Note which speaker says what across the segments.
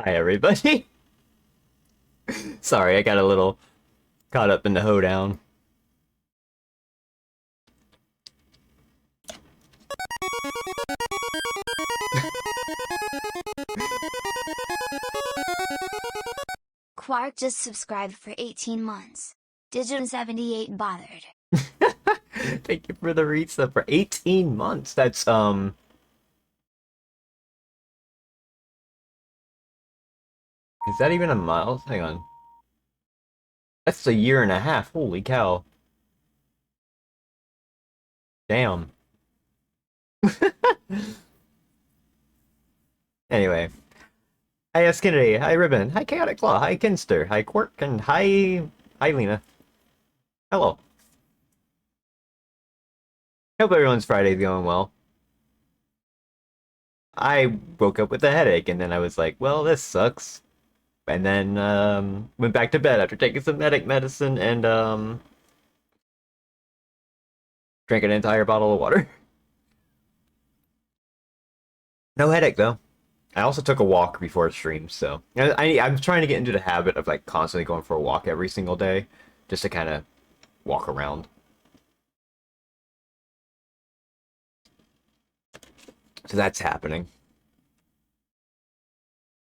Speaker 1: Hi, everybody. Sorry, I got a little caught up in the hoedown.
Speaker 2: Quark just subscribed for 18 months. Digim78 bothered.
Speaker 1: Thank you for the read stuff for 18 months. That's, is that even a month? Hang on. That's a year and a half. Holy cow. Damn. Anyway. Hi, Kennedy. Hi, Ribbon. Hi, Chaotic Claw. Hi, Kinster. Hi, Quirk. And hi, Lena. Hello. Hope everyone's Friday's going well. I woke up with a headache, and then I was like, well, this sucks. And then went back to bed after taking some headache medicine and drank an entire bottle of water. No headache though. I also took a walk before stream, so I'm trying to get into the habit of like constantly going for a walk every single day, just to kind of walk around. So that's happening.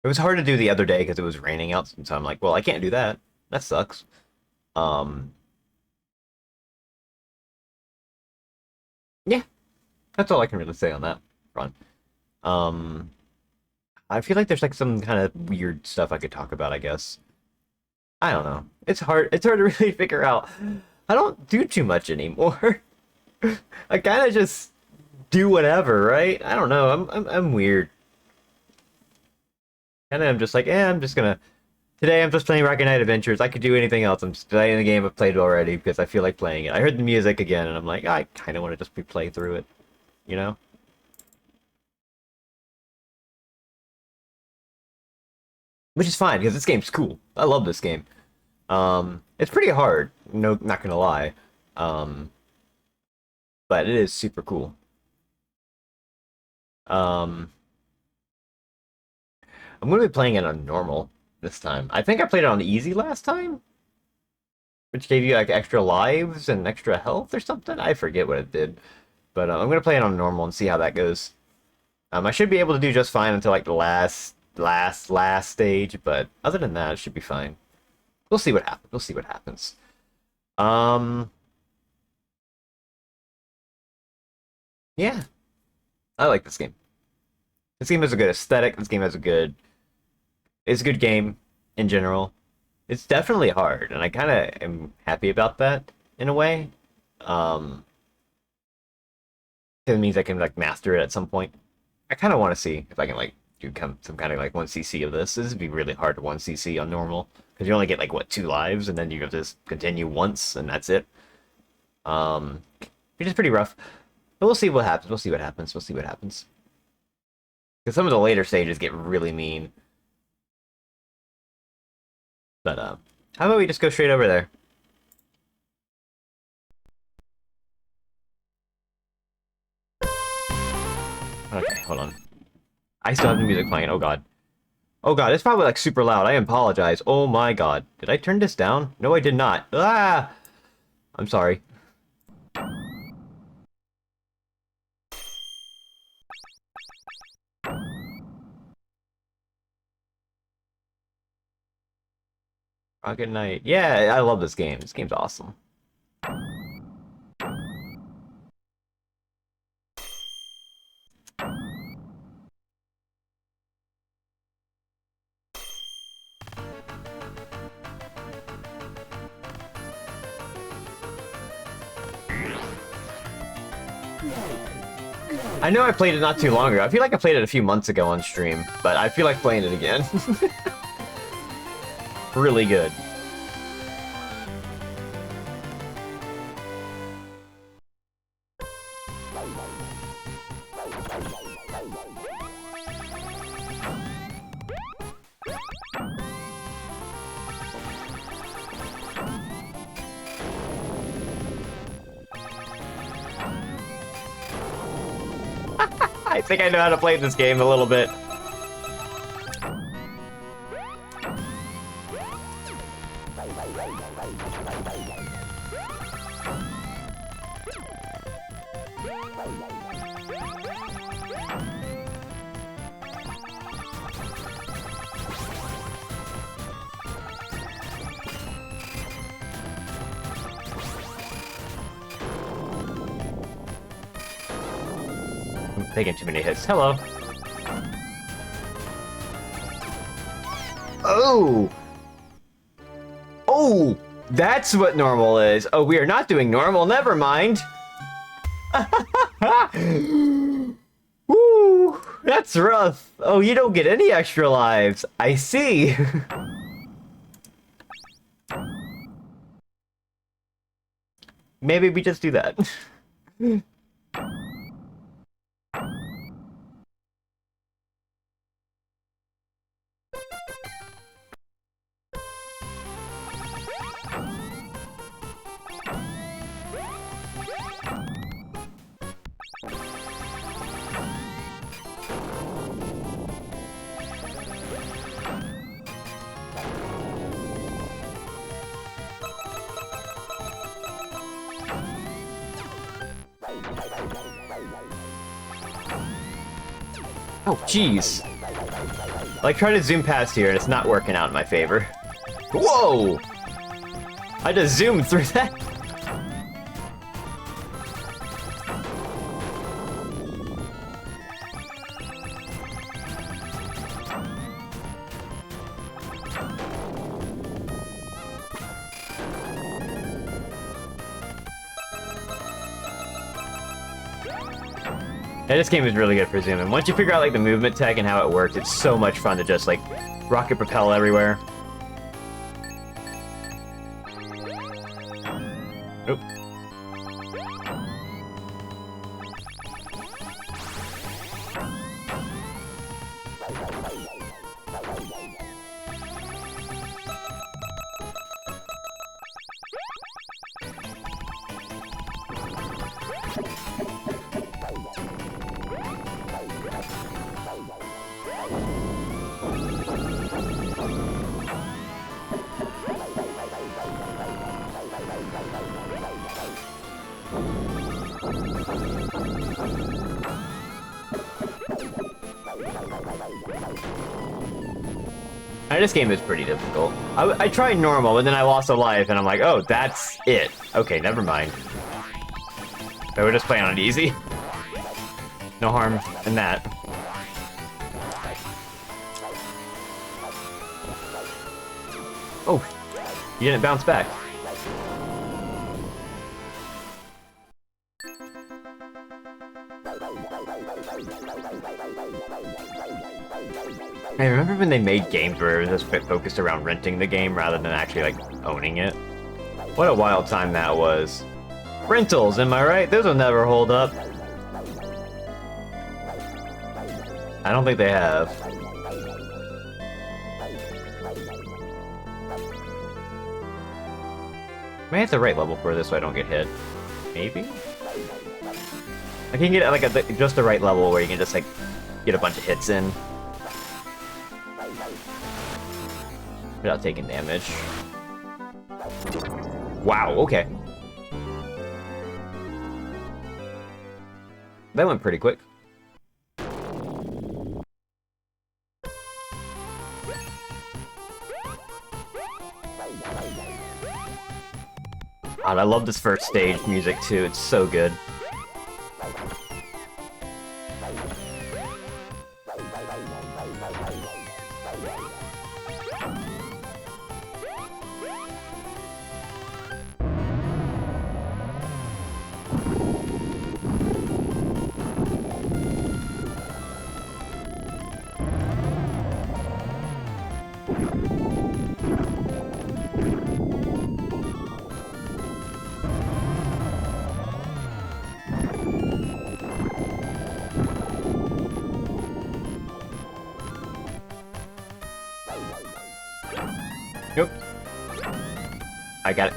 Speaker 1: It was hard to do the other day because it was raining out, so I'm like, well, I can't do that. That sucks. Um, yeah, that's all I can really say on that front. Um, I feel like there's like some kind of weird stuff I could talk about, I guess. I don't know. It's hard to really figure out. I don't do too much anymore. I kind of just do whatever, right? I don't know. I'm weird. And I'm just like, I'm just gonna. Today I'm just playing Rocket Knight Adventures. I could do anything else. I'm just playing the game I've played already because I feel like playing it. I heard the music again, and I'm like, I kind of want to just play through it, you know? Which is fine because this game's cool. I love this game. It's pretty hard. No, not gonna lie. Um, but it is super cool. Um, I'm gonna be playing it on normal this time. I think I played it on easy last time, which gave you like extra lives and extra health or something. I forget what it did, but I'm gonna play it on normal and see how that goes. I should be able to do just fine until like the last stage, but other than that, it should be fine. We'll see what happens. We'll see what happens. Um, yeah, I like this game. This game has a good aesthetic. This game has a good. It's a good game in general. It's definitely hard, and I kind of am happy about that in a way. Um, 'Cause it means I can like master it at some point. I kind of want to see if I can like do some kind of like 1cc of this. This would be really hard to 1cc on normal because you only get like what 2 lives, and then you have to just continue once, and that's it. Which is pretty rough. But we'll see what happens. We'll see what happens. We'll see what happens. Because some of the later stages get really mean. But how about we just go straight over there? Okay, hold on. I still have the music playing. Oh god. Oh god, it's probably like super loud. I apologize. Oh my god. Did I turn this down? No, I did not. Ah! I'm sorry. Rocket Knight. Yeah, I love this game. This game's awesome. I know I played it not too long ago. I feel like I played it a few months ago on stream, but I feel like playing it again. Really good. I think I know how to play this game a little bit. I'm taking too many hits. Hello. Oh! Oh! That's what normal is. Oh, we are not doing normal. Never mind. Woo! That's rough. Oh, you don't get any extra lives. I see. Maybe we just do that. Oh, jeez. Like, trying to zoom past here, and it's not working out in my favor. Whoa! I just zoomed through that. Yeah, this game is really good for zooming. Once you figure out like the movement tech and how it works, it's so much fun to just like rocket propel everywhere. Oop. This game is pretty difficult. I tried normal, but then I lost a life, and I'm like, oh, that's it. Okay, never mind. So we're just playing on easy. No harm in that. Oh, you didn't bounce back. I remember when they made games where it was just focused around renting the game rather than actually, like, owning it. What a wild time that was. Rentals, am I right? Those will never hold up. I don't think they have. May I have the right level for this so I don't get hit. Maybe? I can get, like, just the right level where you can just, like, get a bunch of hits in. Without taking damage. Wow, okay. That went pretty quick. God, I love this first stage music too, it's so good. Nope. I got it.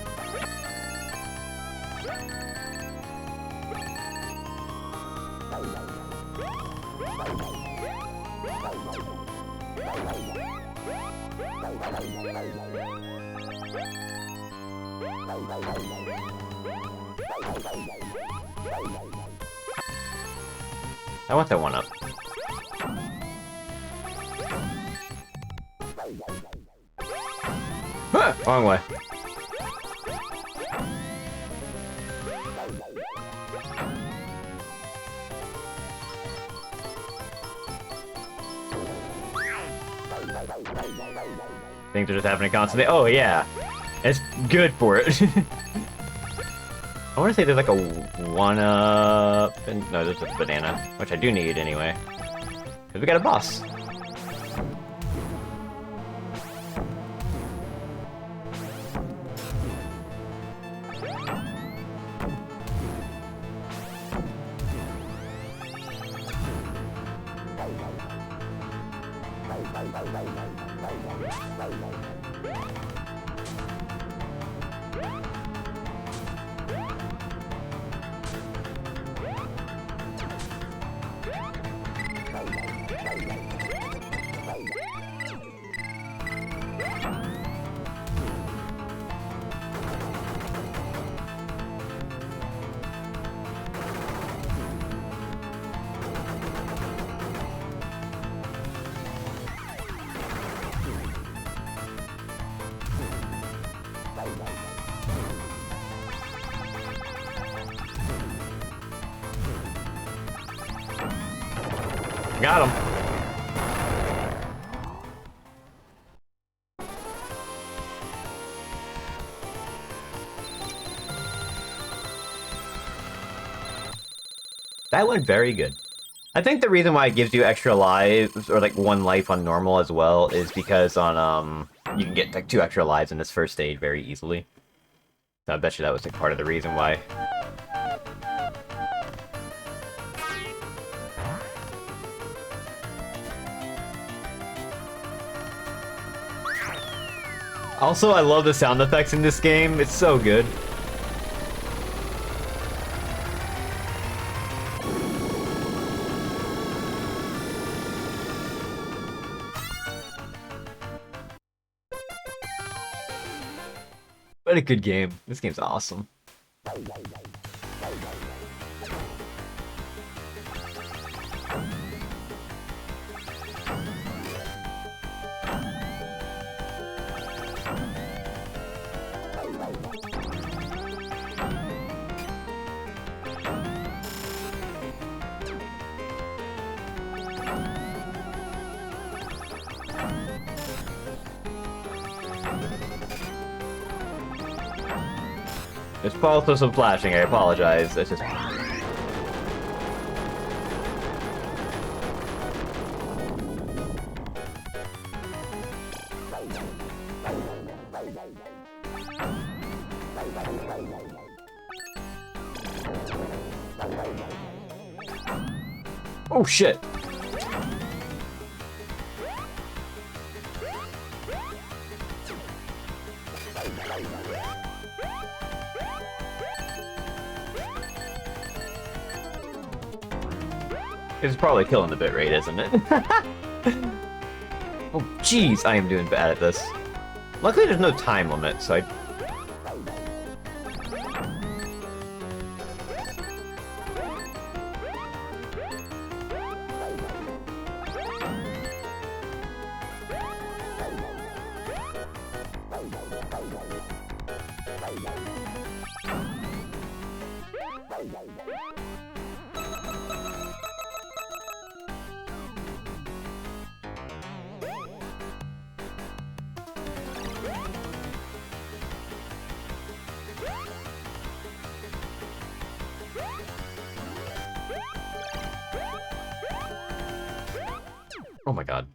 Speaker 1: I want that one up. Huh, wrong way. Things are just happening constantly. Oh yeah, it's good for it. I want to say there's like a one-up, and no, there's a banana, which I do need anyway. Cause we got a boss. Got him. That went very good. I think the reason why it gives you extra lives, or like one life on normal as well, is because on, you can get like 2 extra lives in this first stage very easily. So I bet you that was like part of the reason why. Also, I love the sound effects in this game. It's so good. What a good game. This game's awesome. There's also some flashing, I apologize. It's just... Oh shit! It's probably killing the bitrate, isn't it? Oh jeez, I am doing bad at this. Luckily there's no time limit, so I... Oh my god.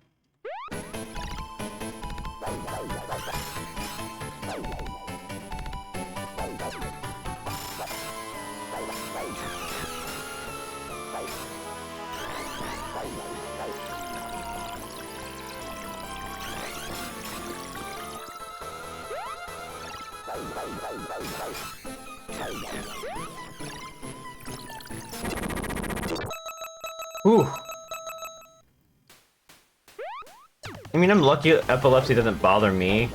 Speaker 1: Ooh. I mean, I'm lucky epilepsy doesn't bother me,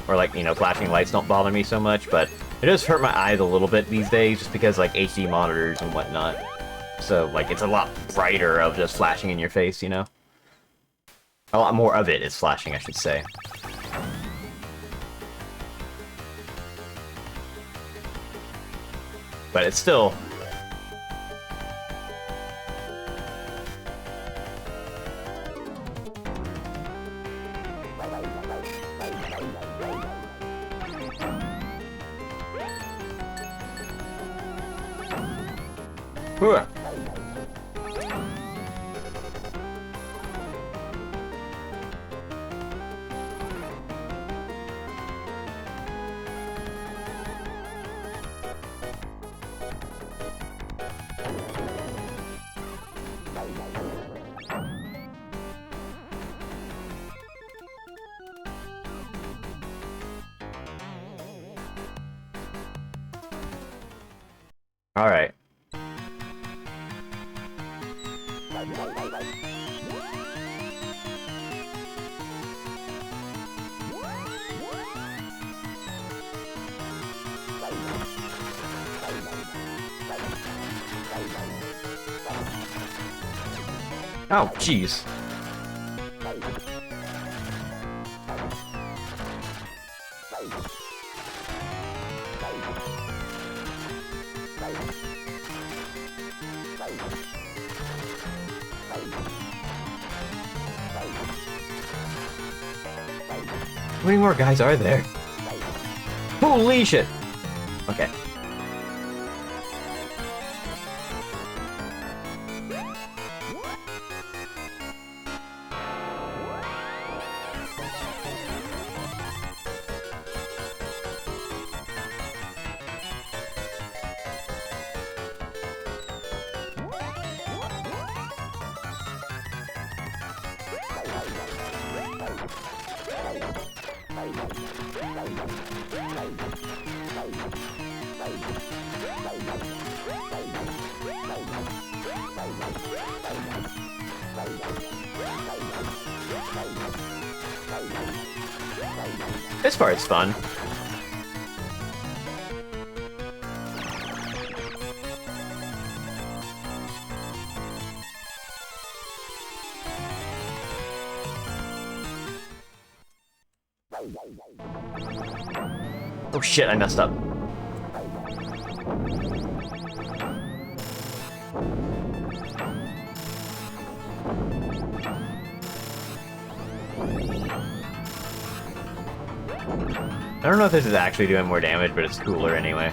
Speaker 1: or like, you know, flashing lights don't bother me so much, but It does hurt my eyes a little bit these days, just because, like, HD monitors and whatnot. So, like, it's a lot brighter of just flashing in your face, you know? A lot more of it is flashing, I should say. But it's still... Whew. All right. Oh, jeez. How many more guys are there? Holy shit! Okay. This part's fun. Oh shit, I messed up. I don't know if this is actually doing more damage, but it's cooler anyway.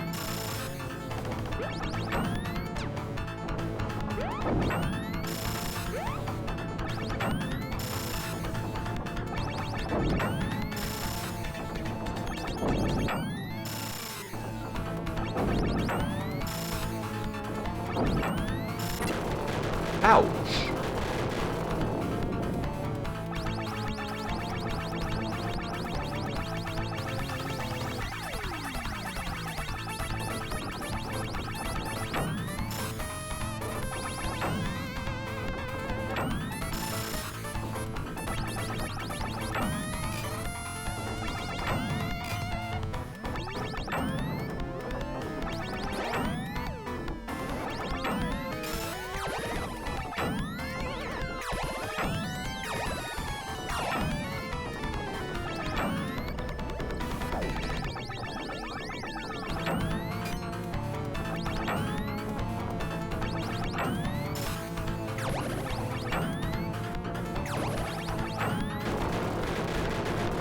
Speaker 1: Ow!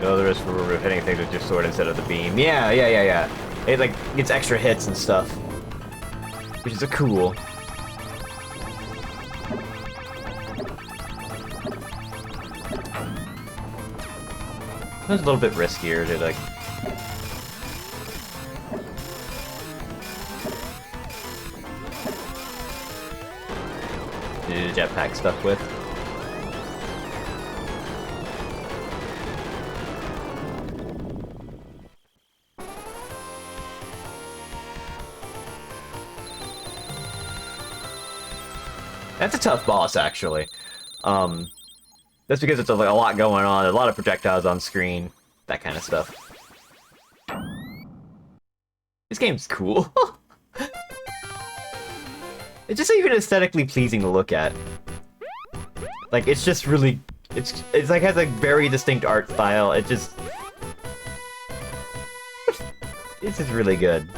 Speaker 1: Oh, there is for hitting things with your sword instead of the beam. Yeah. It, like, gets extra hits and stuff. Which is a cool. It's a little bit riskier to, like... do the jetpack stuff with. That's a tough boss, actually. That's because it's like, a lot going on, a lot of projectiles on screen, that kind of stuff. This game's cool. It's just even aesthetically pleasing to look at. Like, it's just really... It's like has a very distinct art style. It just... It's just really good.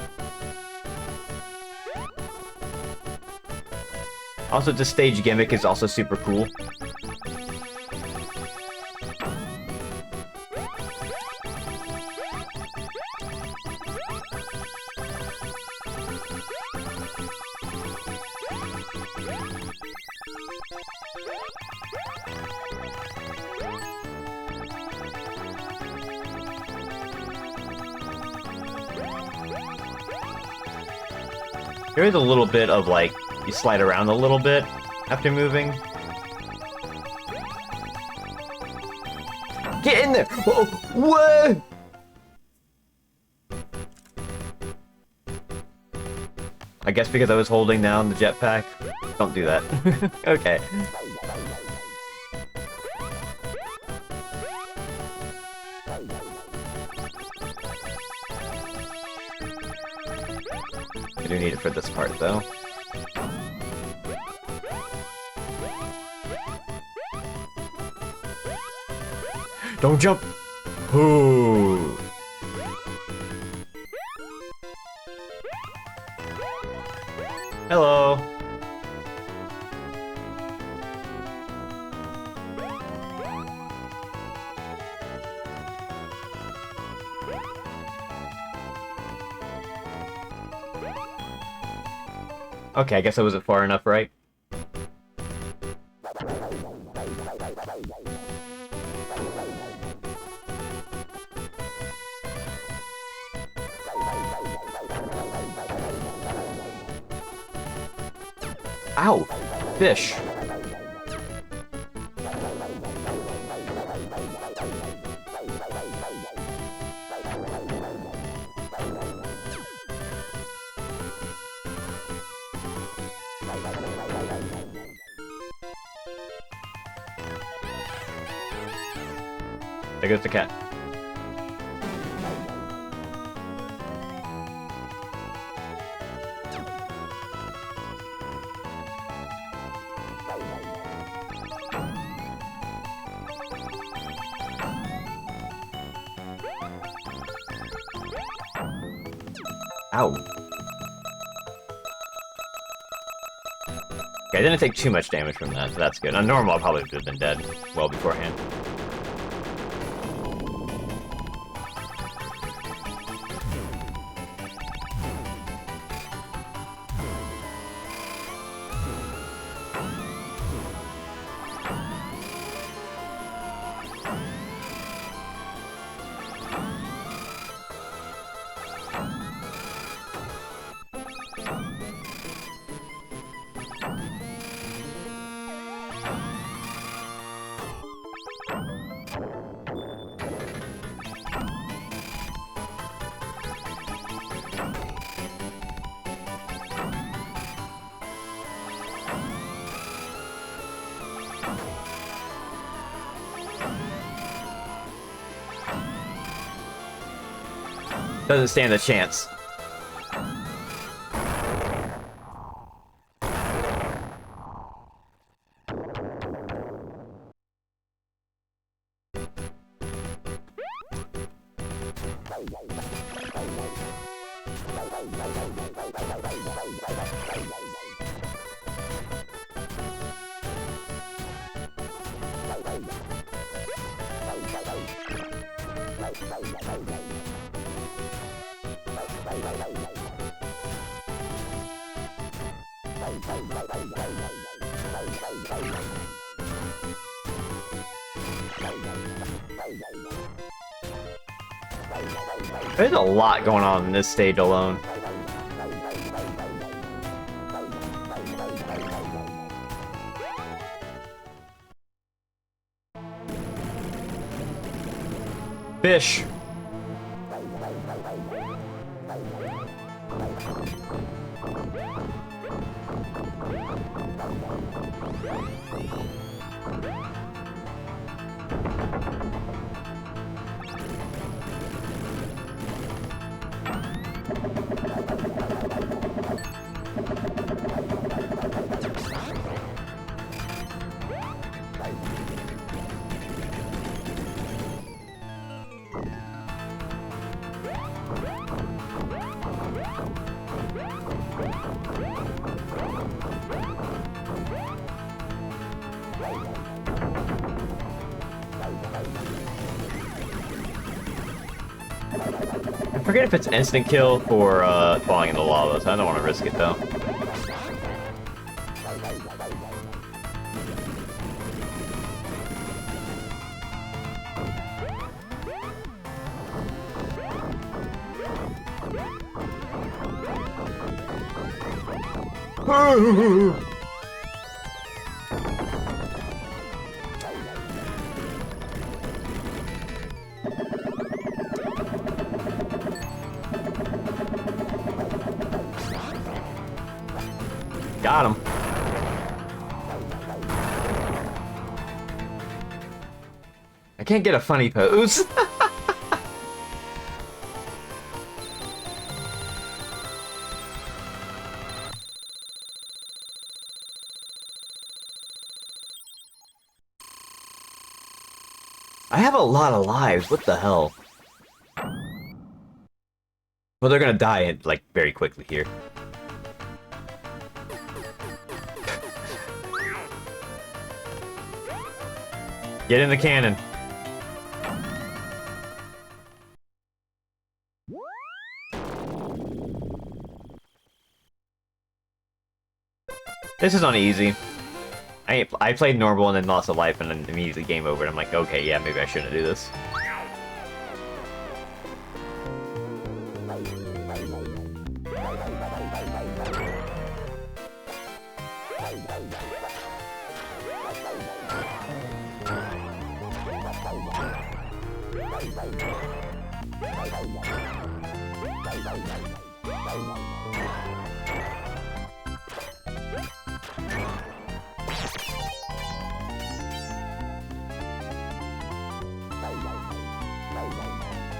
Speaker 1: Also, the stage gimmick is also super cool. There is a little bit of, like, you slide around a little bit after moving. Get in there! Whoa! Whoa! I guess because I was holding down the jetpack. Don't do that. Okay. I do need it for this part, though. Don't jump! Ooh. Hello. Okay, I guess I wasn't far enough, right? Ow! Fish! There goes the cat. Ow. Okay, I didn't take too much damage from that, so that's good. On normal, I probably would have been dead well beforehand. Doesn't stand a chance. There's a lot going on in this stage alone. Fish. forget if it's instant kill for falling in the lava, so I don't want to risk it though. Got him. I can't get a funny pose. I have a lot of lives. What the hell? Well, they're gonna die like very quickly here. Get in the cannon. This is on easy. I played normal and then lost a life and then immediately game over. And I'm like, okay, yeah, maybe I shouldn't do this.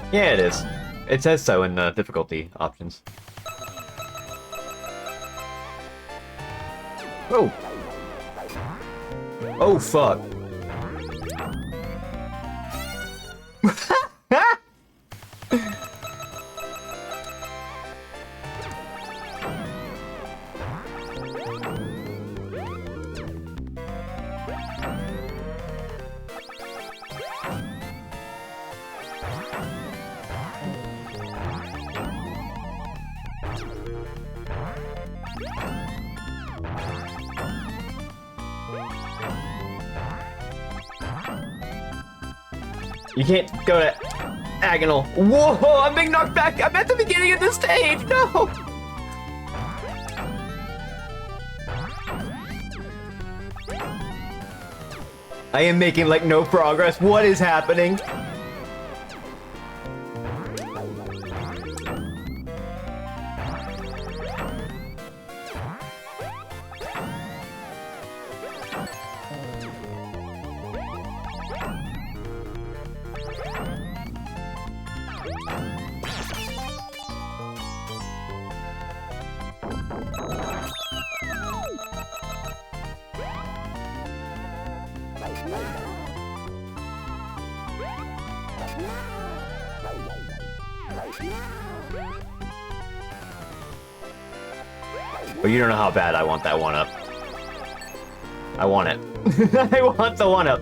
Speaker 1: Yeah, it is. It says so in the difficulty options. Oh! Oh, fuck. You can't go to Agonal. Whoa, I'm being knocked back. I'm at the beginning of the stage. No. I am making like no progress. What is happening? But you don't know how bad I want that one up. I want it. I want the one up.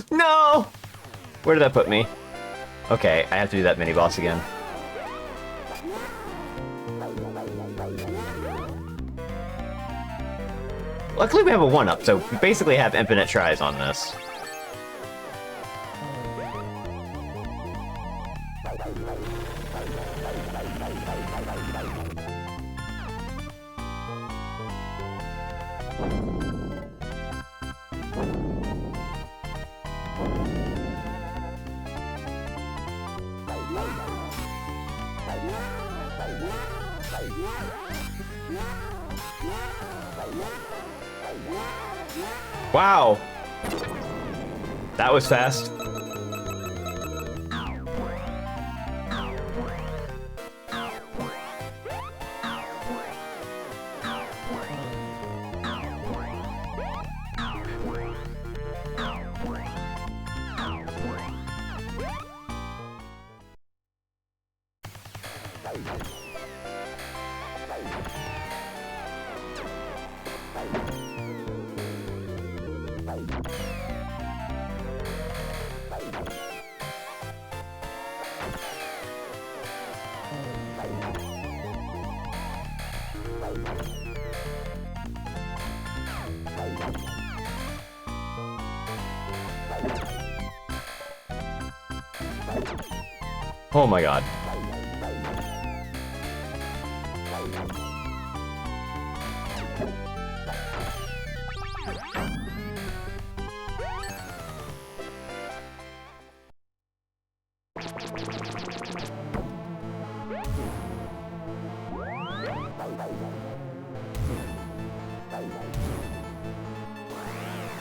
Speaker 1: No! Where did that put me? Okay, I have to do that mini boss again. Luckily we have a 1-up, so we basically have infinite tries on this. Wow! That was fast. Oh my god.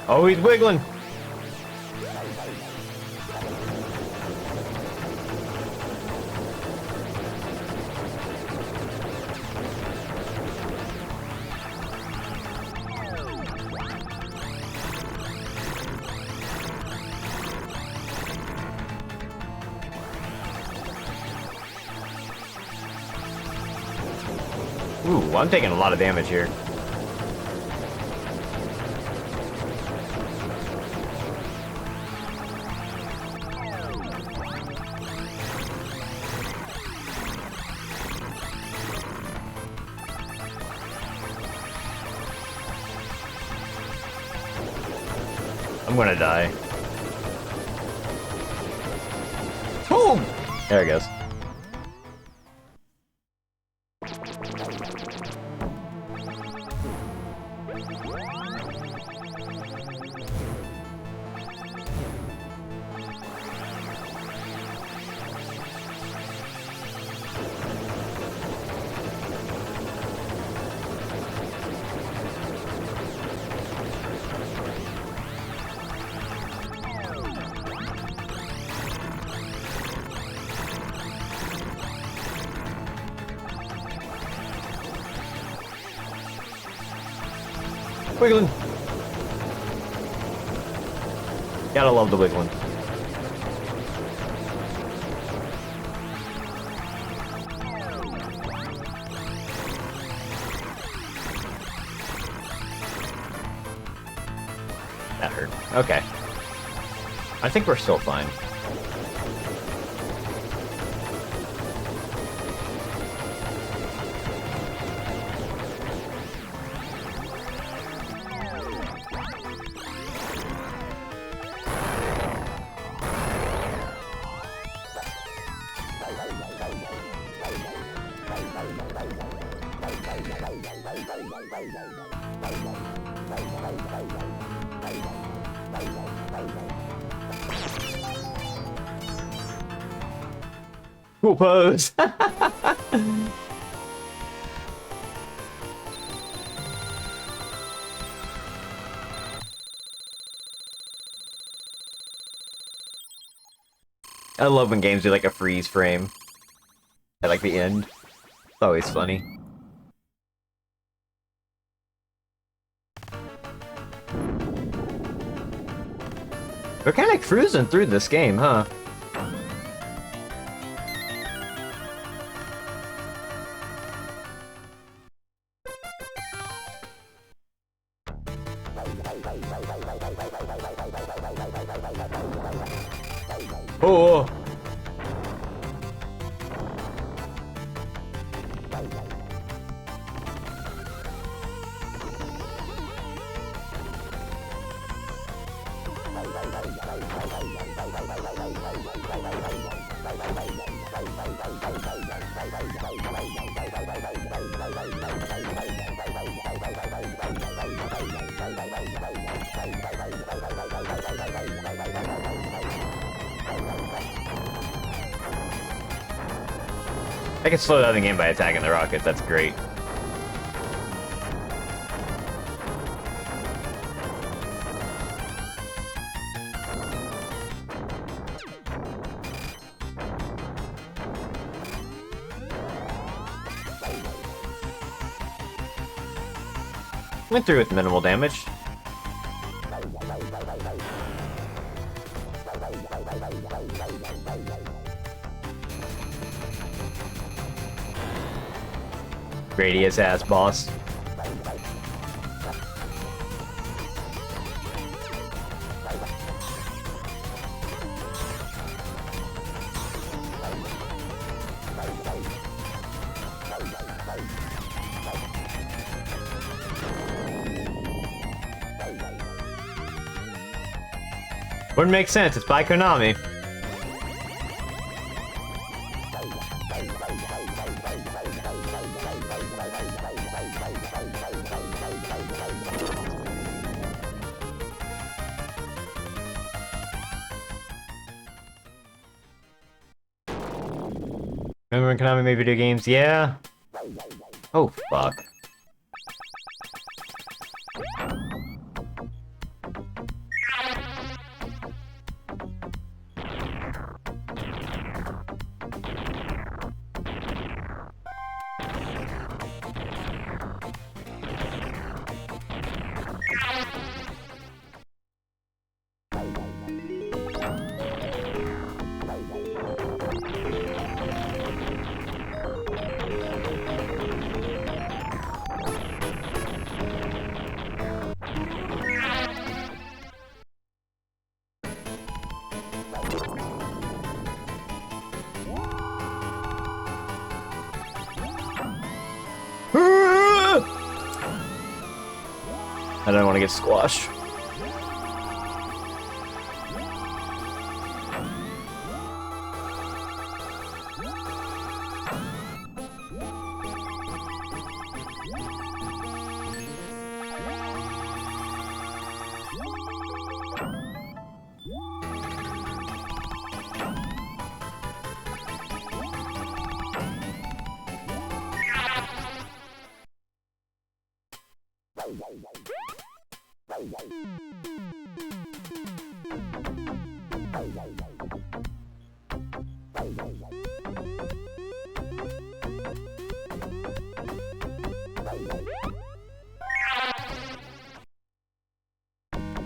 Speaker 1: Oh, he's wiggling. Ooh, I'm taking a lot of damage here. I'm gonna die. Boom! There it goes. Wiggling. Gotta love the wiggling. That hurt. Okay. I think we're still fine. Cool pose. I love when games do like a freeze frame at like the end. It's always funny. We're kind of cruising through this game, huh? Oh! I can slow down the game by attacking the rockets, that's great. Went through with minimal damage. Gradius ass boss. Wouldn't make sense, it's by Konami. Remember when Konami made video games? Yeah. Oh, fuck. I don't want to get squashed.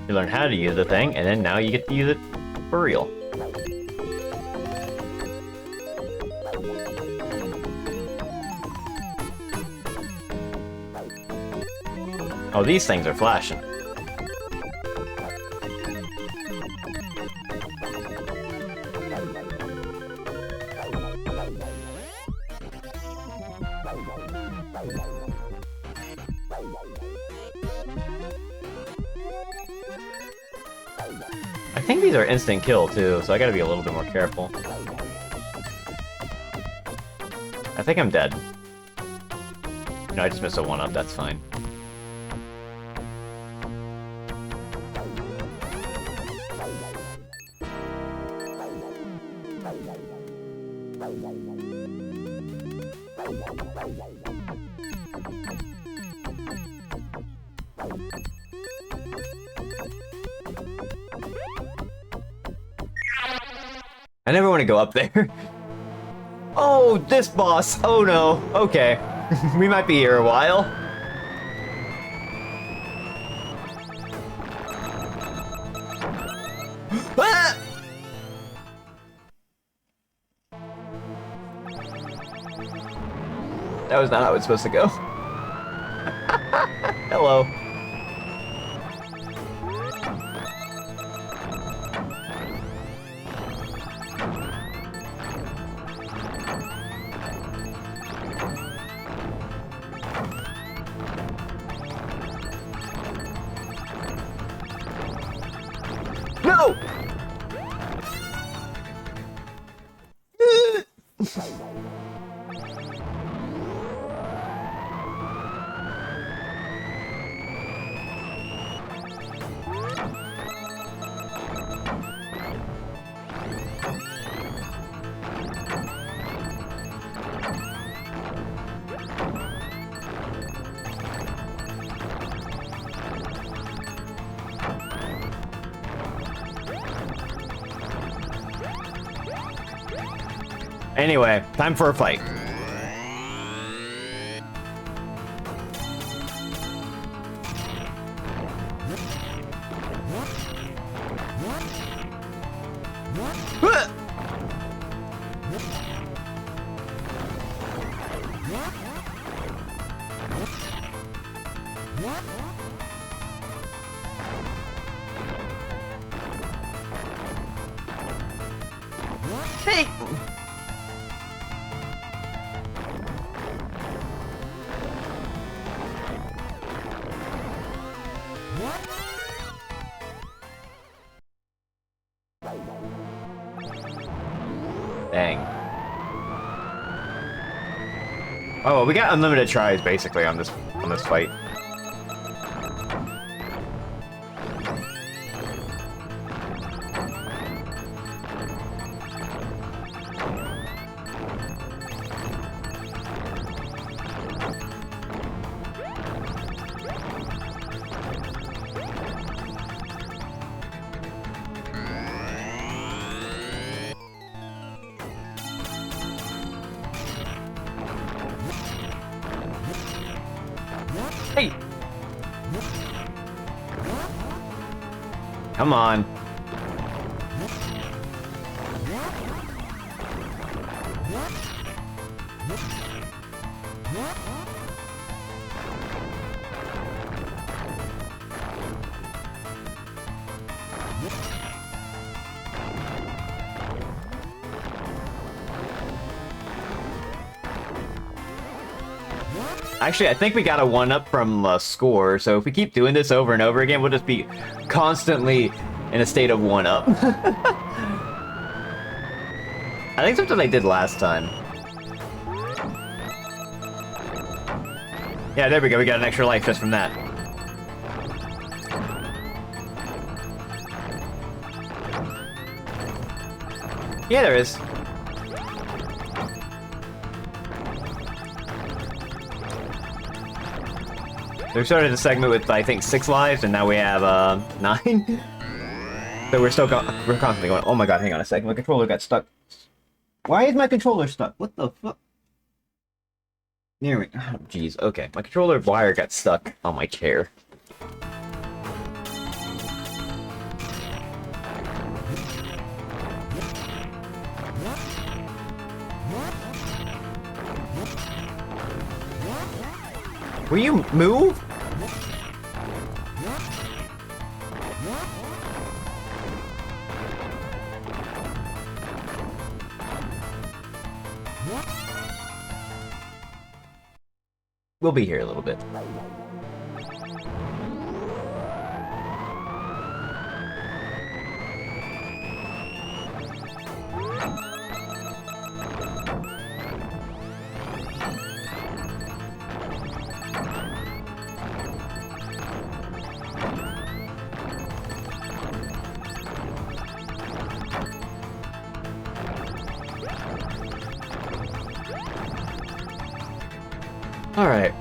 Speaker 1: You learn how to use the thing, and then now you get to use it for real. Oh, these things are flashing. I think these are instant kill too, so I gotta be a little bit more careful. I think I'm dead. No, I just missed a 1-up, that's fine. I never want to go up there. Oh, this boss. Oh no. Okay. We might be here a while. Ah! That was not how it's supposed to go. Hello. No! Anyway, time for a fight. Hey! Dang. Oh, we got unlimited tries basically on this fight. Hey! Come on. Actually, I think we got a 1-up from score, so if we keep doing this over and over again, we'll just be constantly in a state of 1-up. I think something I did last time. Yeah, there we go, we got an extra life just from that. Yeah, there is. We started the segment with, I think, 6 lives, and now we have, 9. So we're constantly going, oh my god, hang on a second, my controller got stuck. Why is my controller stuck? What the fuck? There we go. Oh, jeez, okay. My controller wire got stuck on my chair. Will you move? We'll be here a little bit. All right.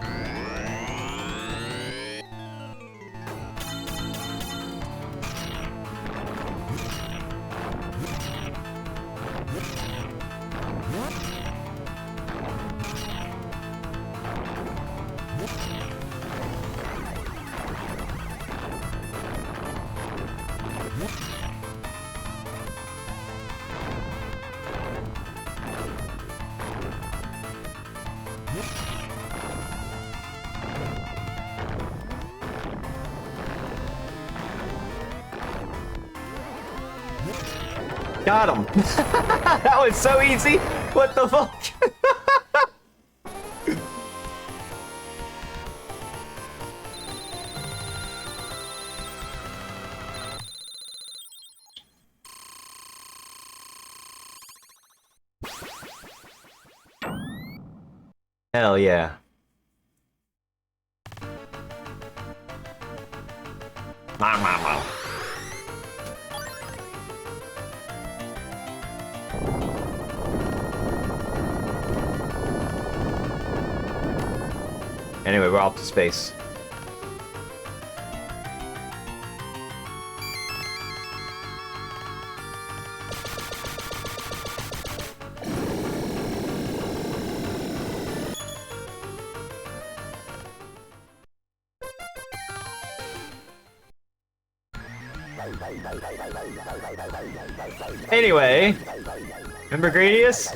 Speaker 1: Got him! That was so easy! What the fuck? Hell yeah. Wow. Anyway, we're off to space. Anyway, remember Gradius?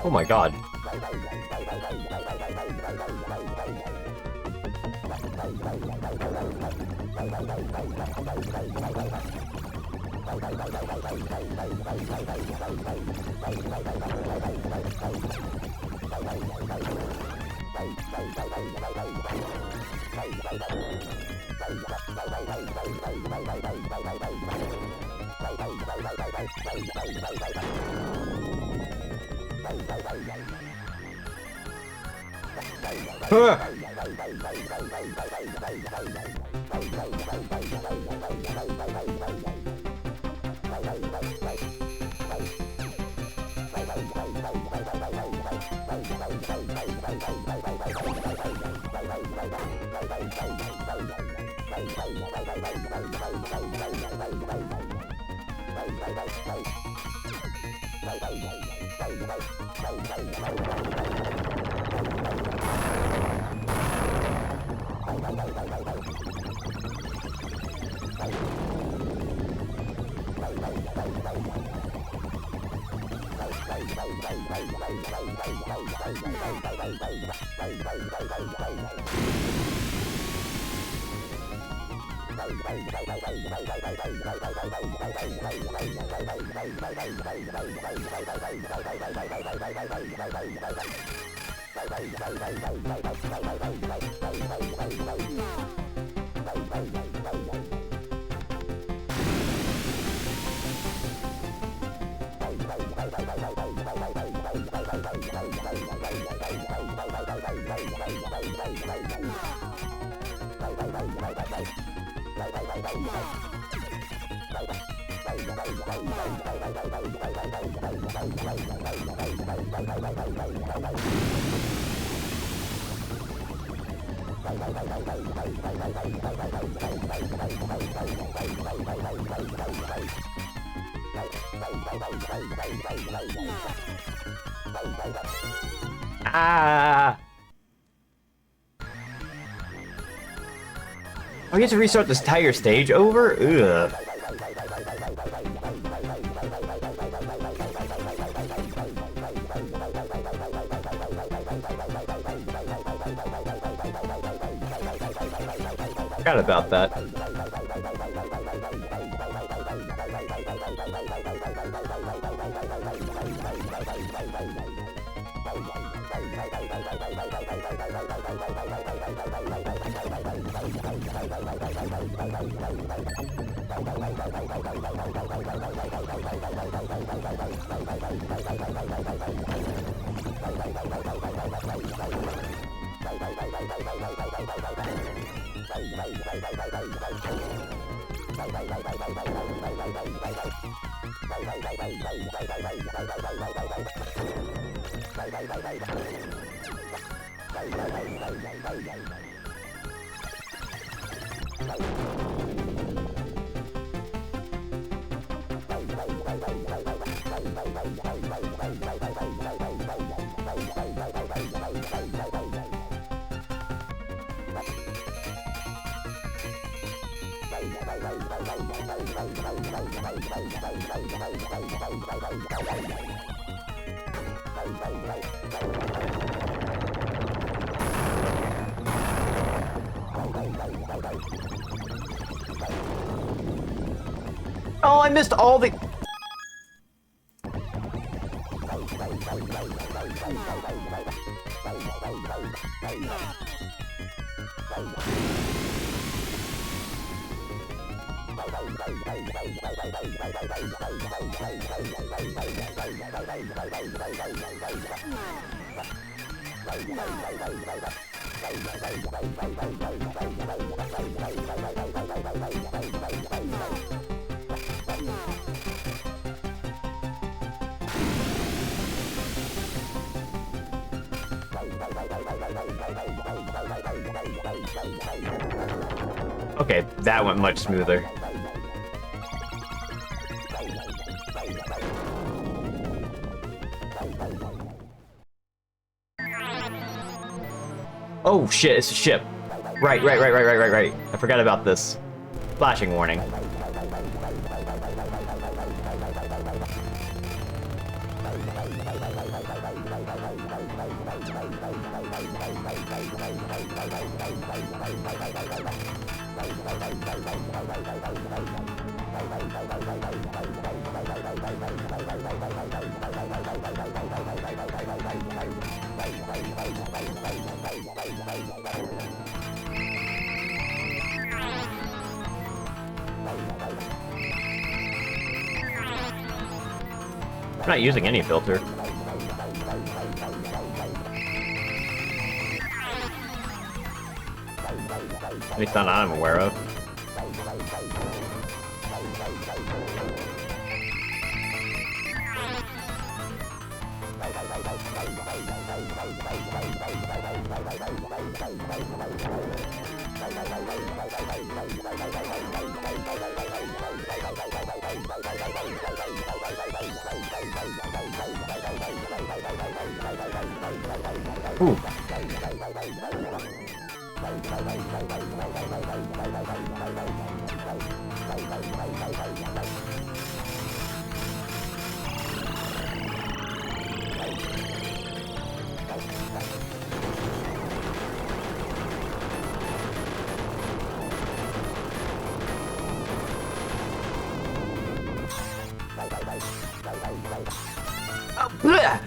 Speaker 1: Oh my god. Ah! Oh, you have to restart this entire stage over? Ugh. Forgot about that. Oh, I missed all the... Okay, that went much smoother. Oh shit, it's a ship. Right. I forgot about this. Flashing warning. I'm not using any filter. At least not I'm aware of. Ooh. Oh, bleh!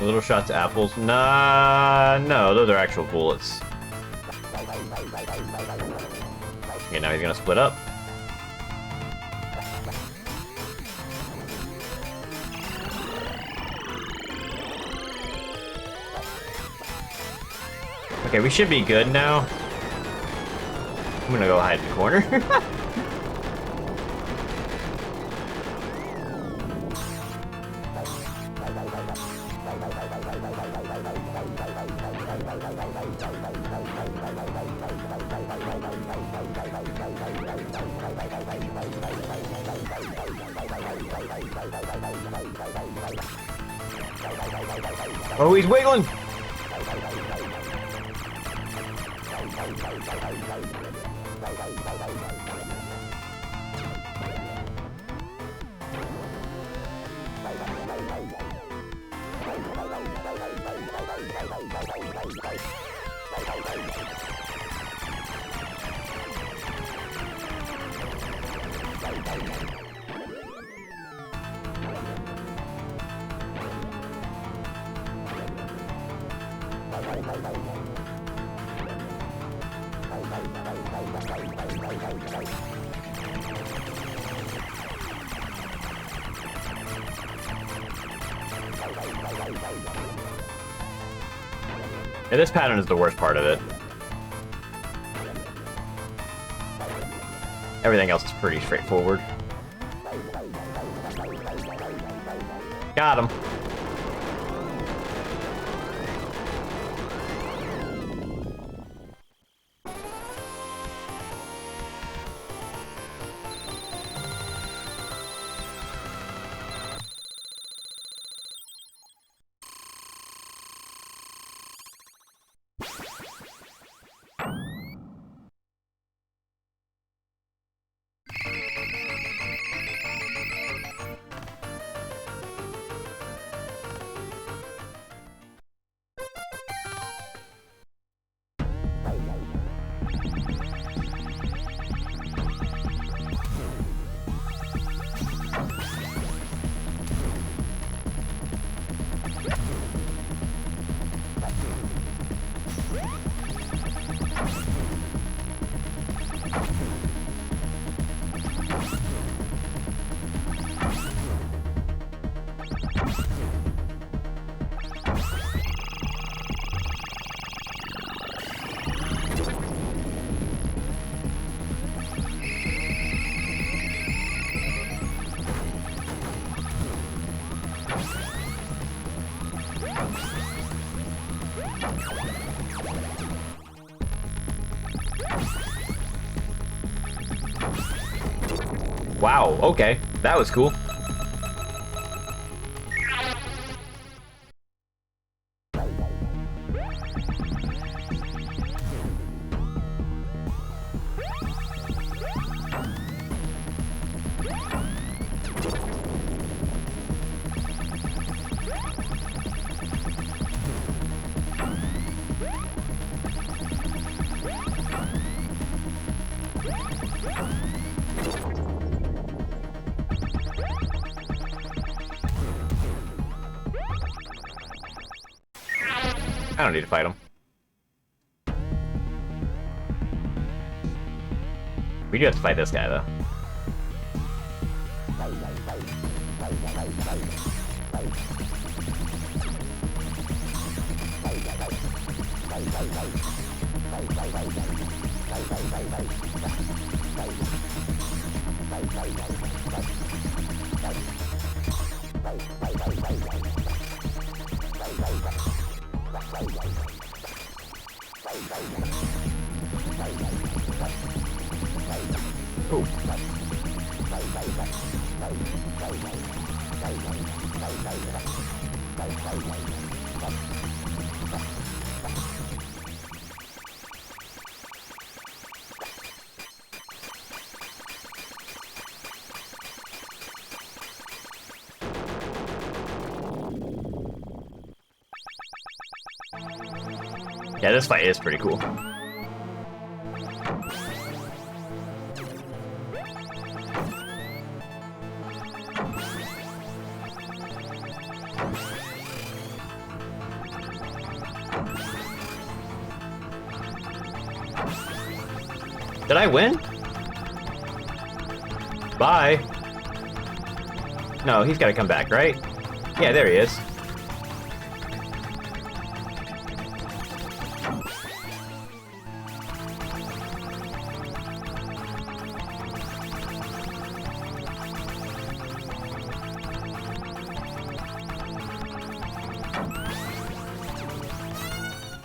Speaker 1: Little shots of apples? Nah, no, those are actual bullets. Okay, now he's gonna split up. Okay, we should be good now. I'm gonna go hide in the corner. Oh, he's wiggling! Yeah, this pattern is the worst part of it. Everything else is pretty straightforward. Got him. Wow, okay. That was cool. I don't need to fight him. We do have to fight this guy, though. Ooh. Yeah, this fight is pretty cool. Did I win? Bye. No, he's got to come back, right? Yeah, there he is.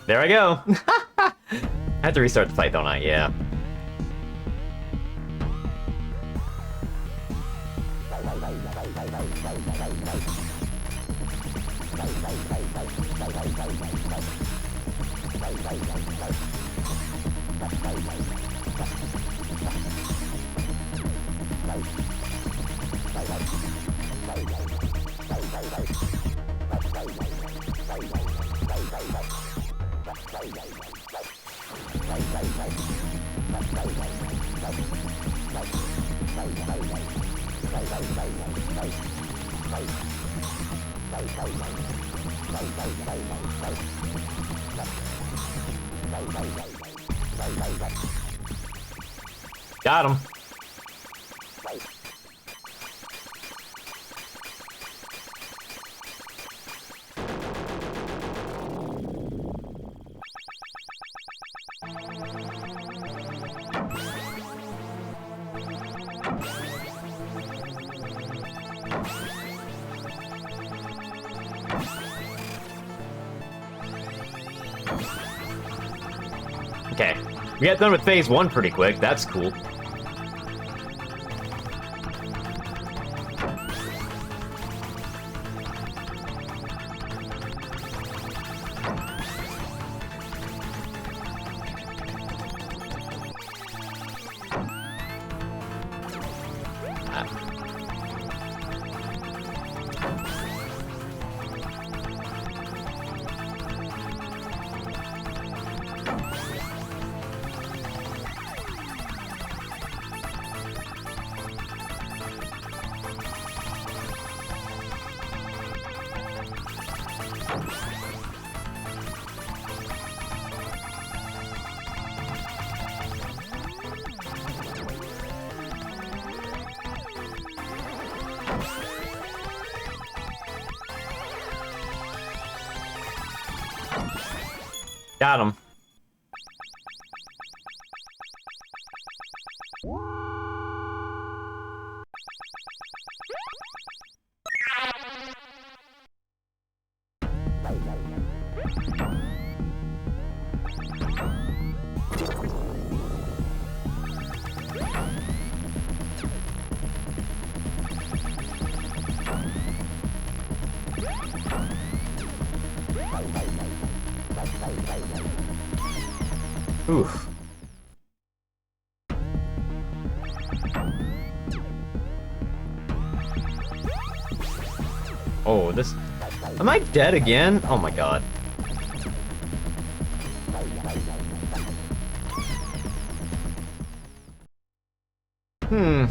Speaker 1: There I go. I have to restart the fight, don't I? Yeah. Got him. We got done with phase 1 pretty quick. That's cool. Got him. Oof. Oh, this... Am I dead again? Oh my god. Hmm.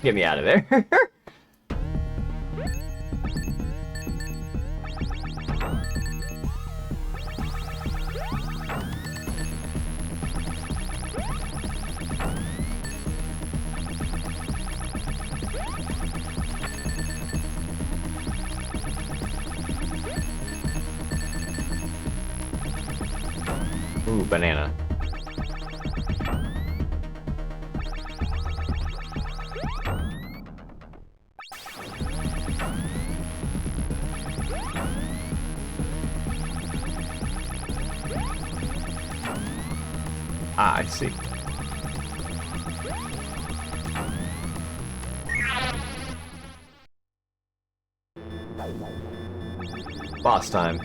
Speaker 1: Get me out of there. Ooh, banana. Ah, I see. Boss time.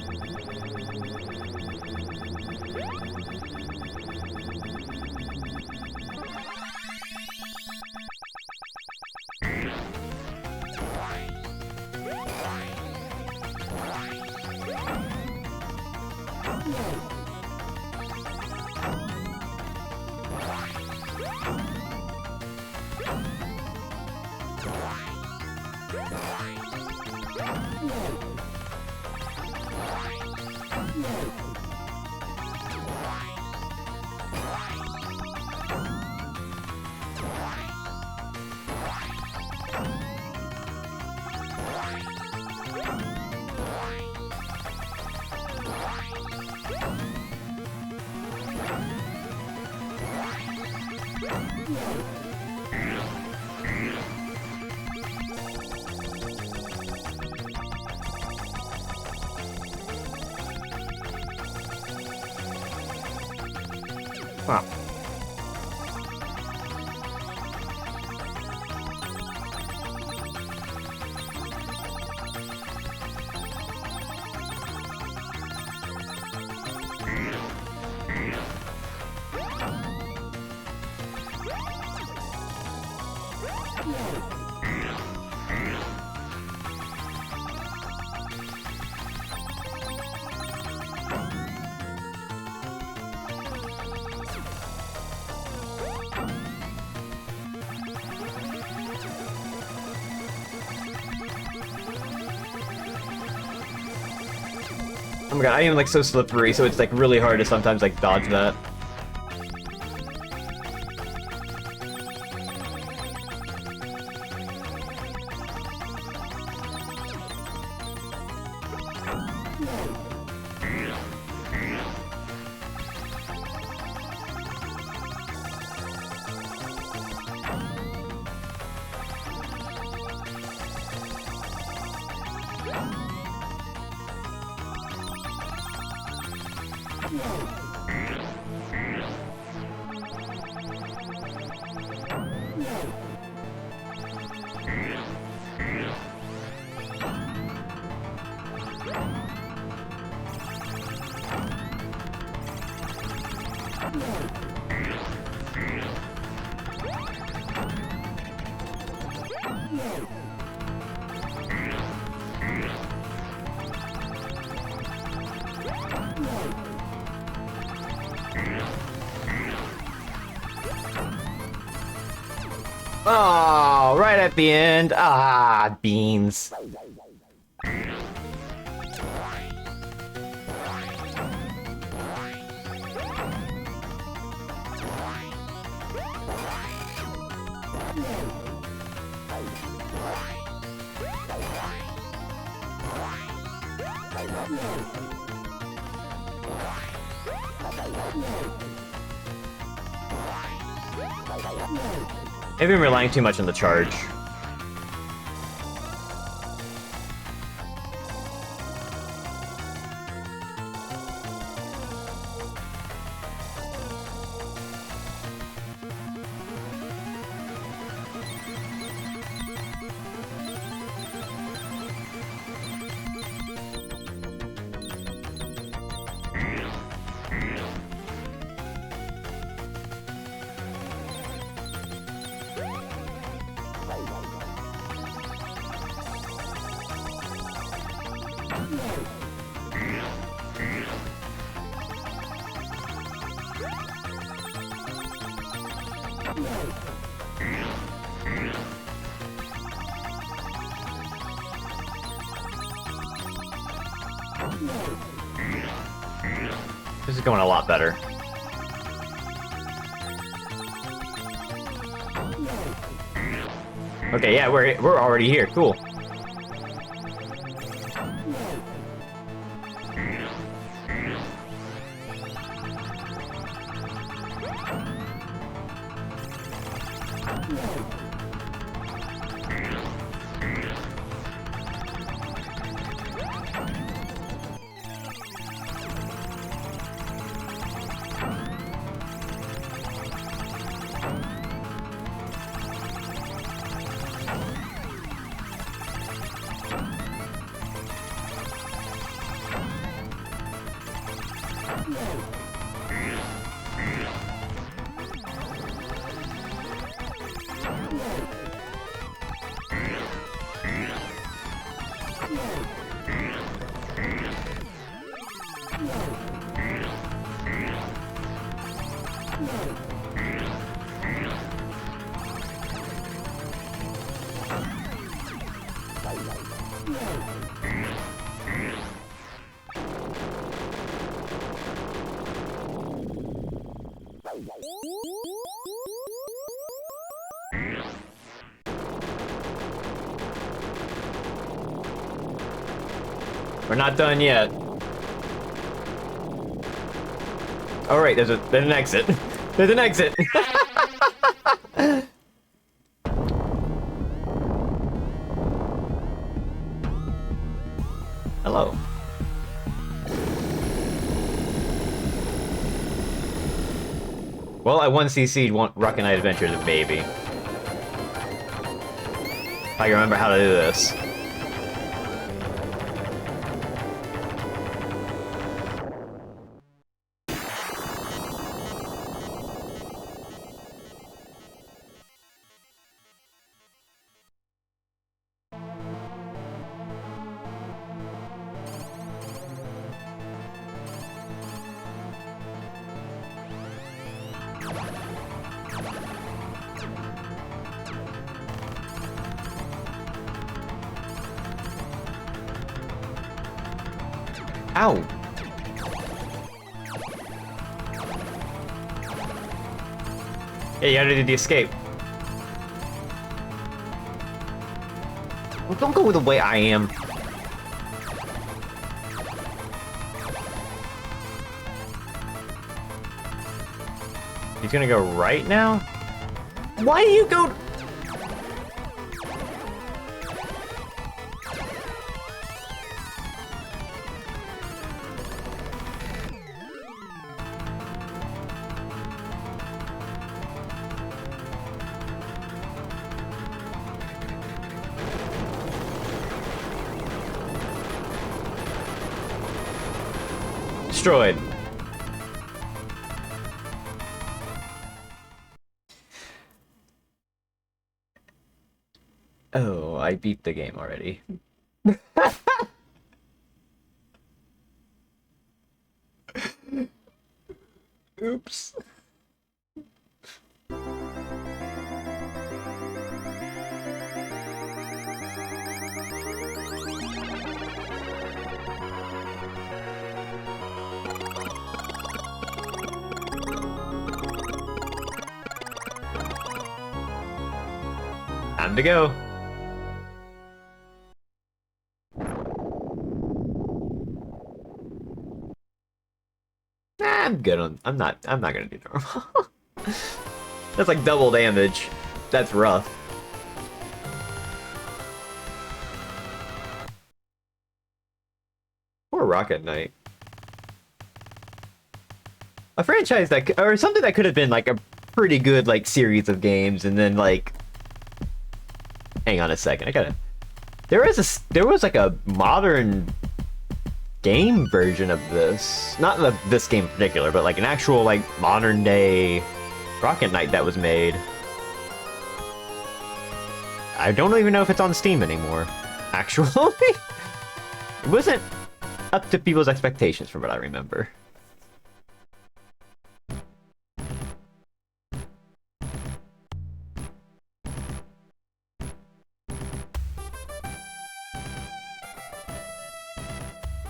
Speaker 1: Wow. Oh my god, I am like so slippery, so it's like really hard to sometimes like dodge that. Oh, right at the end. Ah, beans. Maybe I'm relying too much on the charge. This is going a lot better. Okay, yeah, we're already here. Cool. We're not done yet. Oh right, there's an exit. There's an exit. Hello. Well, I 1cc'd Rocket Knight Adventures, baby. I remember how to do this. Ow! Yeah, you gotta do the escape. Well, don't go the way I am. He's gonna go right now? Why do you go... destroyed. Oh, I beat the game already. Oops. Time to go. Nah, I'm good on. I'm not gonna do normal. That's like double damage. That's rough. Poor Rocket Knight. A franchise that, or something that could have been like a pretty good like series of games, and then like, hang on a second, I gotta. There was like a modern game version of this, not this game in particular, but like an actual like modern day Rocket Knight that was made. I don't even know if it's on Steam anymore. Actually, it wasn't up to people's expectations from what I remember.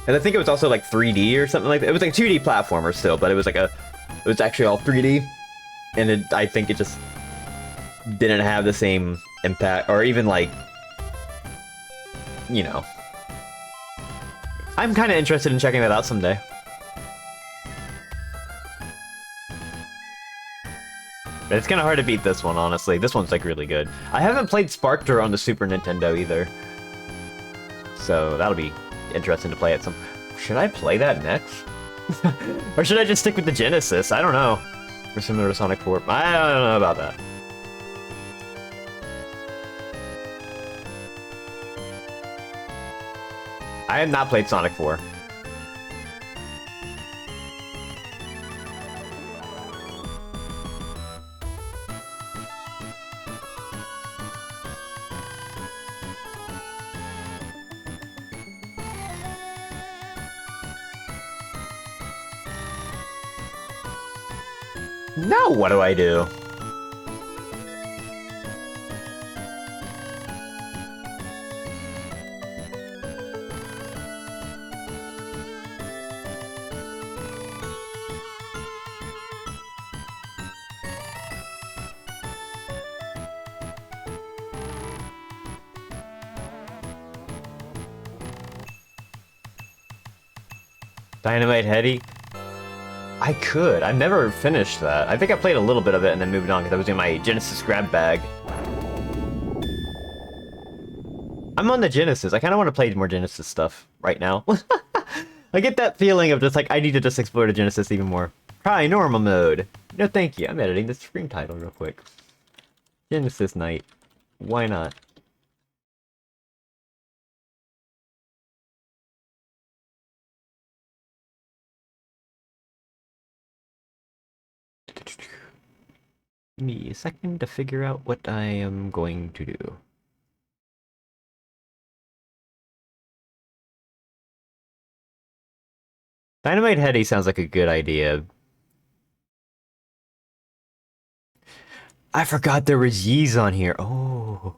Speaker 1: And I think it was also like 3D or something like that. It was like a 2D platformer still, but it was like it was actually all 3D. And I think it just didn't have the same impact, or even like, you know. I'm kind of interested in checking that out someday. But it's kind of hard to beat this one, honestly. This one's like really good. I haven't played Sparkter on the Super Nintendo either. So that'll be interesting to play at some... Should I play that next? Or should I just stick with the Genesis? I don't know. Or similar to Sonic 4. I don't know about that. I have not played Sonic 4. Now what do I do? Dynamite Heady? I could. I've never finished that. I think I played a little bit of it and then moved on because I was in my Genesis grab bag. I'm on the Genesis. I kind of want to play more Genesis stuff right now. I get that feeling of just like, I need to just explore the Genesis even more. Try normal mode. No, thank you. I'm editing the screen title real quick. Genesis Night. Why not? Give me a second to figure out what I am going to do. Dynamite Heady sounds like a good idea. I forgot there was Yeez on here. Oh.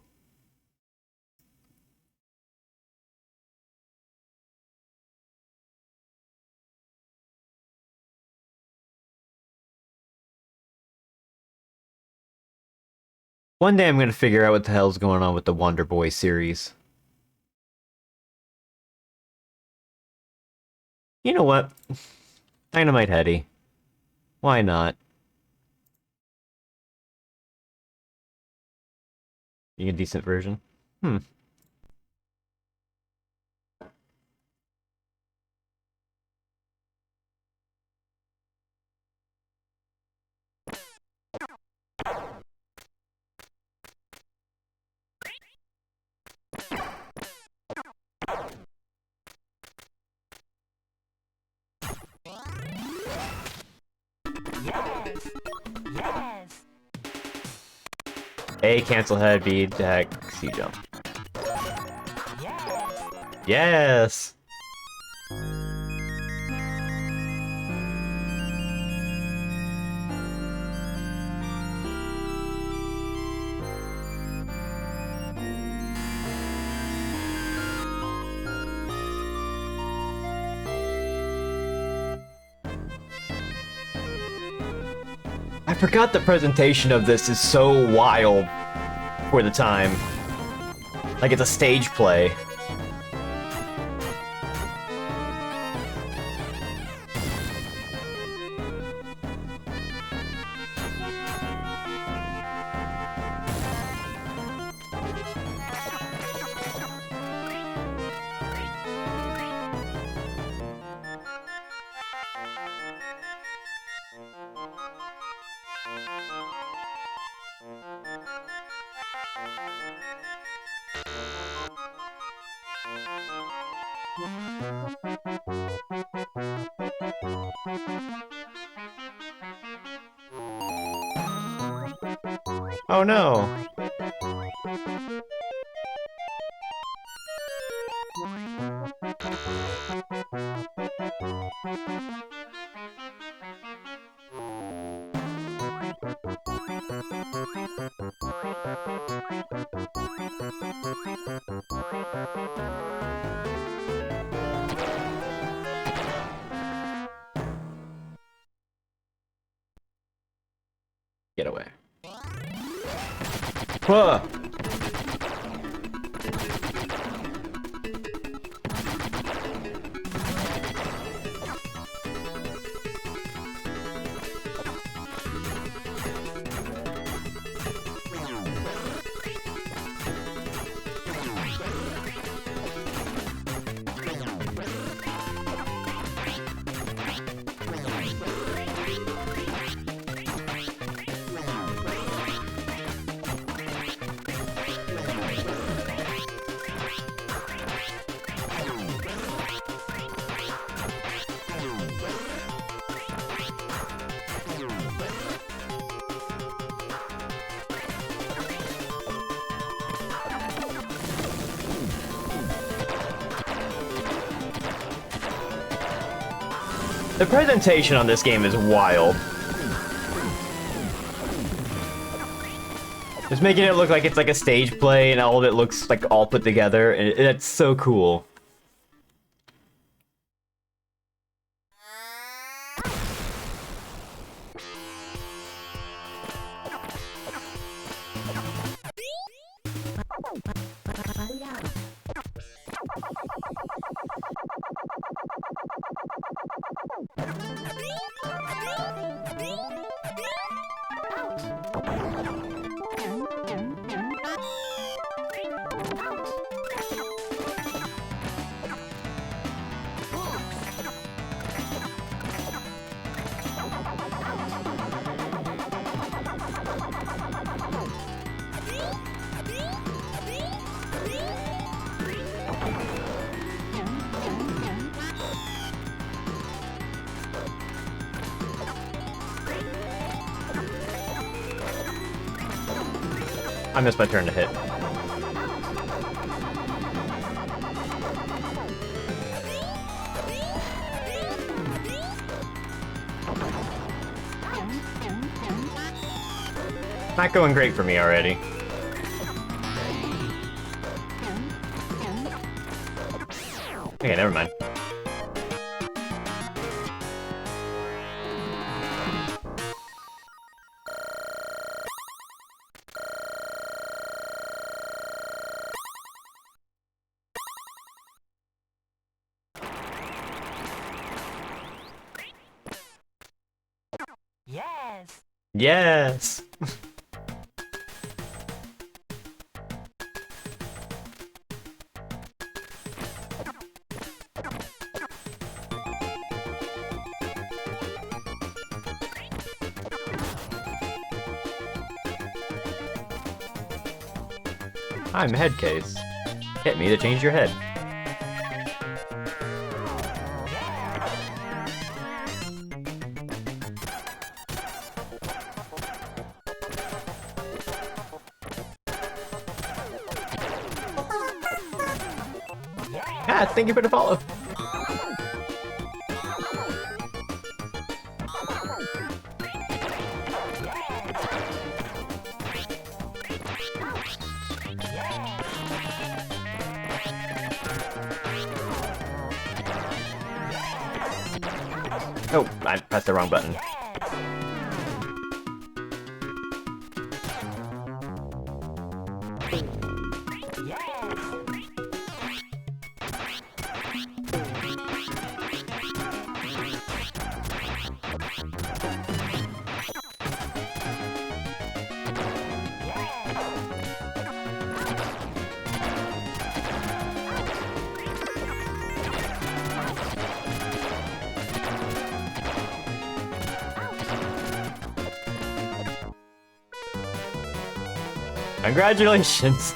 Speaker 1: One day I'm gonna figure out what the hell's going on with the Wonder Boy series. You know what? Dynamite Heady. Why not? You get a decent version? Hmm. A, cancel head, B, attack, C, jump. Yes! I forgot the presentation of this is so wild for the time. Like it's a stage play. Oh no! Get away. Huh. The presentation on this game is wild. Just making it look like it's like a stage play and all of it looks like all put together, and it's so cool. I missed my turn to hit. Not going great for me already. Okay, never mind. Yes! I'm head case. Hit me to change your head. Ah, thank you for the follow. Oh, I pressed the wrong button. Congratulations!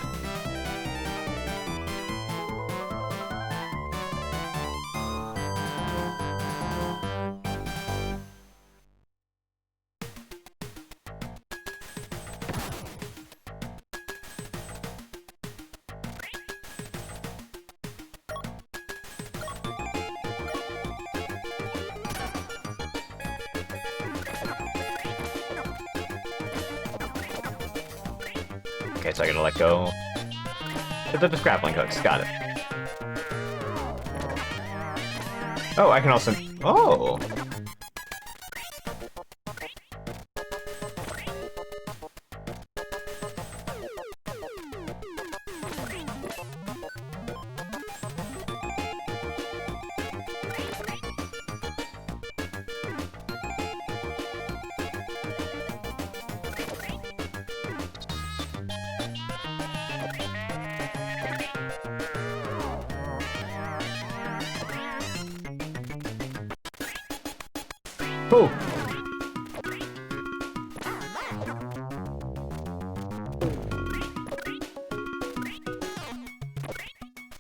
Speaker 1: Okay, so I gotta let go. Hit the grappling hooks, got it. Oh, I can also... Oh! Oh!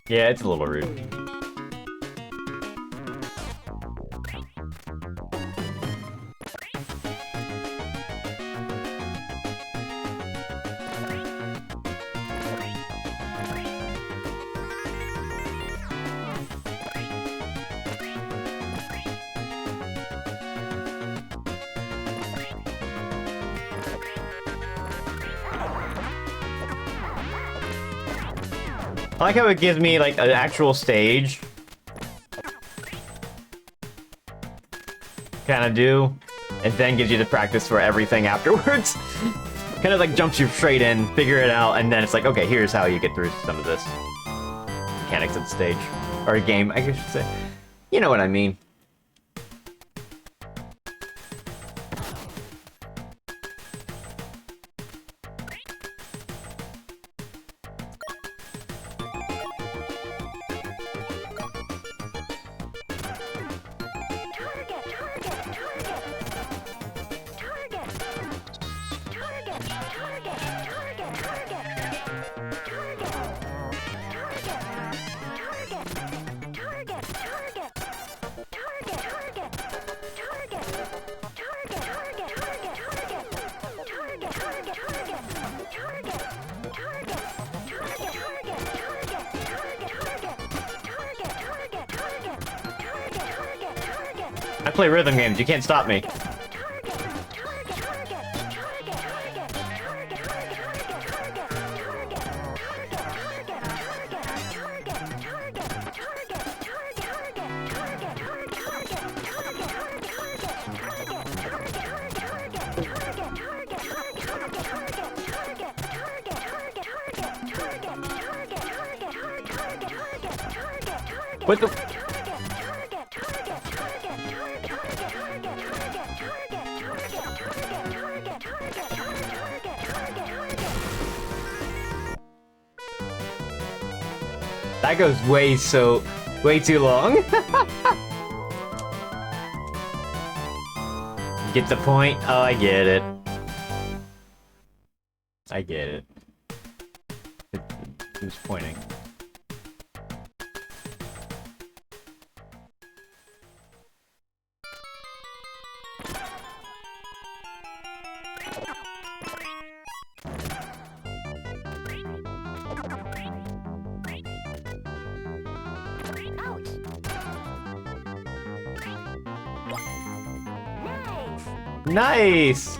Speaker 1: Yeah, it's a little rude. I like how it gives me, like, an actual stage. Kind of do. And then gives you the practice for everything afterwards. Kind of, like, jumps you straight in, figure it out, and then it's like, okay, here's how you get through some of this. Mechanics of the stage. Or a game, I guess you should say. You know what I mean. I play rhythm games, you can't stop me. What the? That goes way too long. Get the point? Oh, I get it. I get it. Who's pointing? Nice!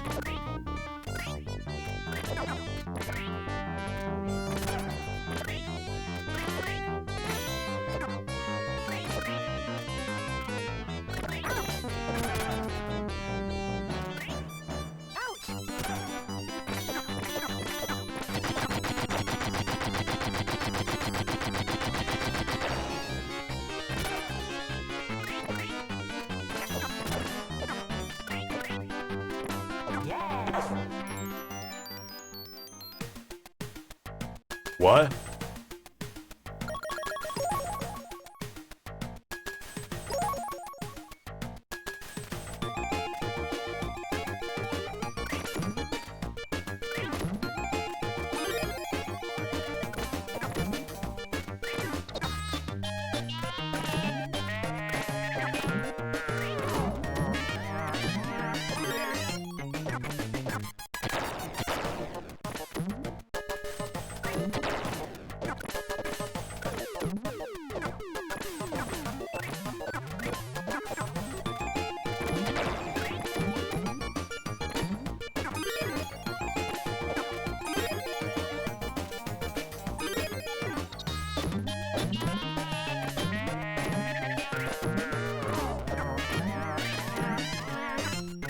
Speaker 1: What?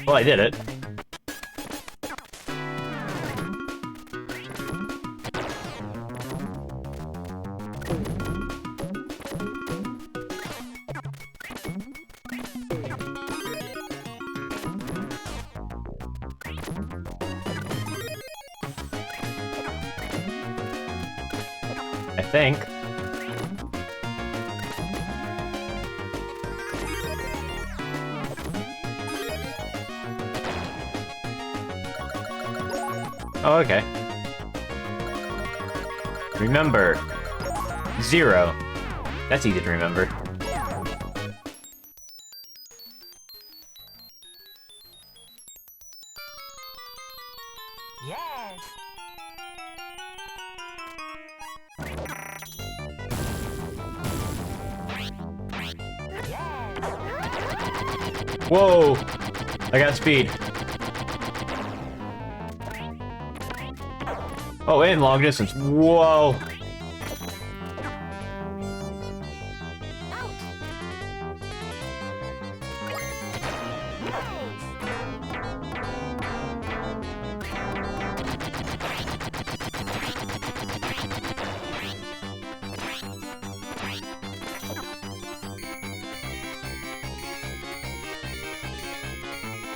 Speaker 1: Well, I did it. I think. Oh, okay. Remember. 0. That's easy to remember.
Speaker 3: Yes.
Speaker 1: Whoa! I got speed. Oh, and long distance. Whoa!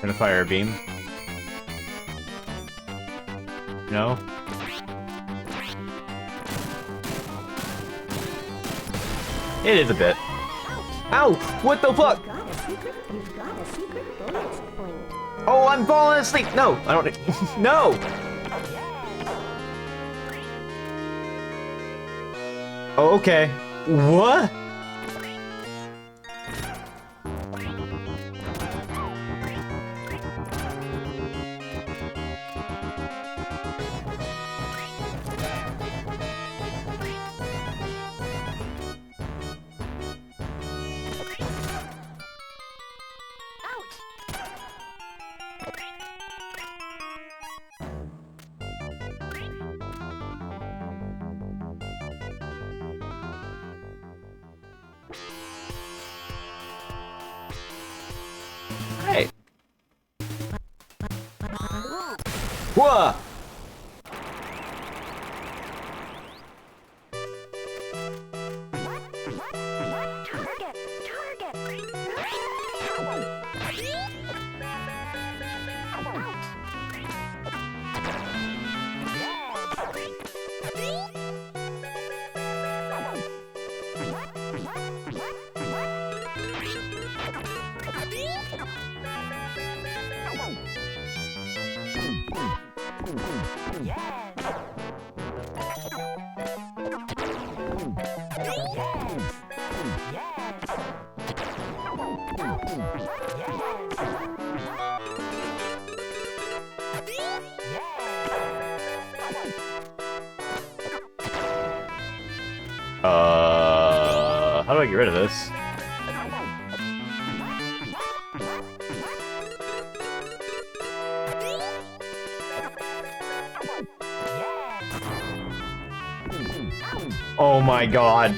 Speaker 1: Gonna fire a beam. No? It is a bit. Ow! What the fuck?
Speaker 3: You've got a secret bonus point.
Speaker 1: Oh, I'm falling asleep! No! I don't... No! Oh, okay. What? Hey. Whoa! How do I get rid of this? Oh my god.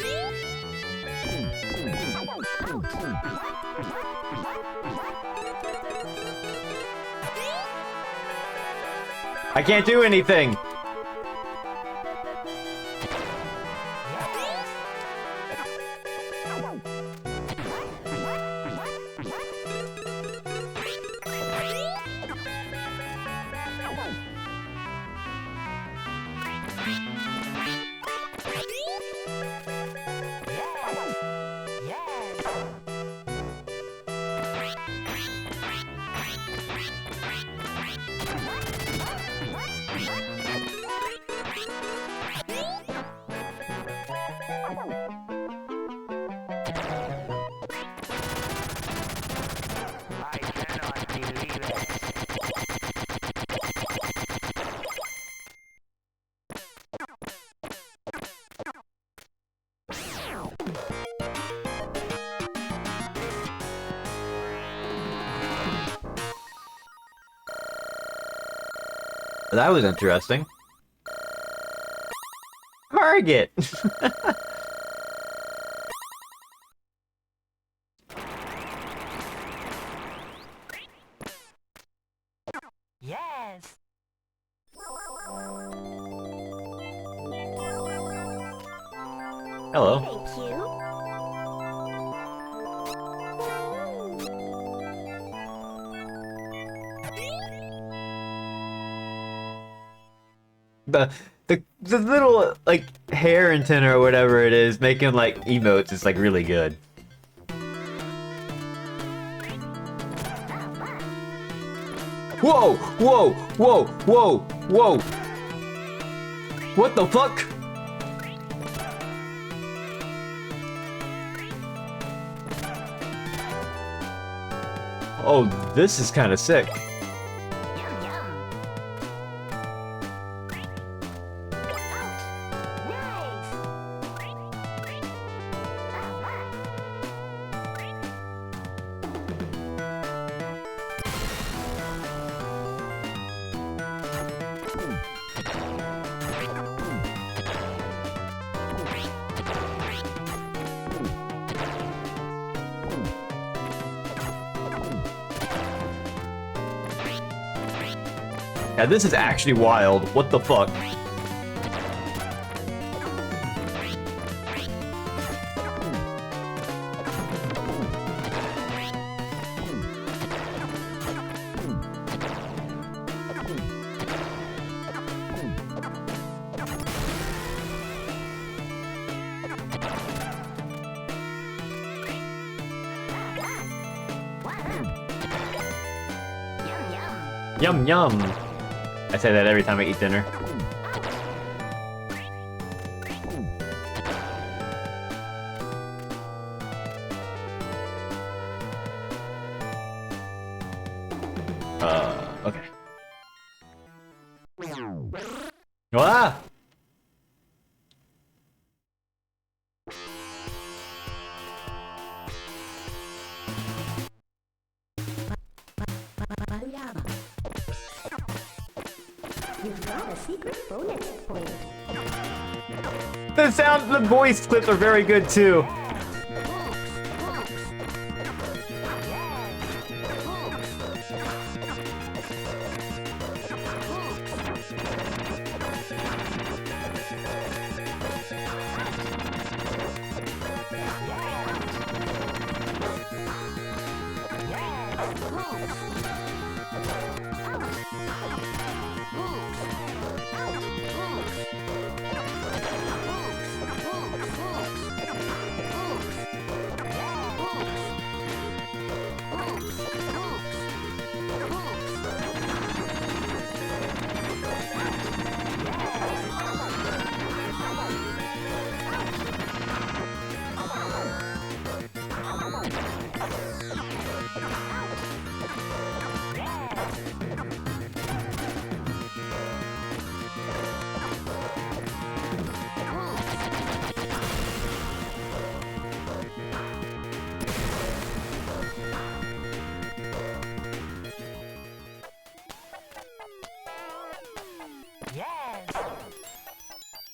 Speaker 1: I can't do anything. That was interesting. Target!
Speaker 4: Yes.
Speaker 1: Hello.
Speaker 3: Thank you.
Speaker 1: The little, like, hair antenna or whatever it is, making, like, emotes is, like, really good. Whoa! Whoa! Whoa! Whoa! Whoa! What the fuck? Oh, this is kind of sick.
Speaker 3: Yum yum.
Speaker 1: Yeah, this is actually wild. What the fuck? Yum yum. I say that every time I eat dinner. Okay. Ah!
Speaker 3: You've got a secret bonus point.
Speaker 1: The voice clips are very good too.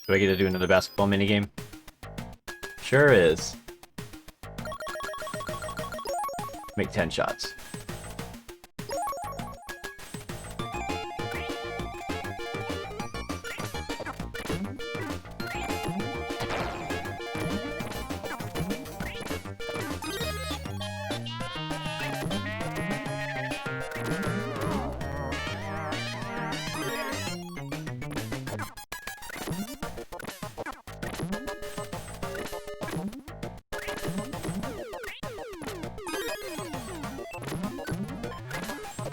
Speaker 1: Do I get to do another basketball minigame? Sure is. Make 10 shots.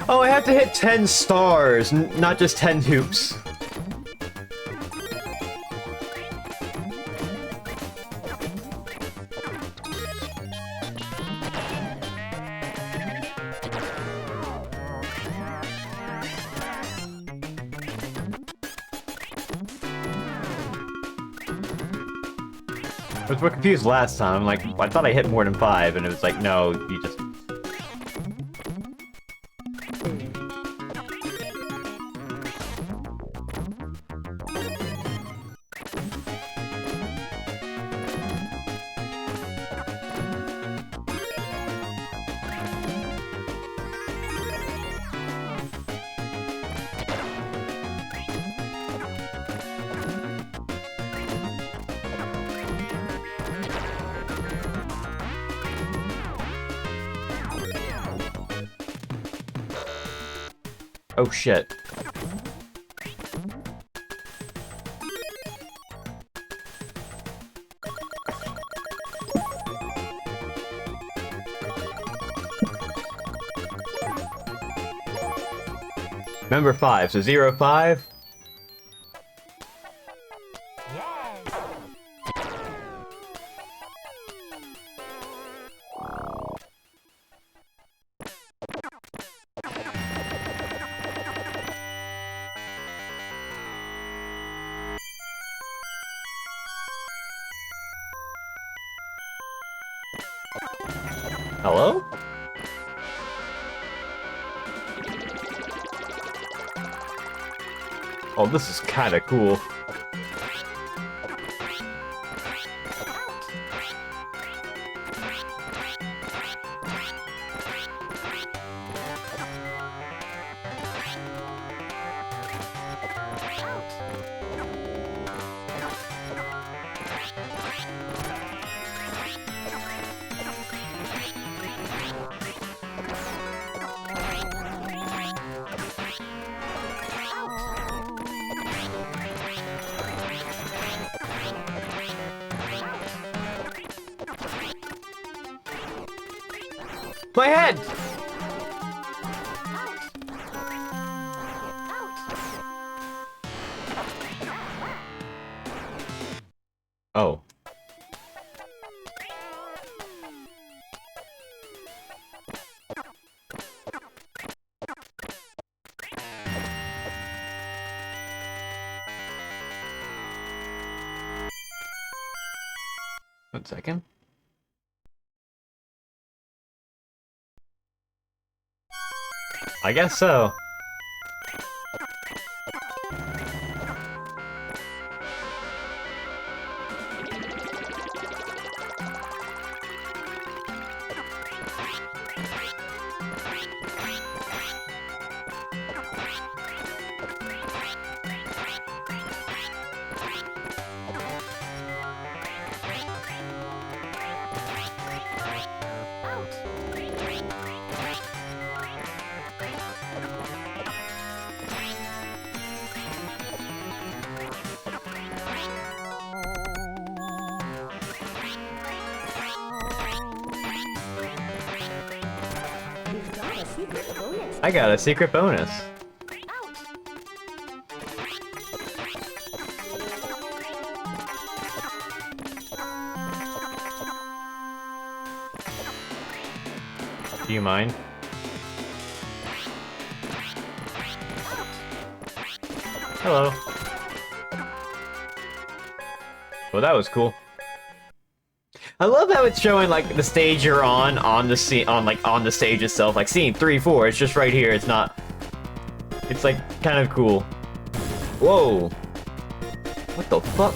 Speaker 1: Oh, I have to hit 10 stars, not just 10 hoops. I was more confused last time. Like, I thought I hit more than 5, and it was like, no, you just... Oh shit. Number 5, so 0, 5. Hello? Oh, this is kinda cool. My head! Oh. One second. I guess so. I got a secret bonus. Do you mind? Hello. Well, that was cool. I love how it's showing like the stage you're on the scene, on the stage itself, like scene 3, 4. It's just right here. It's not. It's like kind of cool. Whoa. What the fuck?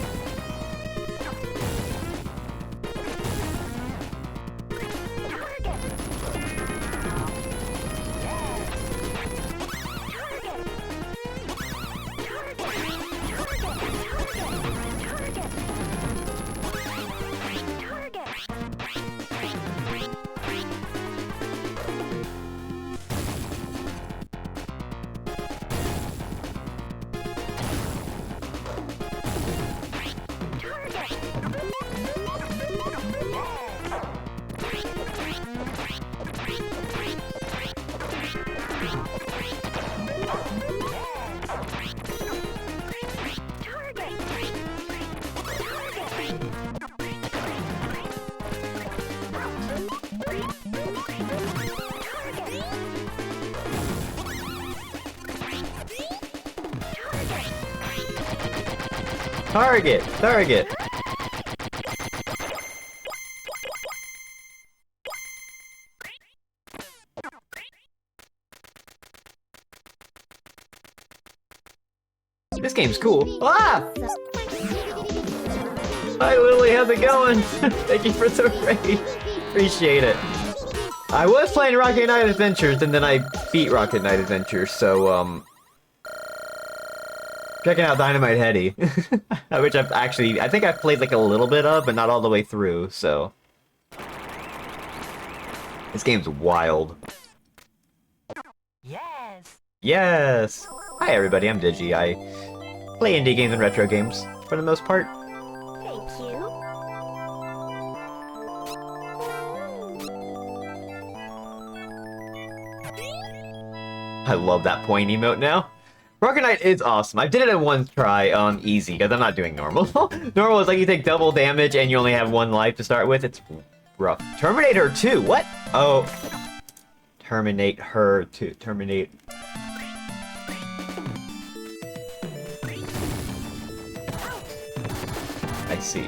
Speaker 1: Target! Target! This game's cool. Ah! Hi Lily, how's it going? Thank you for the raid. Appreciate it. I was playing Rocket Knight Adventures and then I beat Rocket Knight Adventures, so checking out Dynamite Heady. Which I think I've played like a little bit of, but not all the way through, so. This game's wild.
Speaker 4: Yes.
Speaker 1: Yes! Hi everybody, I'm Digi. I play indie games and retro games, for the most part.
Speaker 3: Thank you.
Speaker 1: I love that point emote now. Rocket Knight is awesome. I did it in one try on easy, because I'm not doing normal. Normal is like you take double damage and you only have one life to start with. It's rough. Terminator 2, what? Oh. Terminate her to terminate. I see.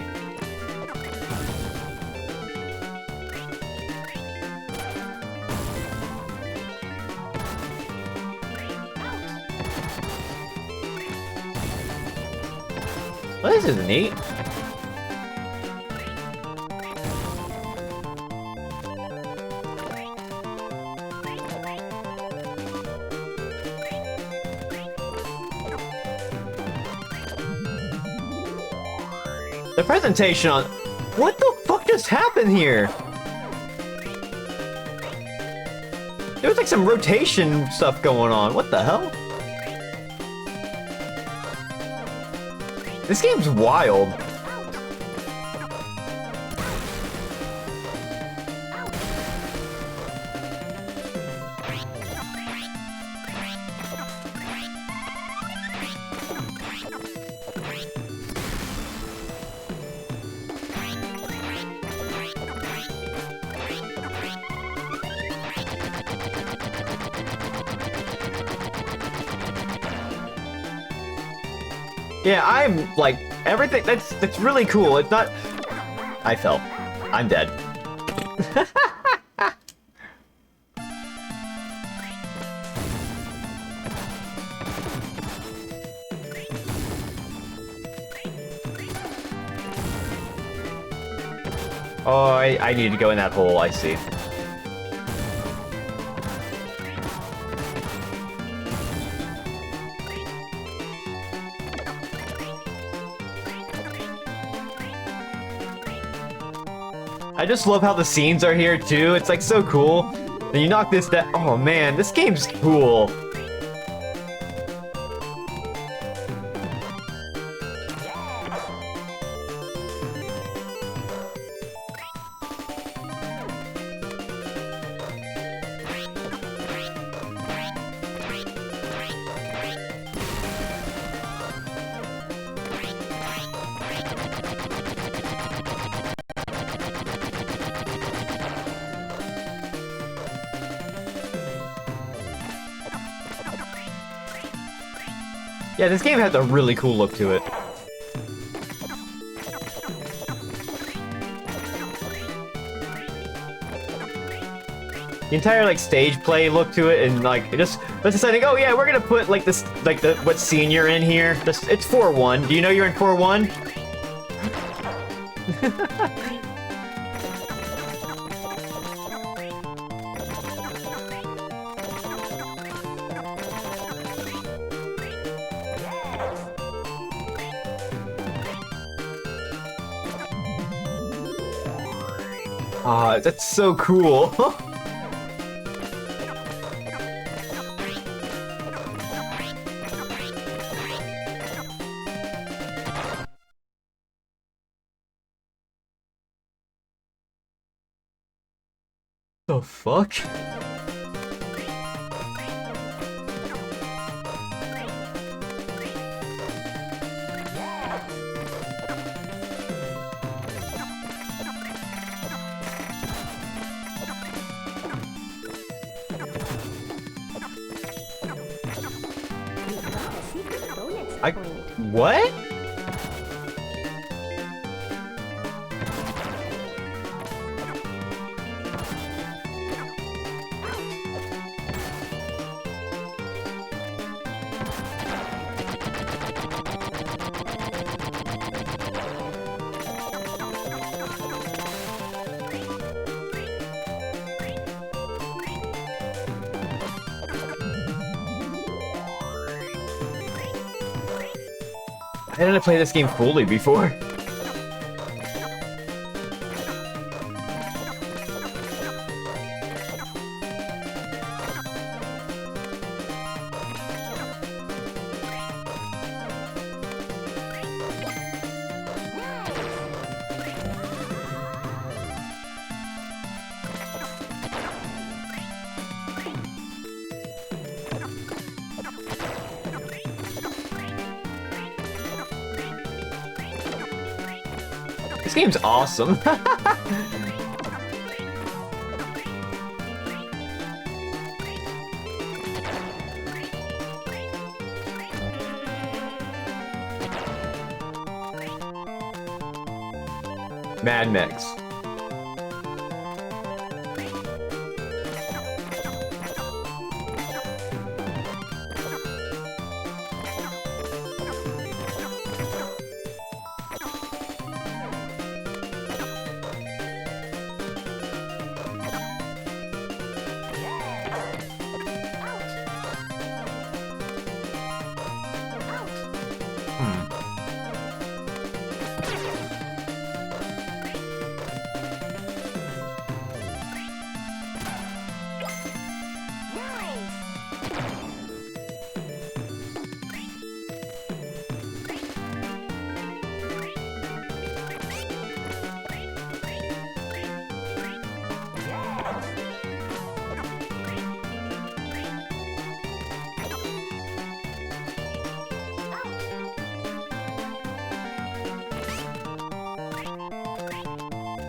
Speaker 1: Well, this is neat. The presentation on... What the fuck just happened here? There was like some rotation stuff going on. What the hell? This game's wild. Yeah, I'm like everything. That's really cool. It's not. I fell. I'm dead. Oh, I need to go in that hole. I see. I just love how the scenes are here too. It's like so cool. Then you knock this down. Oh man, this game's cool. Yeah, this game has a really cool look to it. The entire like stage play look to it, and like it just let's deciding, oh yeah, we're gonna put like this what scene you're in here. It's 4-1. Do you know you're in 4-1? Ah, that's so cool. The fuck?
Speaker 3: Got a secret bonus
Speaker 1: I
Speaker 3: point.
Speaker 1: what? I didn't play this game fully before. This game's awesome. Mad Max.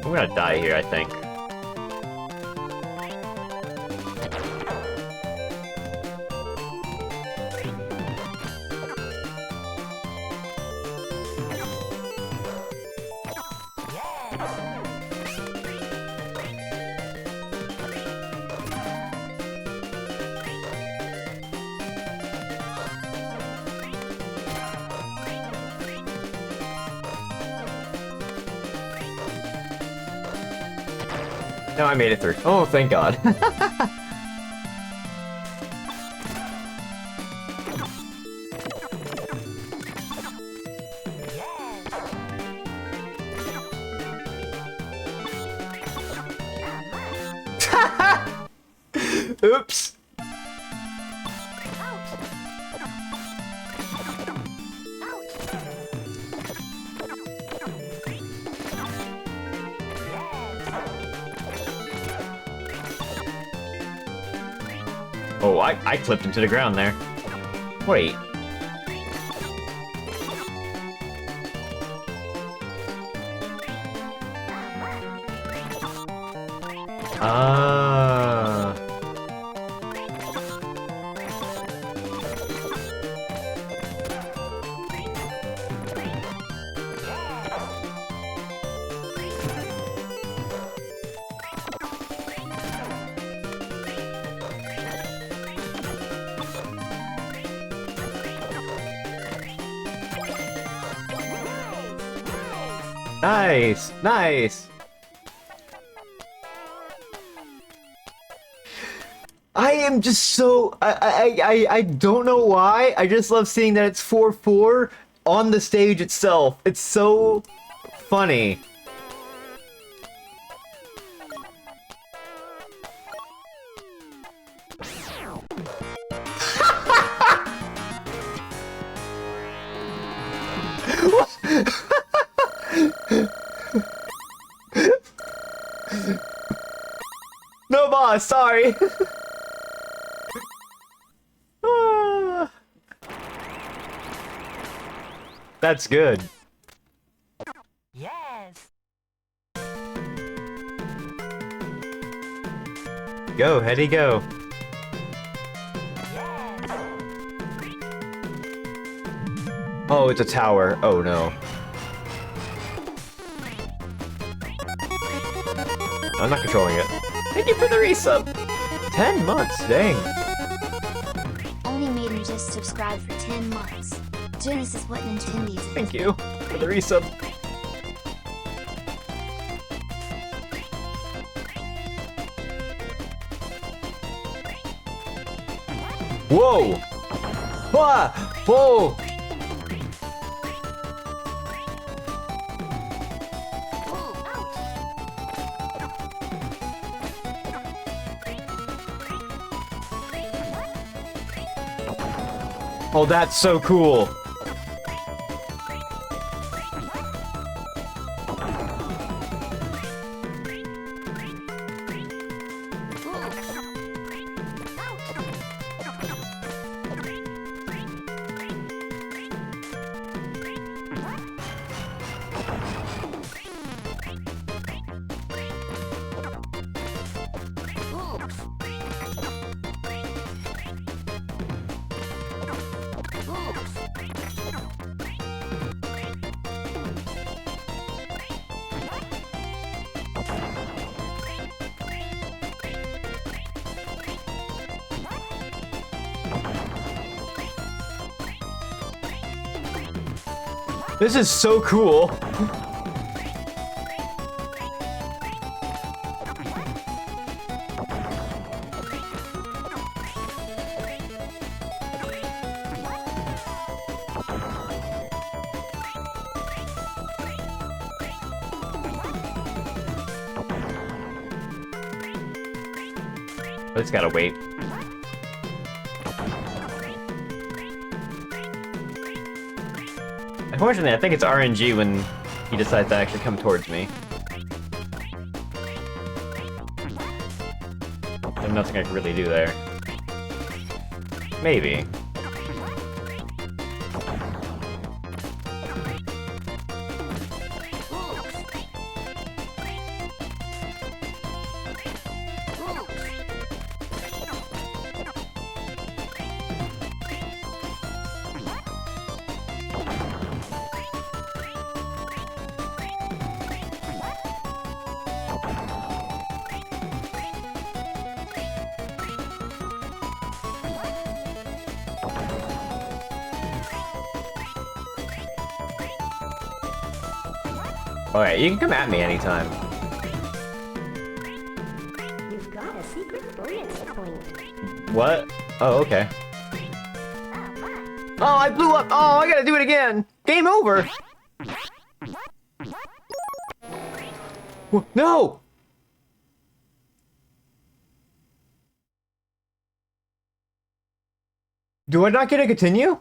Speaker 1: I'm gonna die here, I think. No, I made it through. Oh, thank God. Oops. Oh, I clipped into the ground there. Wait. Ah. Nice, nice. I am just so I don't know why. I just love seeing that it's 4-4 on the stage itself. It's so funny. No, boss, sorry. Ah. That's good.
Speaker 4: Yes.
Speaker 1: Go, Hetty, go.
Speaker 4: Yes.
Speaker 1: Oh, it's a tower. Oh no. I'm not controlling it. Thank you for the resub. 10 months, dang.
Speaker 2: Only made him just subscribe for 10 months. Jonas is what Nintendo's.
Speaker 1: Thank you for the resub. Whoa! Ah! Whoa! Oh, that's so cool. This is so cool. I just gotta wait. Unfortunately, I think it's RNG when he decides to actually come towards me. There's nothing I can really do there. Maybe. Alright, you can come at me anytime.
Speaker 3: You've got a secret bonus point.
Speaker 1: What? Oh, okay. Oh, I blew up! Oh, I gotta do it again! Game over! No! Do I not get to continue?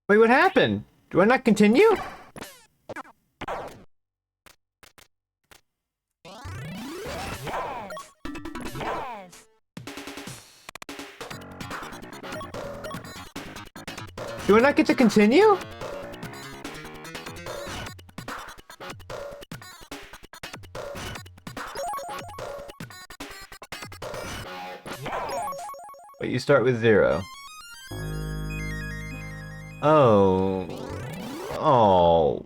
Speaker 1: Wait, what happened? Do I not continue? Do I not get to continue? Wait, you start with 0. Oh. Oh.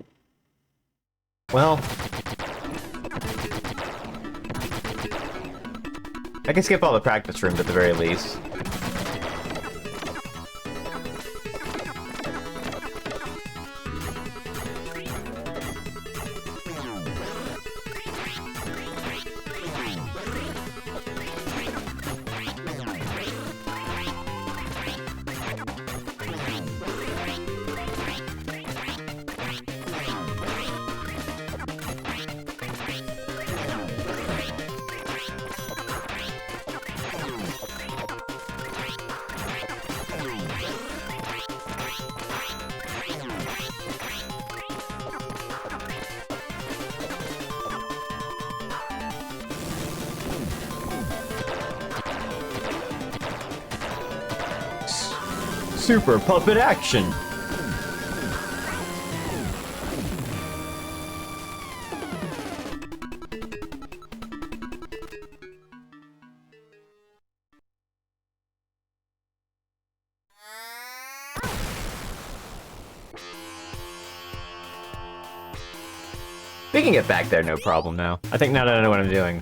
Speaker 1: Well. I can skip all the practice rooms at the very least. Super puppet action! We can get back there, no problem now. I think now that I know what I'm doing.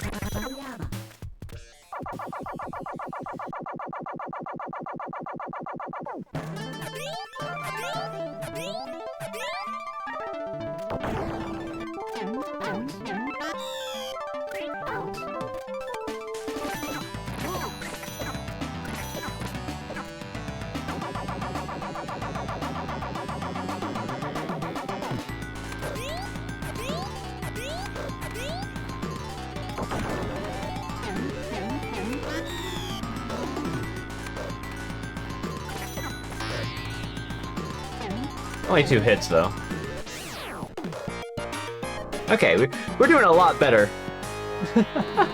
Speaker 1: Only 2 hits, though. Okay, we're doing a lot better. I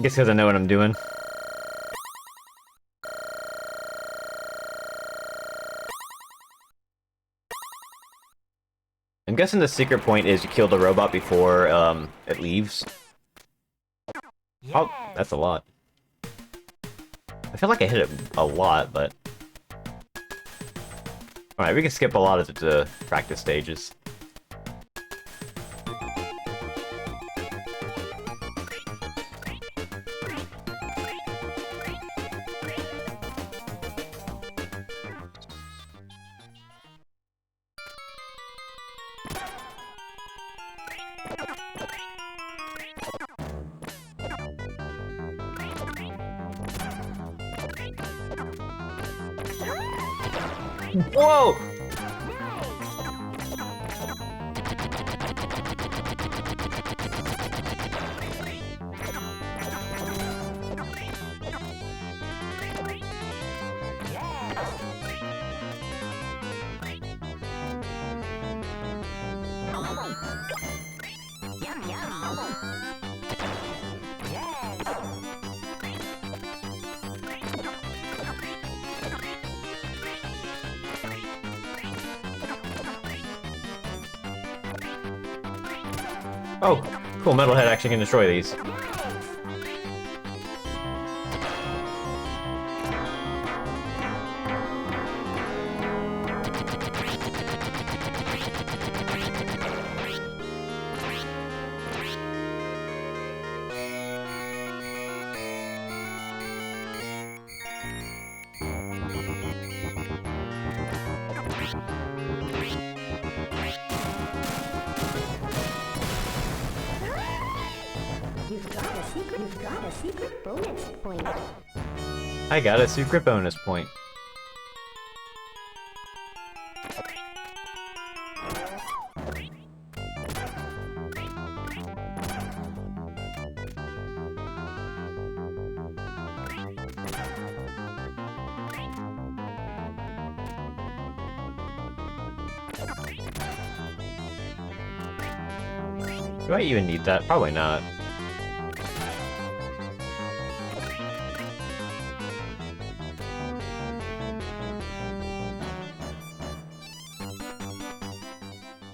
Speaker 1: guess because I know what I'm doing. I'm guessing the secret point is you kill the robot before it leaves. Oh, that's a lot. I feel like I hit it a lot, but... Alright, we can skip a lot of the practice stages. Whoa! Oh, cool, Metalhead actually can destroy these.
Speaker 3: You've got a secret bonus point.
Speaker 1: I got a secret bonus point. Do I even need that? Probably not.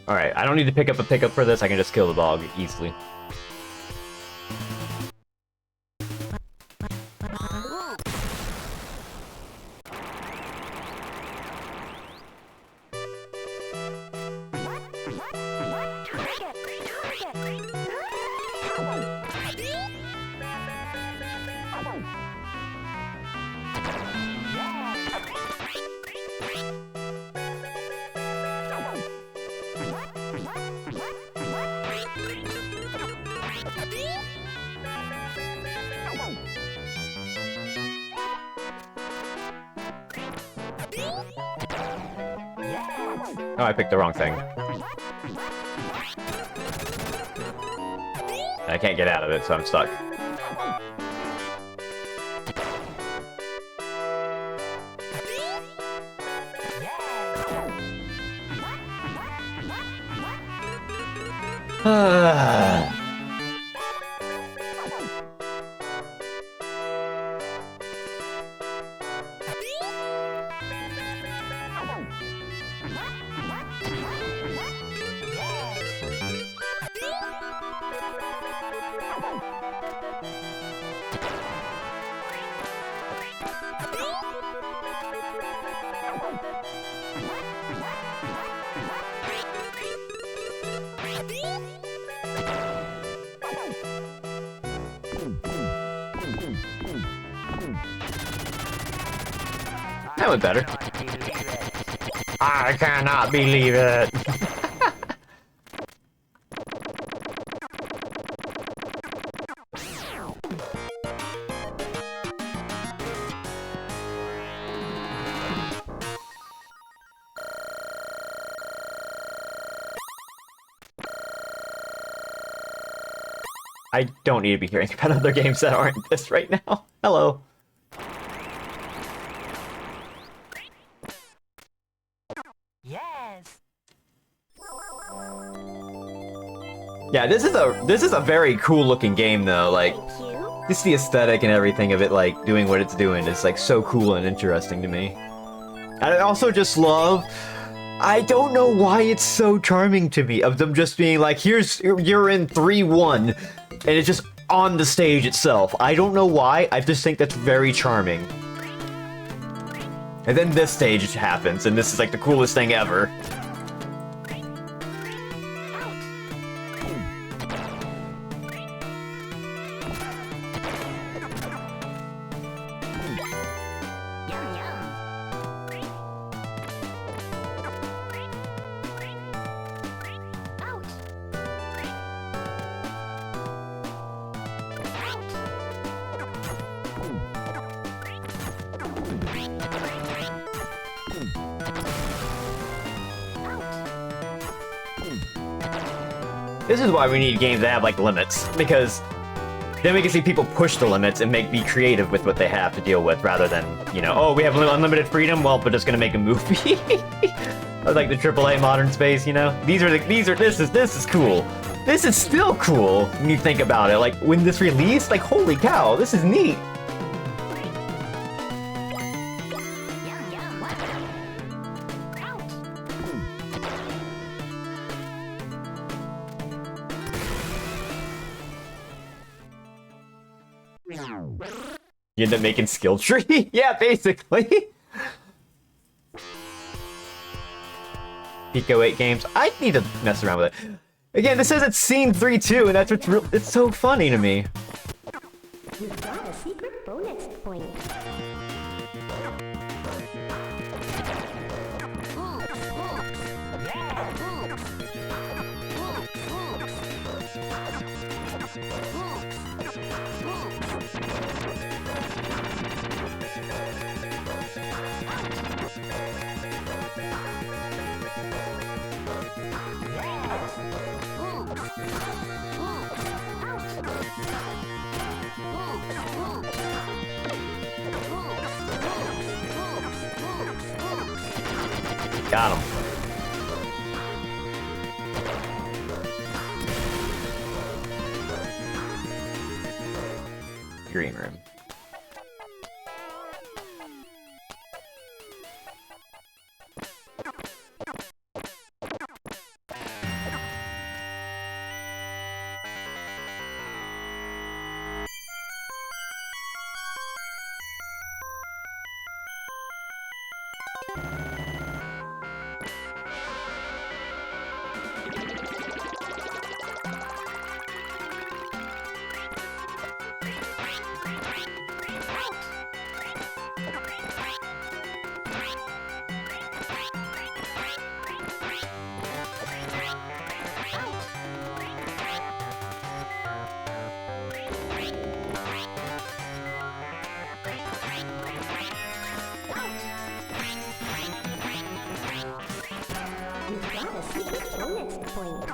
Speaker 1: Alright, I don't need to pick up a pickup for this, I can just kill the bog easily. Oh, I picked the wrong thing. I can't get out of it, so I'm stuck. That went better. I cannot believe it. I don't need to be hearing about other games that aren't this right now. Hello.
Speaker 4: Yeah.
Speaker 1: Yeah, this is a very cool looking game though. Like,
Speaker 3: Thank you.
Speaker 1: just the aesthetic and everything of it, like doing what it's doing, is like so cool and interesting to me. And I also just love. I don't know why it's so charming to me of them just being like, here's you're in 3-1, and it's just on the stage itself. I don't know why. I just think that's very charming. And then this stage happens, and this is like the coolest thing ever.
Speaker 3: Yum yum. Ouch.
Speaker 1: This is why we need games that have like limits, because then we can see people push the limits and be creative with what they have to deal with, rather than, you know, oh, we have unlimited freedom, well, we're just gonna make a movie. Like the AAA modern space, you know? This is cool. This is still cool when you think about it. Like, when this released, like, holy cow, this is neat.
Speaker 3: Yum yum. What? Ouch.
Speaker 1: You end up making skill tree? Yeah, basically. Pico 8 games. I need to mess around with it. Again, this says it's scene 3-2, and that's what's real. It's so funny to me.
Speaker 3: You've got a secret bonus point.
Speaker 1: Got him. Green room.
Speaker 3: You've got a secret bonus point.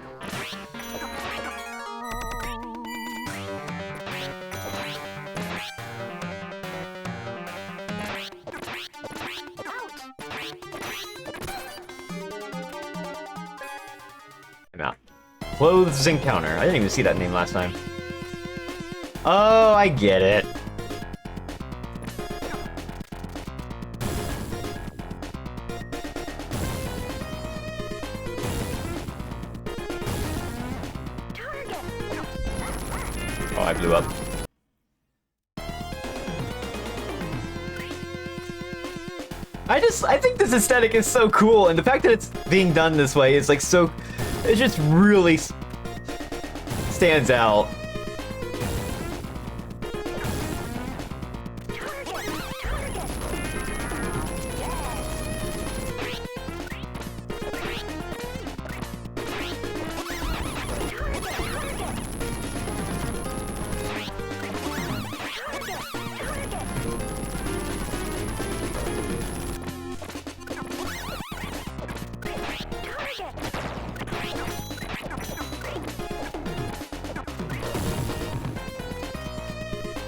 Speaker 1: I'm out. Clothes Encounter. I didn't even see that name last time. Oh, I get it. Oh, I blew up. I think this aesthetic is so cool, and the fact that it's being done this way is like so, it just really stands out.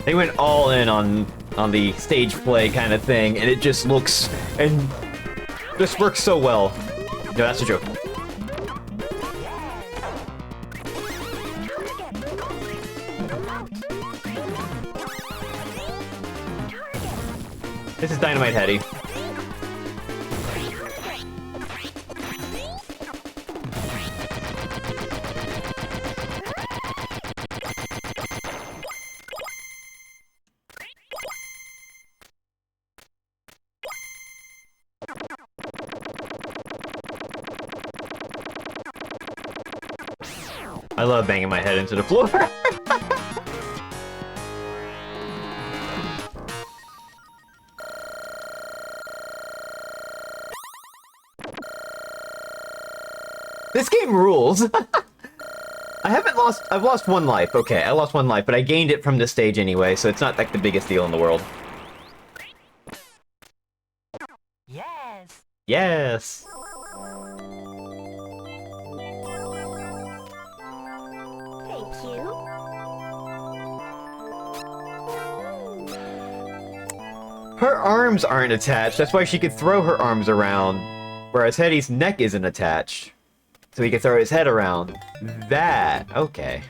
Speaker 1: They went all in on the stage play kind of thing, and it just looks and just works so well. No, that's a joke. This is Dynamite Heady. I love banging my head into the floor. This game rules. I've lost one life. Okay, I lost one life, but I gained it from this stage anyway, so it's not like the biggest deal in the world.
Speaker 4: Yes.
Speaker 1: Yes.
Speaker 3: Thank you.
Speaker 1: Her arms aren't attached, that's why she could throw her arms around, whereas Heady's neck isn't attached. So he can throw his head around. That, okay.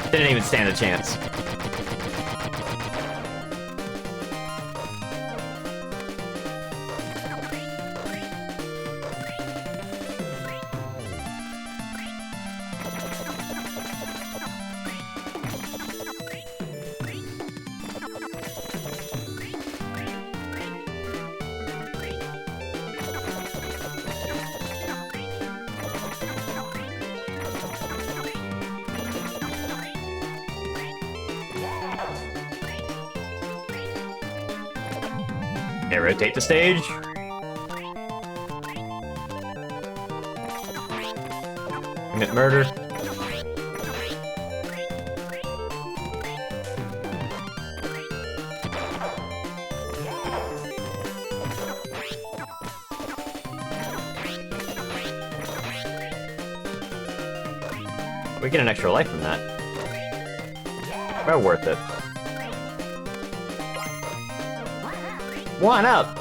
Speaker 1: Didn't even stand a chance. Okay, rotate the stage. Commit murder. We get an extra life from that. Well worth it. One up!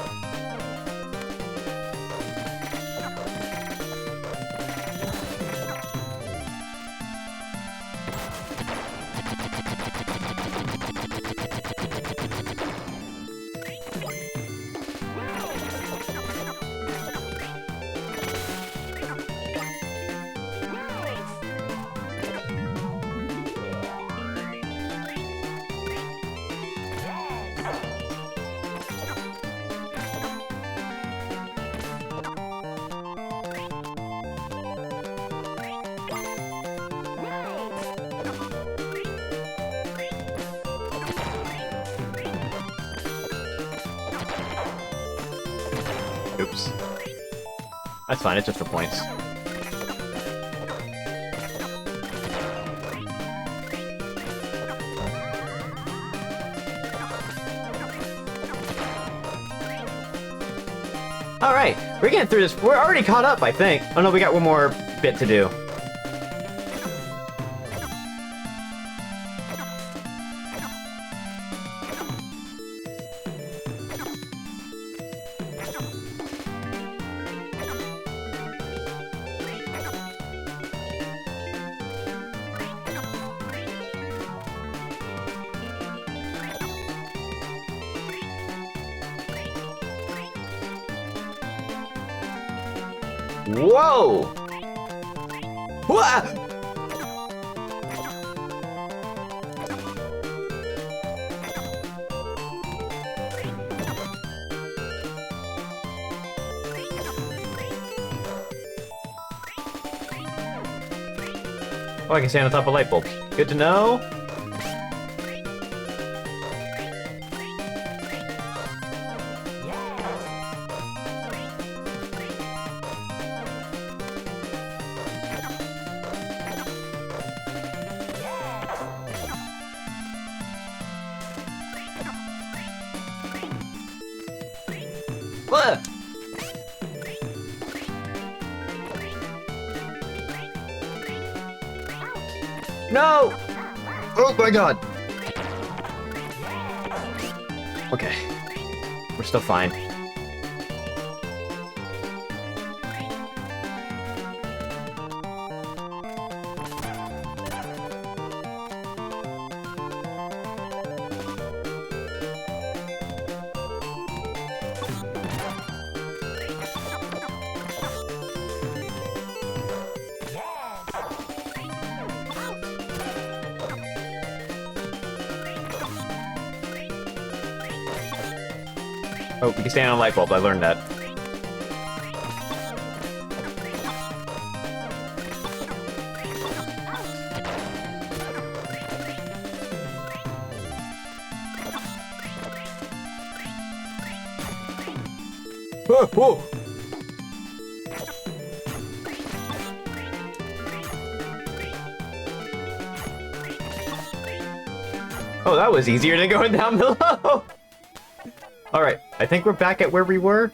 Speaker 1: Oops. That's fine, it's just for points. Alright, we're getting through this. We're already caught up, I think. Oh no, we got one more bit to do. Whoa! Wha- Oh, I can stand on top of light bulbs. Good to know. What? No! Oh my god! Okay. We're still fine. Oh, we can stand on a light bulb. I learned that. Whoa, whoa. Oh, that was easier than going down below. Alright, I think we're back at where we were.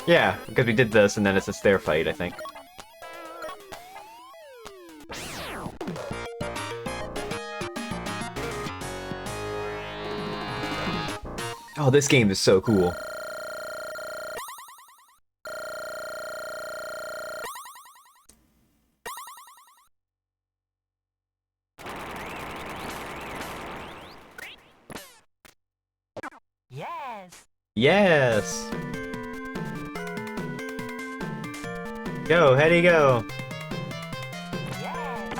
Speaker 1: Yeah, because we did this and then it's a stair fight, I think. Oh, this game is so cool.
Speaker 4: Yes.
Speaker 1: Yes! Go, Hetty, go!
Speaker 4: Yes.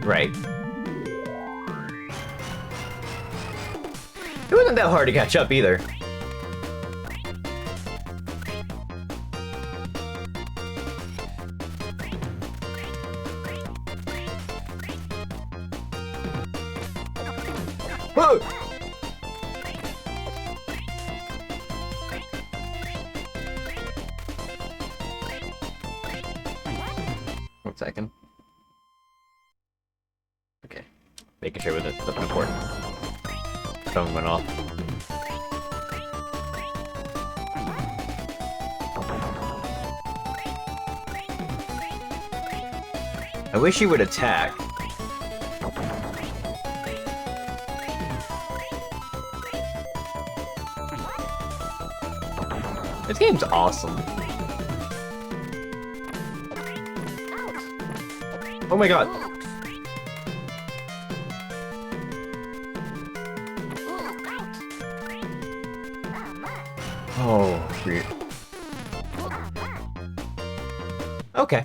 Speaker 1: Right. It wasn't that hard to catch up either. Whoa! 1 second. Okay. Making sure that doesn't important. Phone went off. I wish he would attack. This game's awesome. Oh my god. Oh, weird. Okay.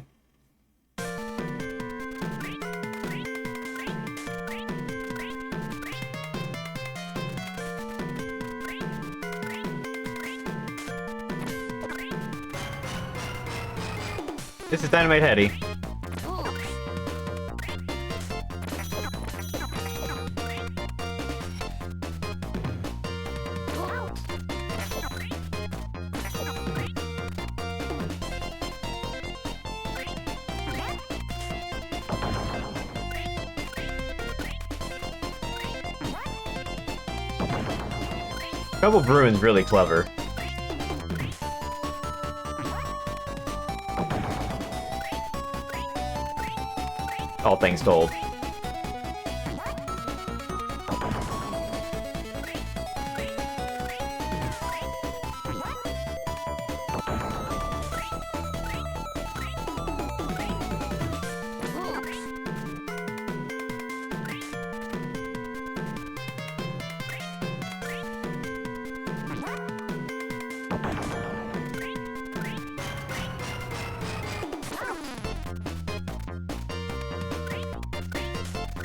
Speaker 1: This is Dynamite Hetty. Trouble Bruin's really clever. All things told.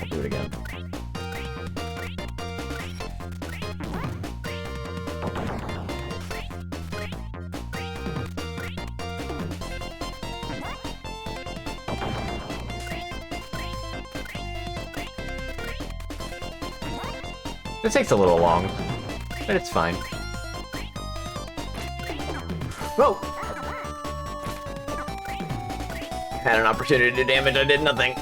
Speaker 1: I'll do it again. This takes a little long, but it's fine. Whoa! Had an opportunity to do damage, I did nothing.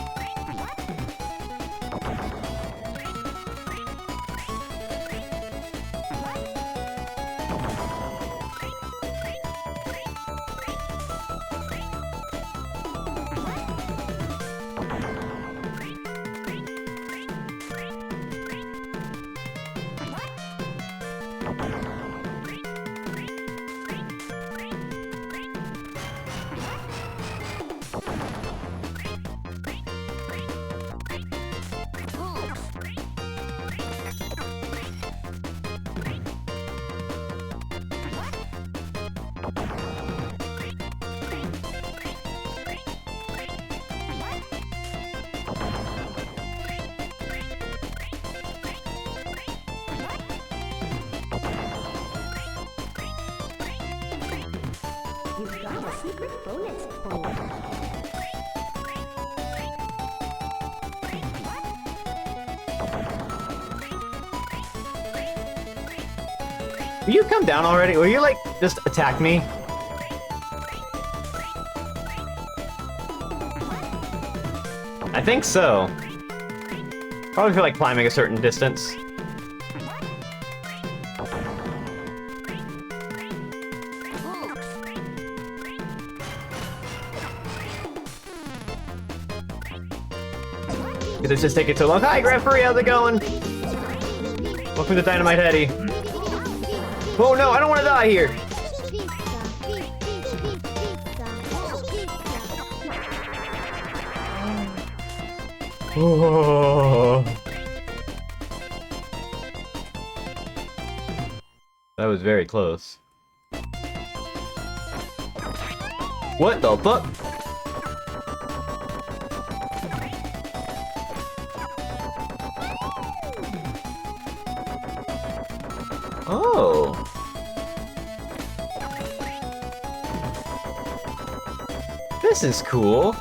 Speaker 3: You've got a secret bonus point.
Speaker 1: Will you come down already? Will you, like, just attack me? I think so. Probably feel like climbing a certain distance. Because it's just taking so long. Hi, Referee, how's it going? Welcome to Dynamite Heady. Oh no, I don't want to die here. Oh. That was very close. What the fuck? Oh. This is cool.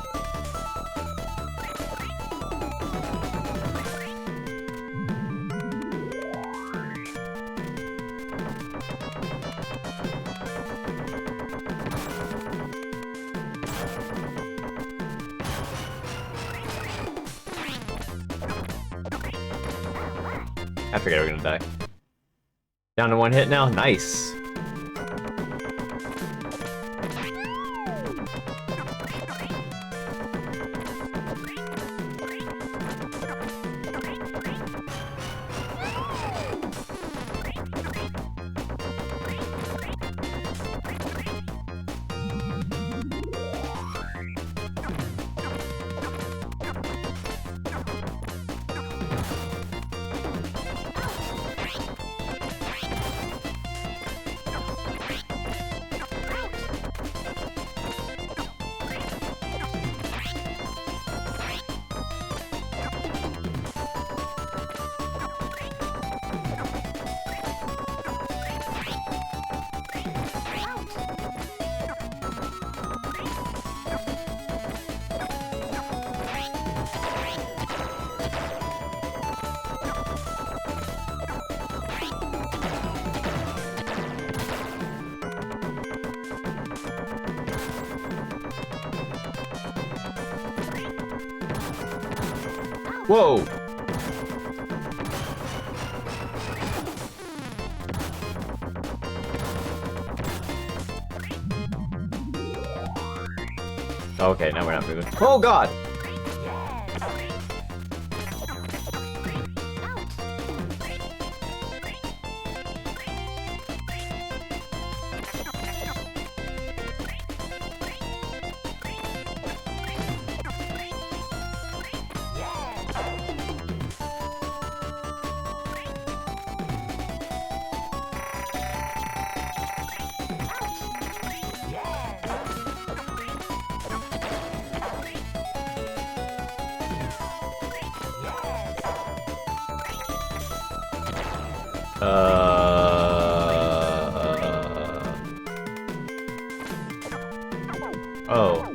Speaker 1: I figured I was gonna die. Down to one hit now? Nice. Whoa! Okay, now we're not moving. Oh god! Oh.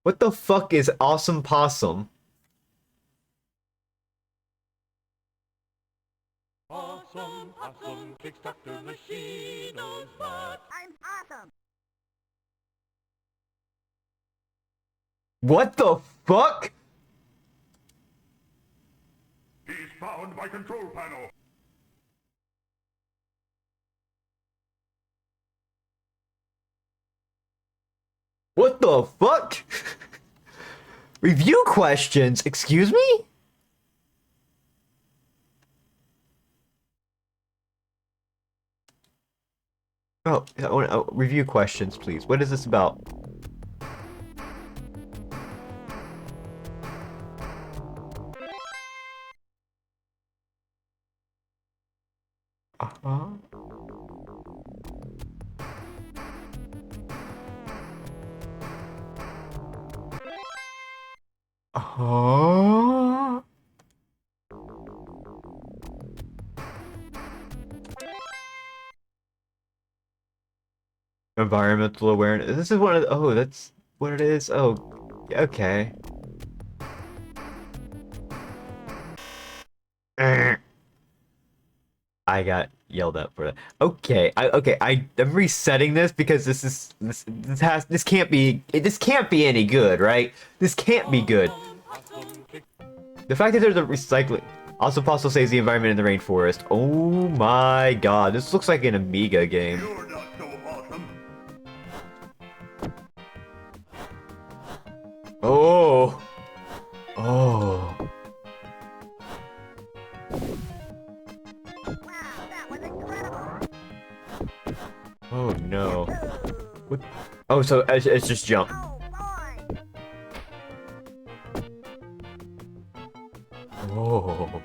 Speaker 1: What the fuck is Awesome Possum?
Speaker 5: Awesome, awesome, Kickstarter machine knows that.
Speaker 3: I'm awesome.
Speaker 1: What the fuck?
Speaker 5: He's found my control panel.
Speaker 1: What the fuck? Review questions, excuse me? Review questions, please. What is this about? Uh-huh. Uh-huh. Environmental awareness. This is one of the, oh, that's what it is. Oh, okay. I got yelled at for that. Okay, I'm resetting this because this can't be any good, right? This can't be good. The fact that there's a recycling also possible saves the environment in the rainforest. Oh my god, this looks like an Amiga game.
Speaker 5: You're not so awesome.
Speaker 1: Oh. Oh.
Speaker 3: Wow, that was incredible.
Speaker 1: Oh no. What? Oh, so it's just jump.
Speaker 3: Oh boy.
Speaker 1: Oh.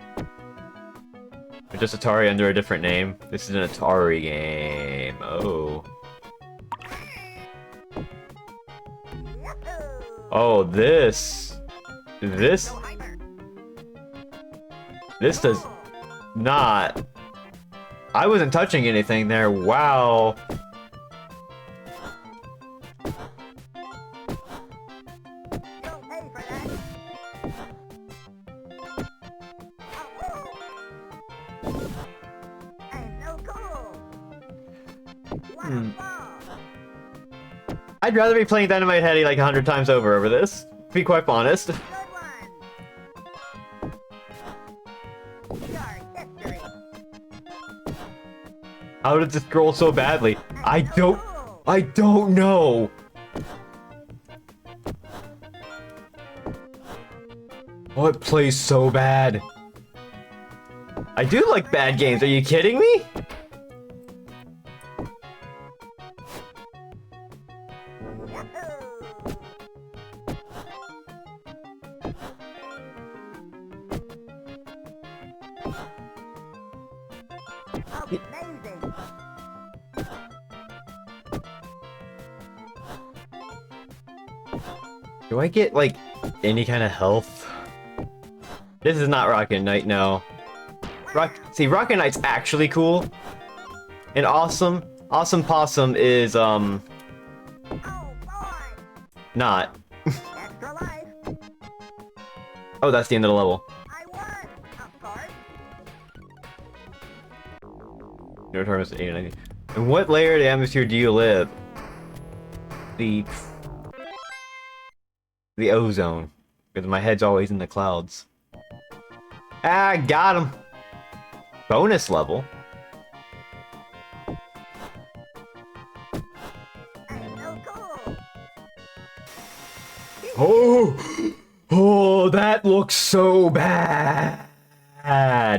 Speaker 1: It's just Atari under a different name. This is an Atari game. Oh.
Speaker 3: Yahoo.
Speaker 1: Oh, this
Speaker 3: Go hyper.
Speaker 1: does not. I wasn't touching anything there. Wow.
Speaker 3: You'll pay for that. Oh, I'm so cool. What a ball.
Speaker 1: I'd rather be playing Dynamite Headdy like 100 times over this. To be quite honest.
Speaker 3: Good one. Your history.
Speaker 1: How did this scroll so badly? I don't know. Oh, it plays so bad. I do like bad games. Are you kidding me?
Speaker 3: Yahoo. Amazing.
Speaker 1: Do I get, like, any kind of health? This is not Rocket Knight, no. See, Rocket Knight's actually cool. And Awesome Possum is,
Speaker 3: Oh boy.
Speaker 1: not.
Speaker 3: Extra life.
Speaker 1: Oh, that's the end of the level.
Speaker 3: I won, of course.
Speaker 1: No terms 89. In what layer of the atmosphere do you live? The ozone. Because my head's always in the clouds. Ah, got him. Bonus level.
Speaker 3: I'm so cool.
Speaker 1: Oh, oh, that looks so bad.
Speaker 3: Wow,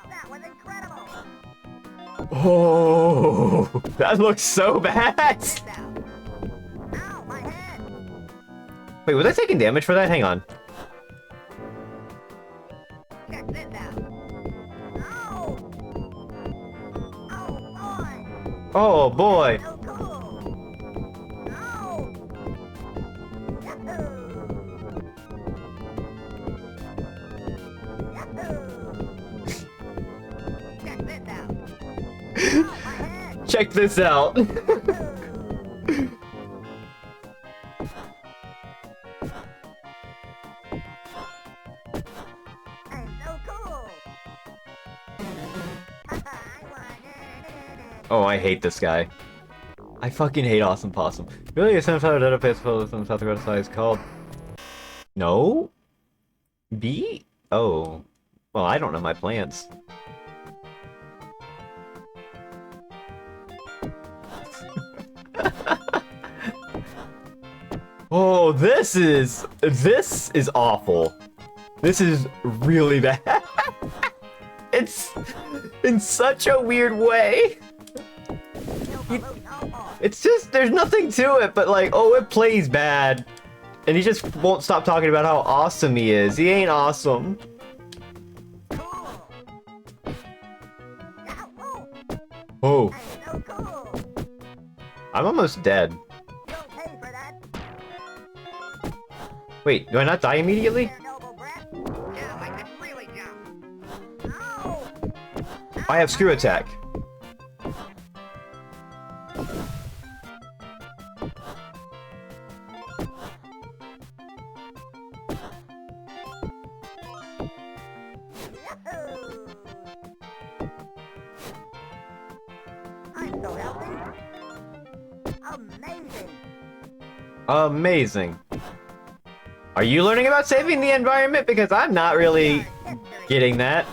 Speaker 3: that was incredible.
Speaker 1: Oh, that looks so bad.
Speaker 3: This out. Ow, my head.
Speaker 1: Wait, was I taking damage for that? Hang on.
Speaker 3: Check this out. Oh.
Speaker 1: Oh
Speaker 3: Oh boy.
Speaker 1: boy.
Speaker 3: So cool. Oh. Yahoo. Yahoo. Check this out. Oh, my head.
Speaker 1: Check this out.
Speaker 3: Yahoo.
Speaker 1: Oh, I hate this guy. I fucking hate Awesome Possum. Really, a sunflower database full from South Dakota size called... No? B? Oh. Well, I don't know my plants. Oh, this is awful. This is really bad. It's in such a weird way. It's just, there's nothing to it, but like, oh, it plays bad. And he just won't stop talking about how awesome he is. He ain't awesome. Oh. I'm almost dead. Wait, do I not die immediately? I have screw attack. Amazing. Are you learning about saving the environment? Because I'm not really getting that.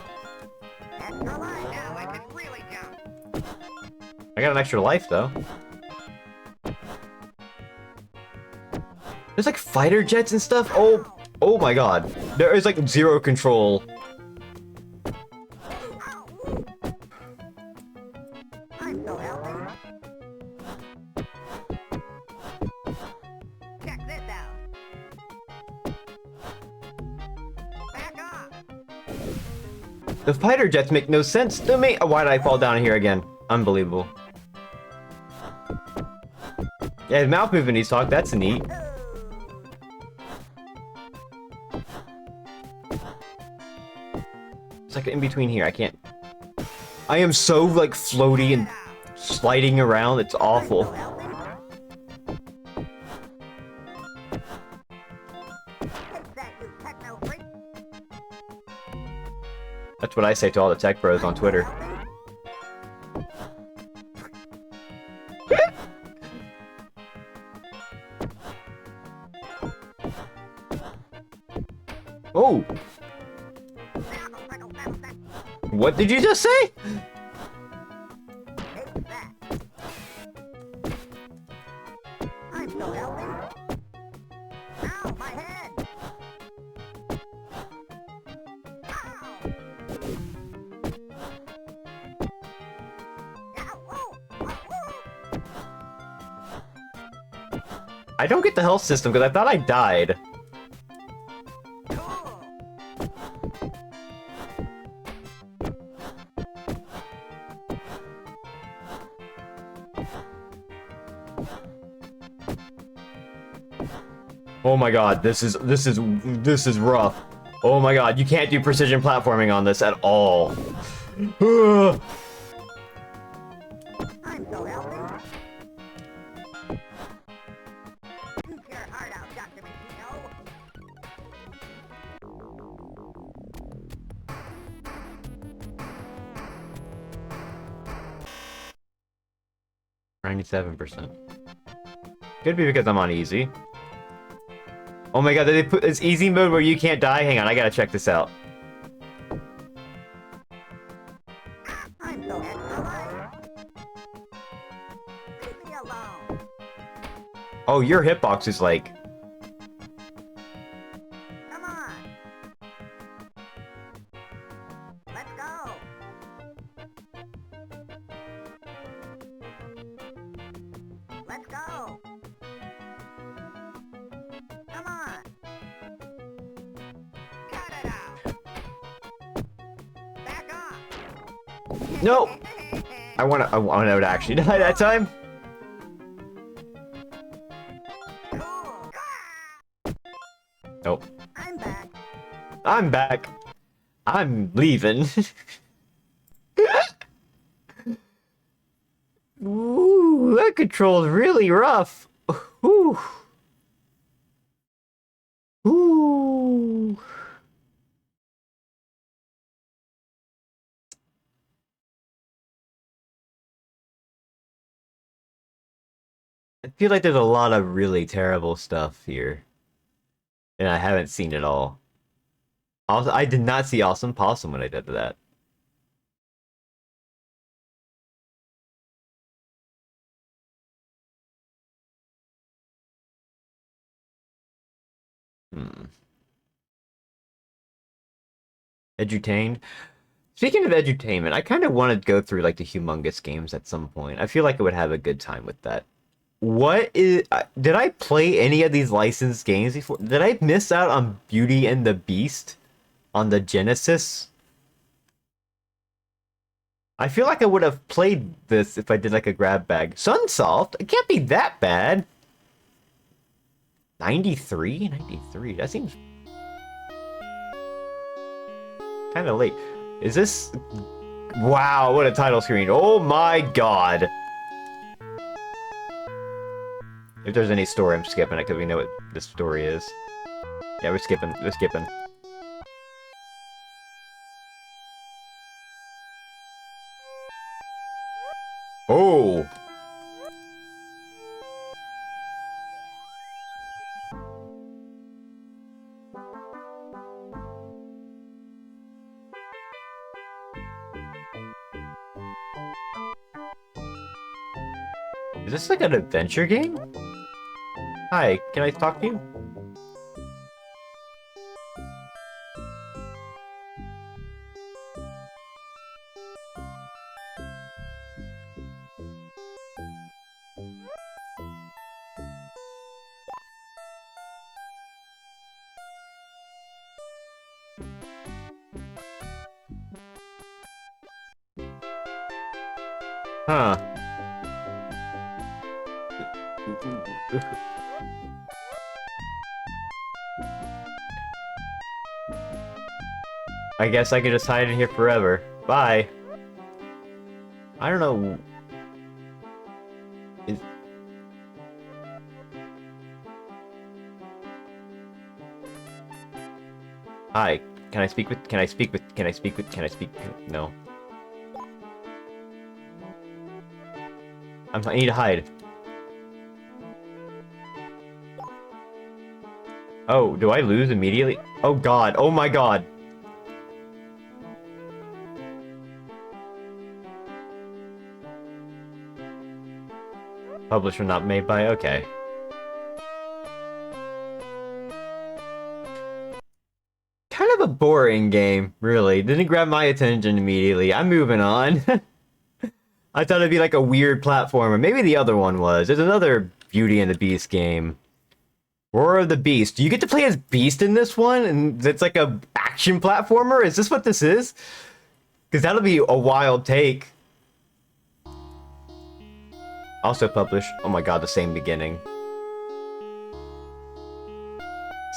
Speaker 1: I got an extra life, though. There's like fighter jets and stuff. Oh my god. There is like zero control. The fighter jets make no sense to me. Oh, why did I fall down here again? Unbelievable. Yeah, his mouth moving, he's talking. That's neat. It's like in between here. I can't. I am so like floaty and sliding around. It's awful. That's what I say to all the tech bros on Twitter. Oh! What did you just say? I don't get the health system because I thought I died. Oh my god, this is rough. Oh my god, you can't do precision platforming on this at all. %. Could be because I'm on easy. Oh my god, did they put this easy mode where you can't die? Hang on, I gotta check this out. Oh, your hitbox is like...
Speaker 3: Come on. Let's go. Let's go. Come on. Cut it out. Back off.
Speaker 1: No! I wanna to actually die that time. Nope.
Speaker 3: I'm back.
Speaker 1: I'm back. I'm leaving. Ooh, that control's really rough. Ooh. Ooh. feel like there's a lot of really terrible stuff here. And I haven't seen it all. Also, I did not see Awesome Possum when I did that. Hmm. Edutained? Speaking of edutainment, I kind of want to go through like the Humongous games at some point. I feel like I would have a good time with that. What is... did I play any of these licensed games before? Did I miss out on Beauty and the Beast on the Genesis? I feel like I would have played this if I did like a grab bag. Sunsoft? It can't be that bad. 93? 93. That seems kind of late. Is this... Wow, what a title screen. Oh my god. If there's any story, I'm skipping it because we know what the story is. Yeah, we're skipping. We're skipping. Oh! Is this like an adventure game? Hi, can I talk to you? Huh. I guess I could just hide in here forever. Bye. I don't know. Is... Hi. Can I speak with... No. I need to hide. Oh, do I lose immediately? Oh god, oh my god. Publisher not made by, okay. Kind of a boring game, really. Didn't grab my attention immediately. I'm moving on. I thought it'd be like a weird platformer. Maybe the other one was. There's another Beauty and the Beast game. Roar of the Beast. Do you get to play as Beast in this one? And it's like a action platformer? Is this what this is? Because that'll be a wild take. Also published. Oh my god, the same beginning.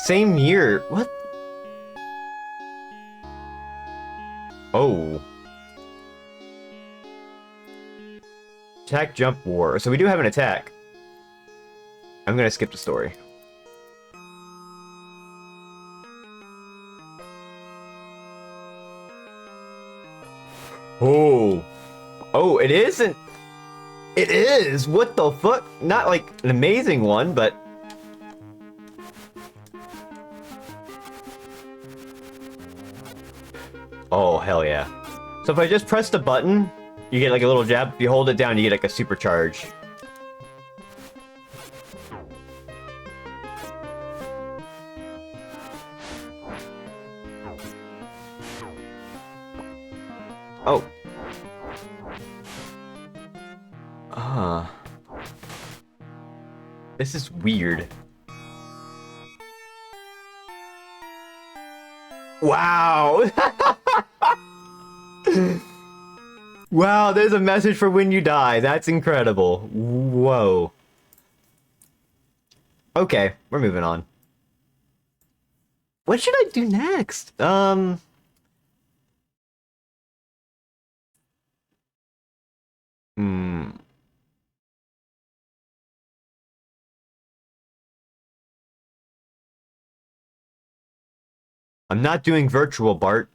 Speaker 1: Same year. What? Oh. Attack, jump, war. So we do have an attack. I'm gonna skip the story. Oh. Oh, it isn't. It is. What the fuck? Not like an amazing one, but... Oh, hell yeah. So if I just press the button, you get like a little jab. If you hold it down, you get like a supercharge. Oh. This is weird. Wow. Wow, there's a message for when you die. That's incredible. Whoa. Okay, we're moving on. What should I do next? I'm not doing virtual, Bart.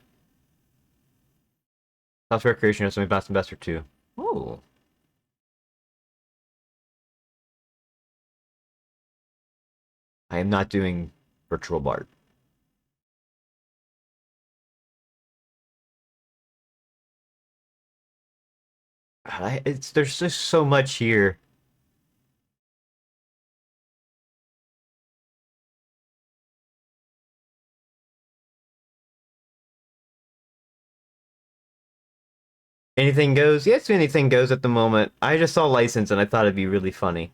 Speaker 1: Software creation has something Best Investor 2. Ooh. I am not doing virtual Bart. There's just so much here. Anything goes? Yes, anything goes at the moment. I just saw License and I thought it'd be really funny.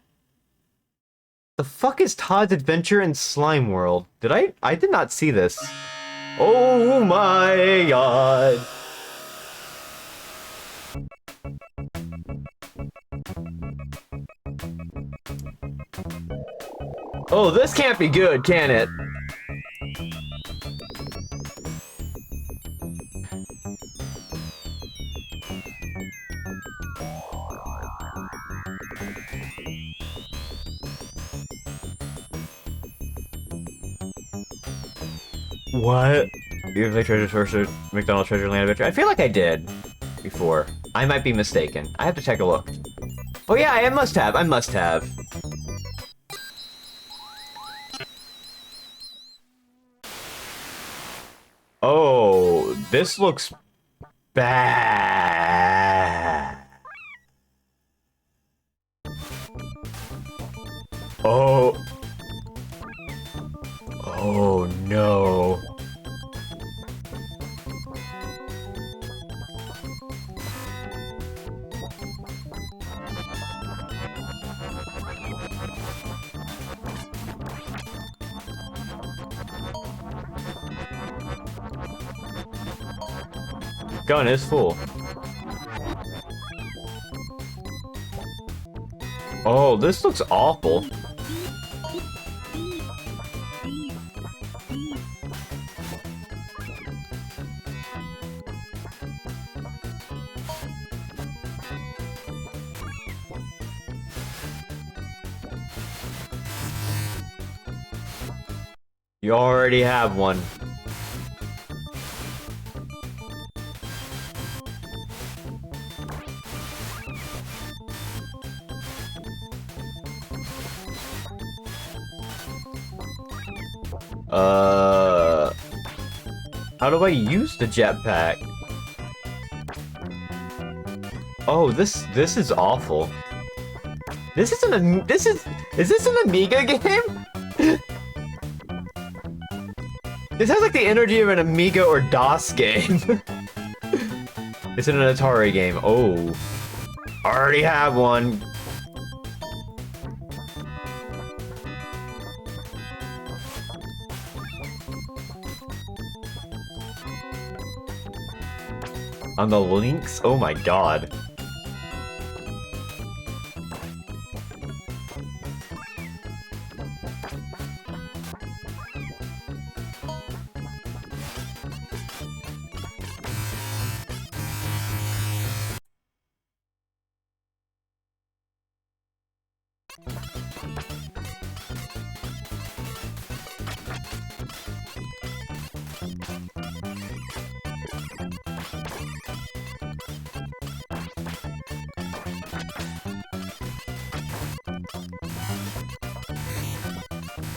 Speaker 1: The fuck is Todd's Adventure in Slime World? I did not see this. Oh my god. Oh, this can't be good, can it? What? You have a treasure source at McDonald's Treasure Land Adventure? I feel like I did before. I might be mistaken. I have to take a look. Oh yeah, I must have. I must have. Oh, this looks bad. Oh. Oh no. Gun is full. Oh, this looks awful. You already have one. How do I use the jetpack? Oh, this is awful. Is this an Amiga game? This has like the energy of an Amiga or DOS game. It's an Atari game. Oh. Already have one. On the links? Oh my god.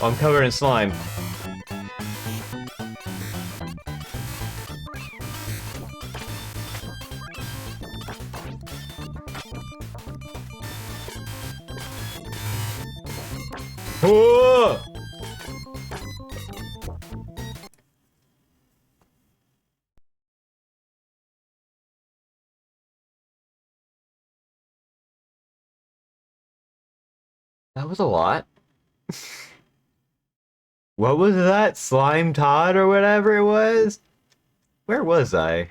Speaker 1: I'm covered in slime. Oh! That was a lot. What was that? Slime Todd or whatever it was? Where was I?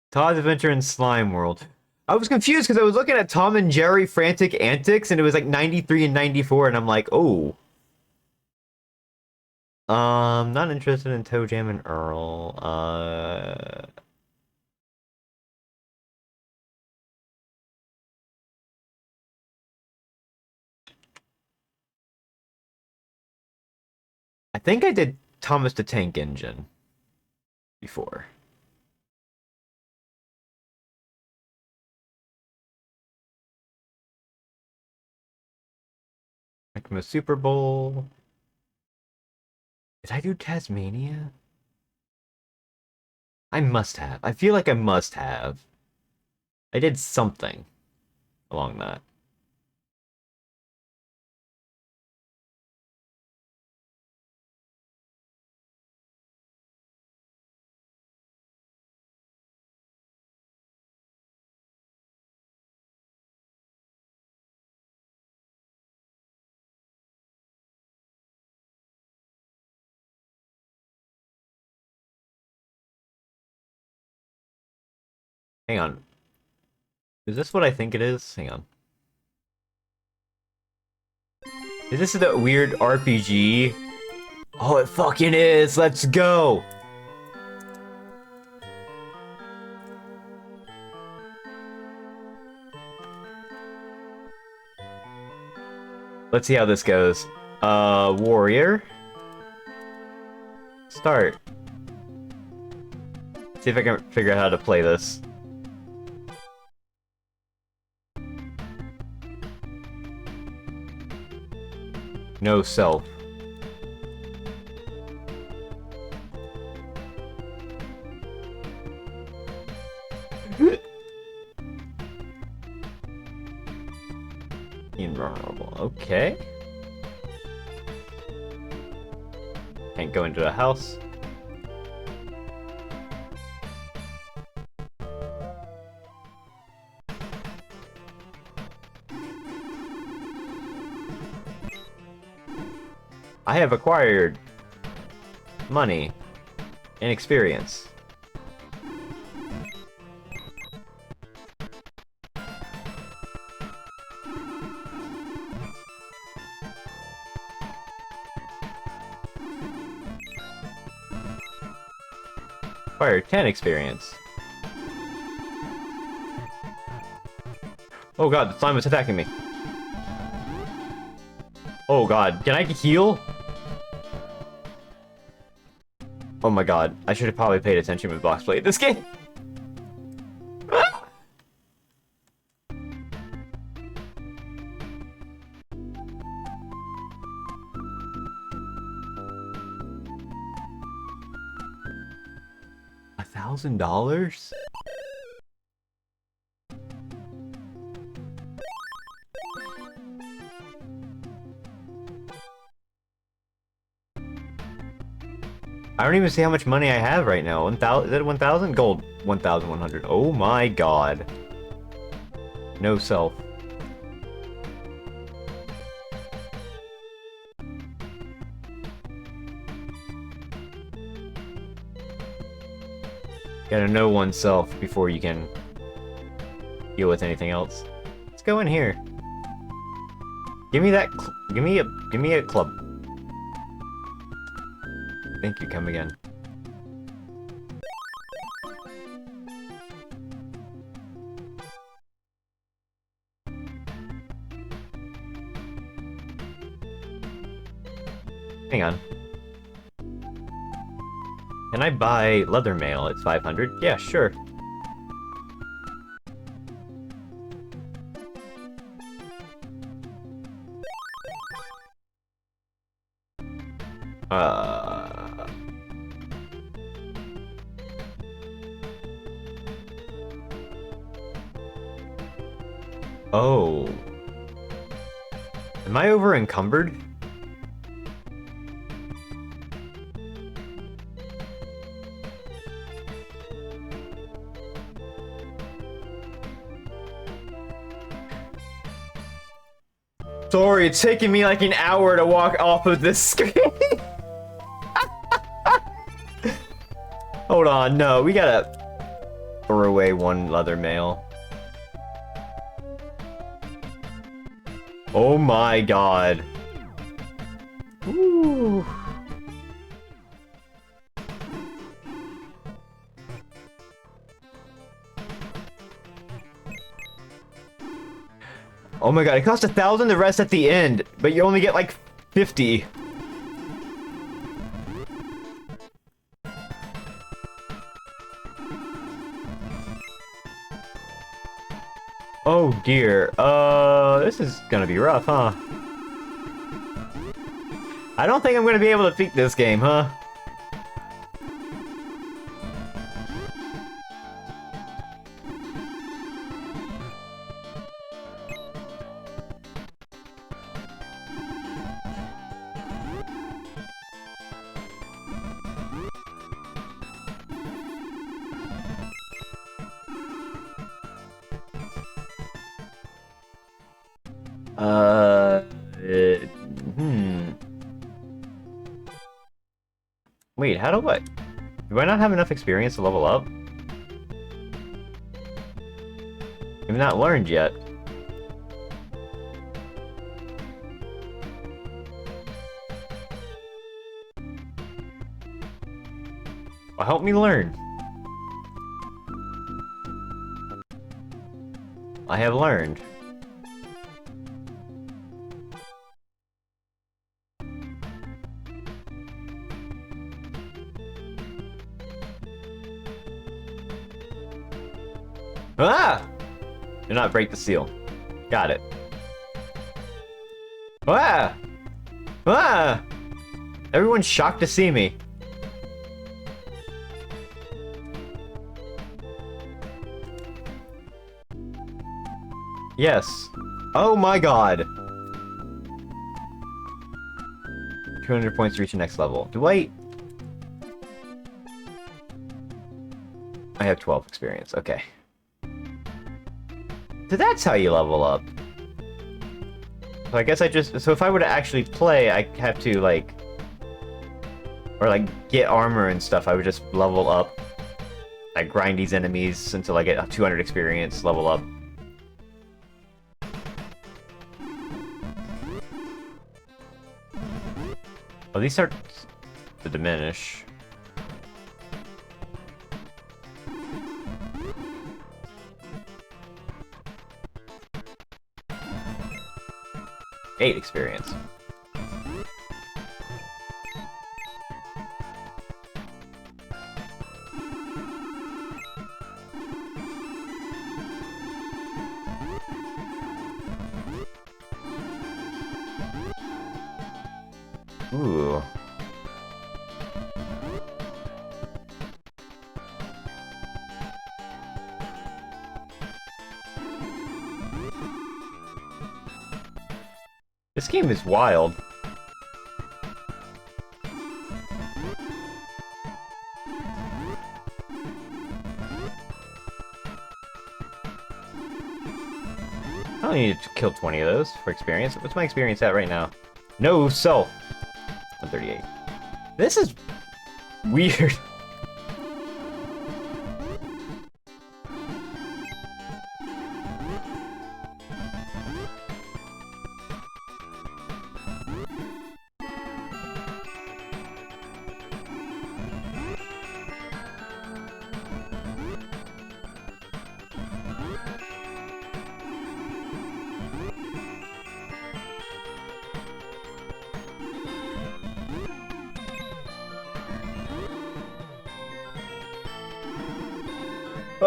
Speaker 1: Todd's Adventure in Slime World. I was confused because I was looking at Tom and Jerry Frantic Antics and it was like 93 and 94 and I'm like, oh. Not interested in Toe Jam and Earl. I think I did Thomas the Tank Engine before. Like from a Super Bowl. Did I do Tasmania? I must have. I feel like I must have. I did something along that. Hang on. Is this what I think it is? Hang on. Is this the weird RPG? Oh, it fucking is! Let's go! Let's see how this goes. Warrior? Start. See if I can figure out how to play this. No self. Invulnerable. Okay. Can't go into a house. I have acquired money and experience. Acquired 10 experience. Oh god, the slime was attacking me. Oh god, can I heal? Oh my god, I should have probably paid attention when Box played this game. $1,000? I don't even see how much money I have right now. 1,000? Is that 1,000? Gold. 1,100. Oh my god. No self. Gotta know oneself before you can deal with anything else. Let's go in here. Give me that. Give me a club. Thank you. Come again. Hang on. Can I buy leather mail? It's 500? Yeah, sure. Oh. Am I over encumbered? Sorry, it's taking me like an hour to walk off of this screen. Hold on, no, we gotta throw away one leather mail. Oh my god. Ooh. Oh my god, it costs 1,000, the rest at the end, but you only get like 50. Oh dear, this is gonna be rough, huh? I don't think I'm gonna be able to beat this game, huh? Uh, hmm. Wait, how do I... Do I not have enough experience to level up? I've not learned yet. Well, help me learn. I have learned. Ah! Do not break the seal. Got it. Ah! Ah! Everyone's shocked to see me. Yes. Oh my god. 200 points to reach the next level. Do I... I have 12 experience. Okay. So that's how you level up. So I guess I just... So if I were to actually play, I have to, like... Or, like, get armor and stuff. I would just level up. I grind these enemies until I get 200 experience, level up. Oh, these start to diminish. Eight experience. Ooh. This game is wild. I don't need to kill 20 of those for experience. What's my experience at right now? No self. 138. This is weird.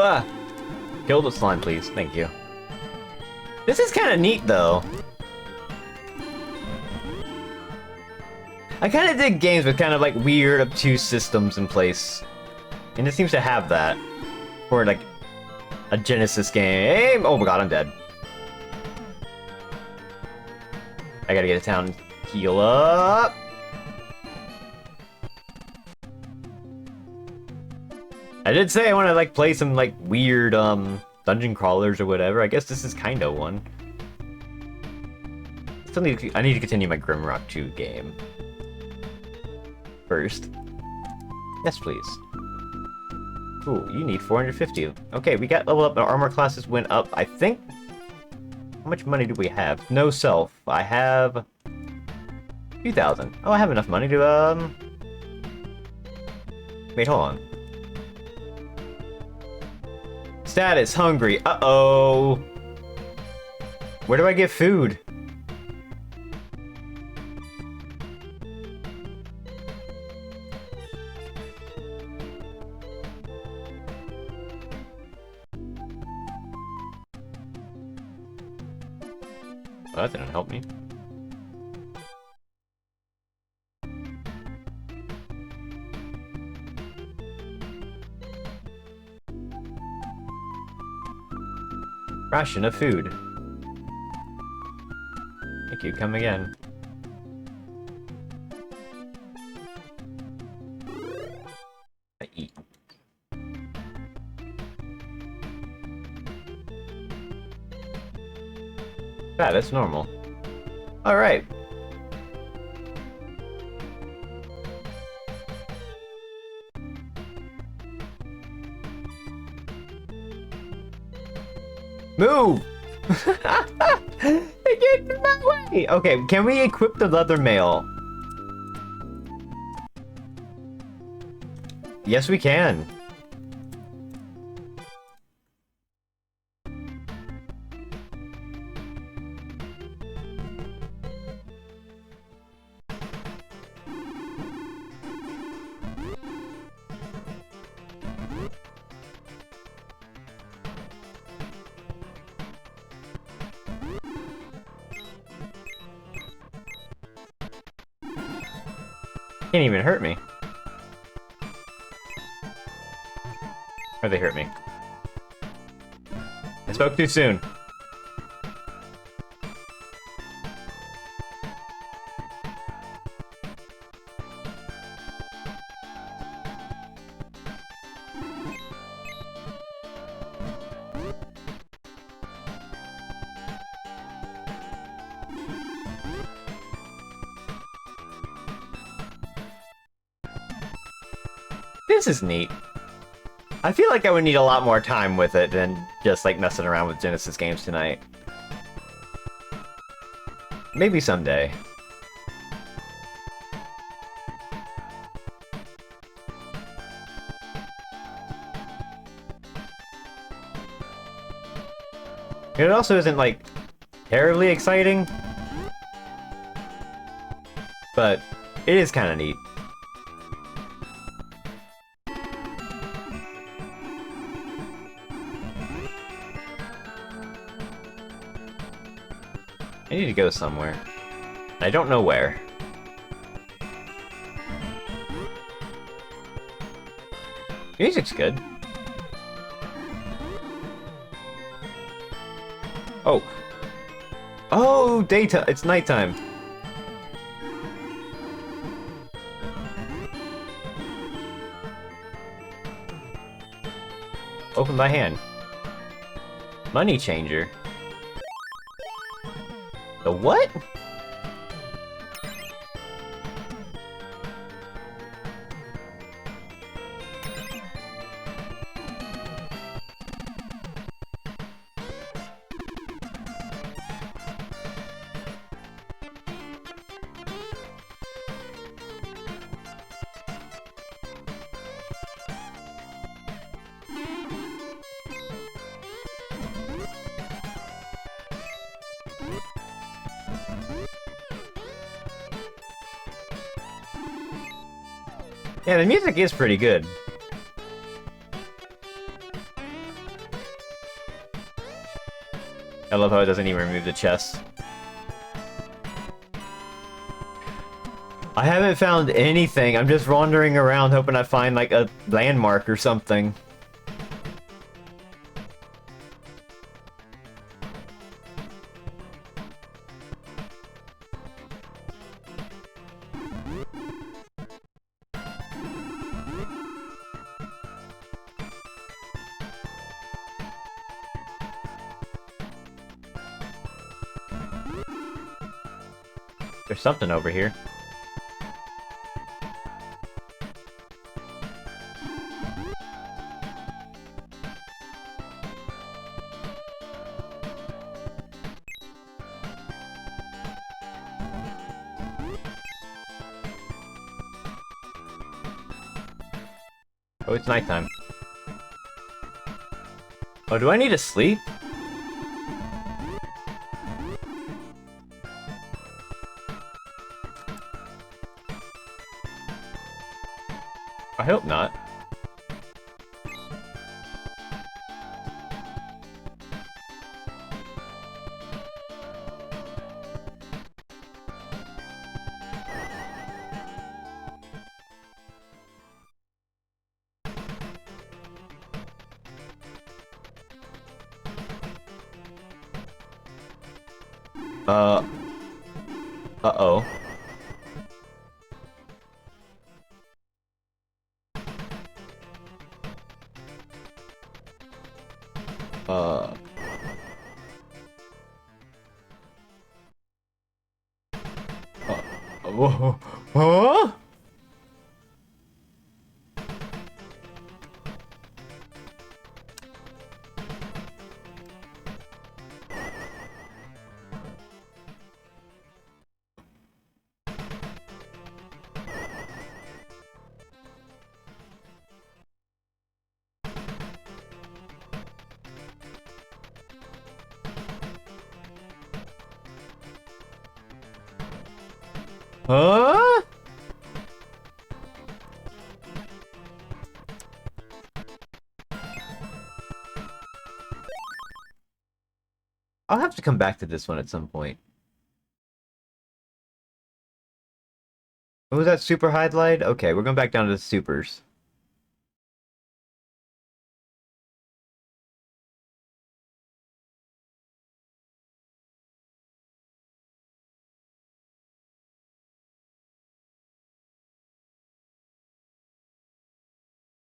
Speaker 1: Ah! Kill the slime, please. Thank you. This is kind of neat, though. I kind of dig games with kind of like weird, obtuse systems in place. And it seems to have that. For like a Genesis game. Oh my god, I'm dead. I gotta get to town and heal up. I did say I want to like play some like weird dungeon crawlers or whatever. I guess this is kind of one. Still need I need to continue my Grimrock 2 game first. Yes, please. Ooh, you need 450. Okay, we got level up. Our armor classes went up. I think. How much money do we have? No self. I have 2,000. Oh, I have enough money to Wait, hold on. Status, hungry. Uh-oh. Where do I get food? Well, that didn't help me. Ration of food. Thank you, come again. I eat. Yeah, that's normal. Alright. Move! They get in my way! Okay, can we equip the leather mail? Yes, we can. Can't even hurt me. Or they hurt me. I spoke too soon. This is neat. I feel like I would need a lot more time with it than just like messing around with Genesis games tonight. Maybe someday. It also isn't like terribly exciting, but it is kind of neat. I need to go somewhere. I don't know where. Music's good. Oh. Oh, daytime. It's nighttime. Open by hand. Money changer. The what? Yeah, the music is pretty good. I love how it doesn't even remove the chest. I haven't found anything. I'm just wandering around hoping I find like a landmark or something. There's something over here. Oh, it's nighttime. Oh, do I need to sleep? I hope not. Uh. Uh-oh. Uh. Whoa. Huh? Huh? I'll have to come back to this one at some point. What was that super highlight? Okay, we're going back down to the supers.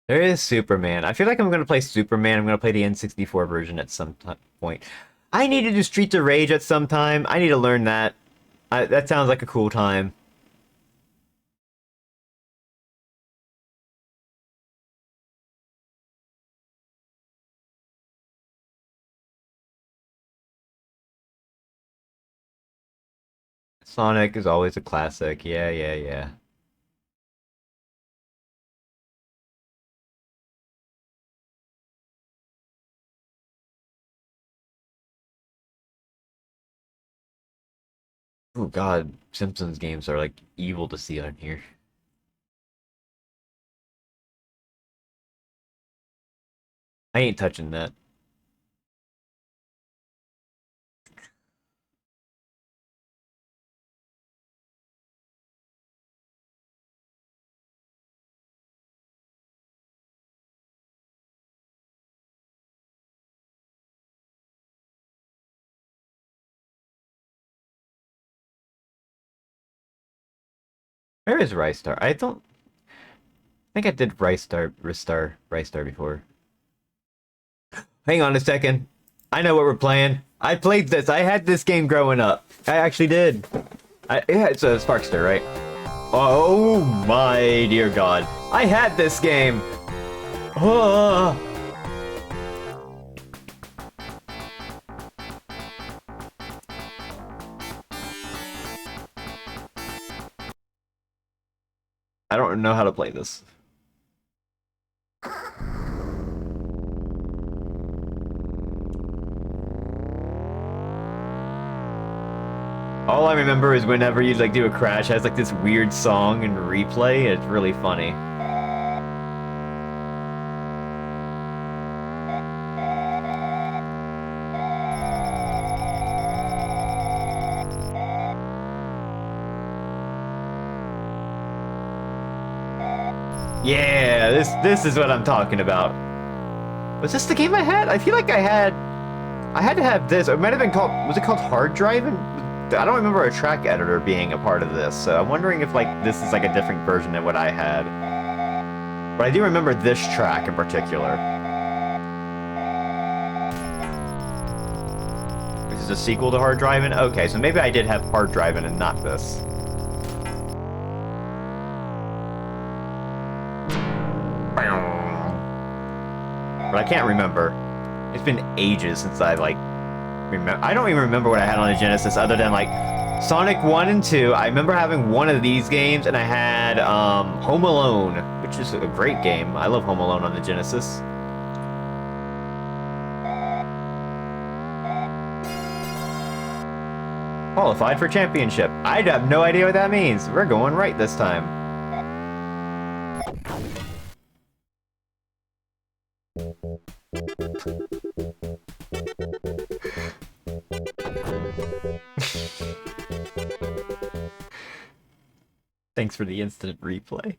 Speaker 1: There is Superman. I feel like I'm going to play Superman. I'm going to play the N64 version at some point. I need to do Streets of Rage at some time. I need to learn that. That sounds like a cool time. Sonic is always a classic. Yeah, yeah, yeah. Oh God, Simpsons games are like evil to see on here. I ain't touching that. Where is Rice Star? I don't think I did Rice Star before. Hang on a second. I know what we're playing. I played this. I had this game growing up. I actually did. Yeah, it's a Sparkster, right? Oh my dear God. I had this game. Oh. I don't know how to play this. All I remember is whenever you like do a crash, it has like this weird song and replay. It's really funny. Yeah, this is what I'm talking about. Was this the game I had? I feel like I had to have this. It might have been called, was it called Hard Driving? I don't remember a track editor being a part of this, so I'm wondering if like this is like a different version than what I had. But I do remember this track in particular. This is a sequel to Hard Driving? Okay, so maybe I did have Hard Driving and not this. But I can't remember. It's been ages since I like remember. I don't even remember what I had on the Genesis other than like Sonic 1 and 2. I remember having one of these games, and I had Home Alone, which is a great game. I love Home Alone on the Genesis. Qualified for championship. I have no idea what that means. We're going right this time. Thanks for the instant replay.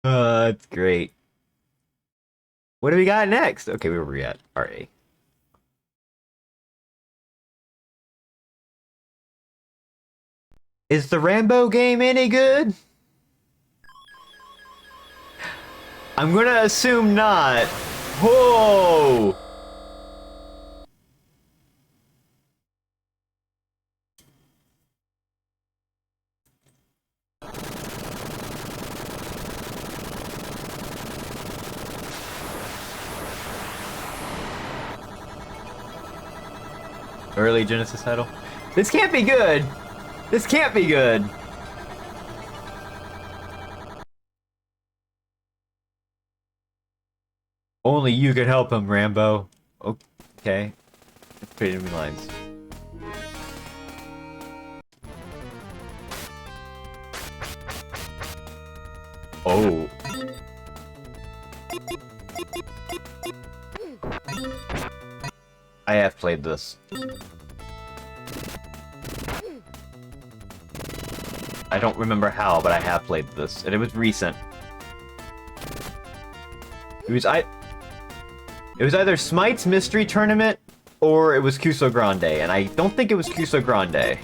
Speaker 1: That's great. What do we got next? Okay, where were we at? RA. Is the Rambo game any good? I'm gonna assume not. Whoa! Early Genesis title. This can't be good. This can't be good. Only you can help him, Rambo. Okay. Put enemy lines. Oh. I have played this. I don't remember how, but I have played this, and it was recent. It was either Smite's Mystery Tournament or it was Kuso Grande, and I don't think it was Kuso Grande.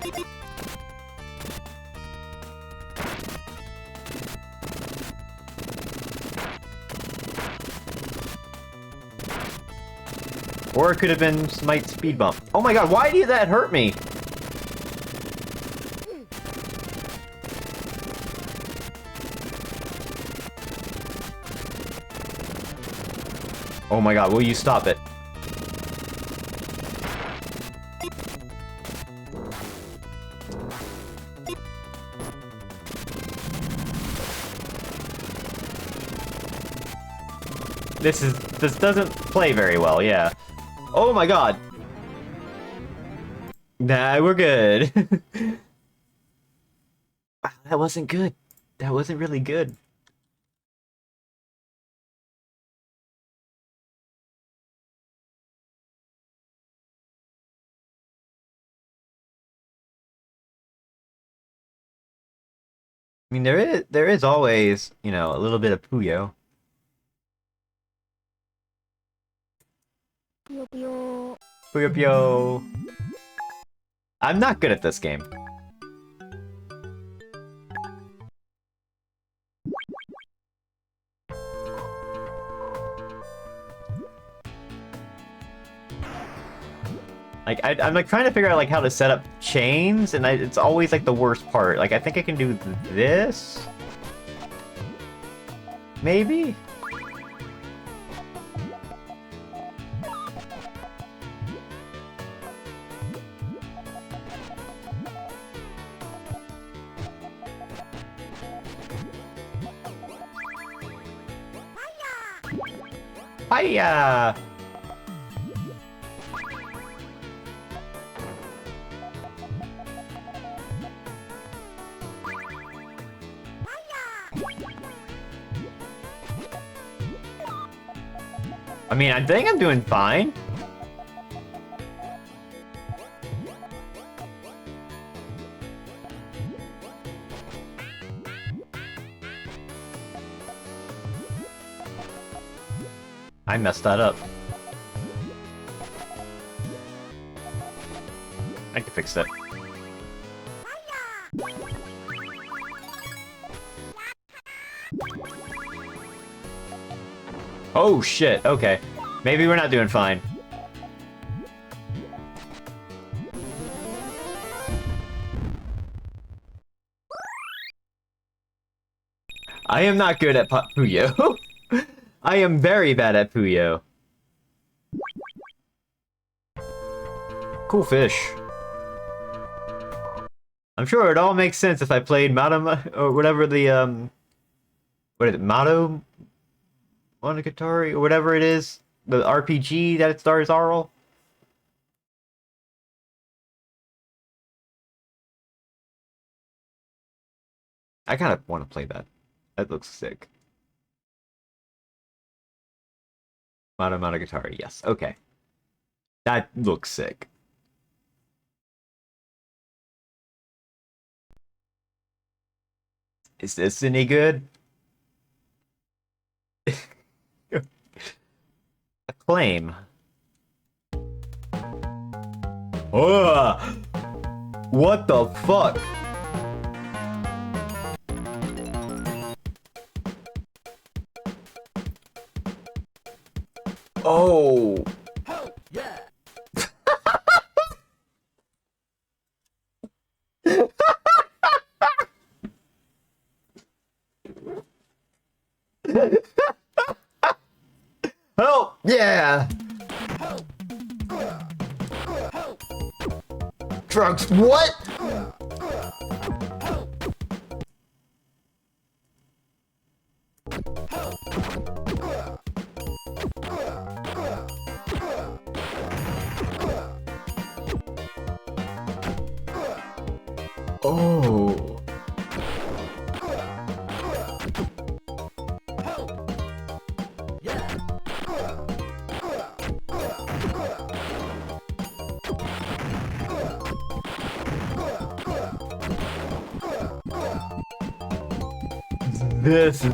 Speaker 1: Or it could have been Smite Speed Bump. Oh my god, why did that hurt me? Oh my god, will you stop it? This doesn't play very well, yeah. Oh my god. Nah, we're good. Wow, that wasn't good. That wasn't really good. I mean, there is always, you know, a little bit of Puyo. Puyo Puyo. I'm not good at this game. Like, I'm like trying to figure out like how to set up chains, and it's always like the worst part. Like, I think I can do this? Maybe? Hiya! I mean, I think I'm doing fine. I messed that up. I can fix that. Oh shit, okay. Maybe we're not doing fine. I am not good at Puyo. I am very bad at Puyo. Cool fish. I'm sure it all makes sense if I played Mato, or whatever the, what is it, Mato Monogatari, or whatever it is, the RPG that it stars Arl. I kind of want to play that. That looks sick. Mato Monogatari, yes, okay. That looks sick. Is this any good? Acclaim. Ugh! What the fuck? Oh. Help! Yeah! Drugs, what? Oh. This is.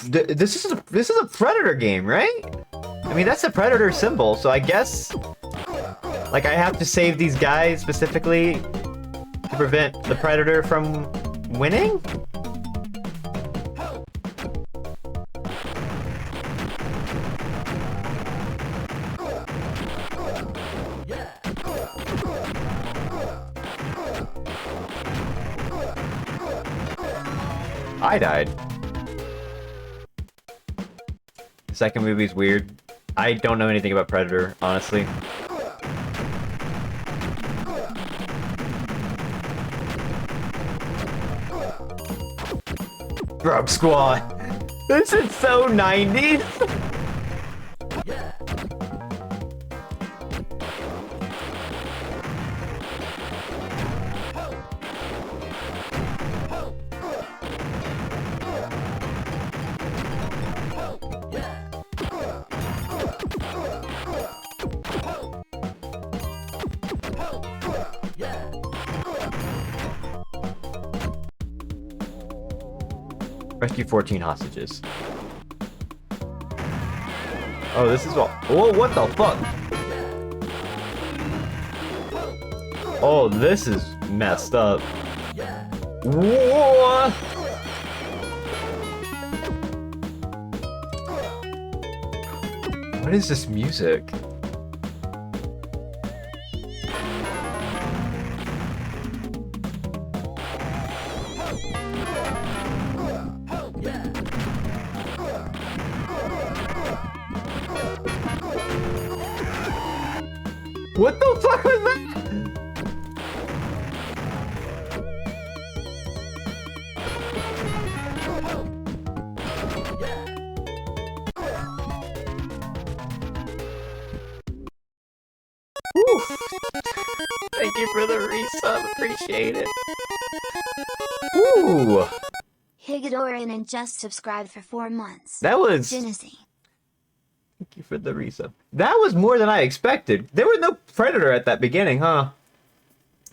Speaker 1: This is a Predator game, right? I mean, that's the Predator symbol, so I guess like I have to save these guys specifically to prevent the Predator from winning? I died. The second movie's weird. I don't know anything about Predator, honestly. Drug Squad. This is so 90s. Rescue 14 hostages. Oh, this is all. Whoa, what the fuck? Oh, this is messed up. Whoa! What is this music? What the fuck was that? Whew. Thank you for the resub, appreciate it. Ooh,
Speaker 2: Higadoran and just subscribed for 4 months.
Speaker 1: that was.
Speaker 2: Genesee.
Speaker 1: Thank you for the resub. That was more than I expected. There was no Predator at that beginning, huh?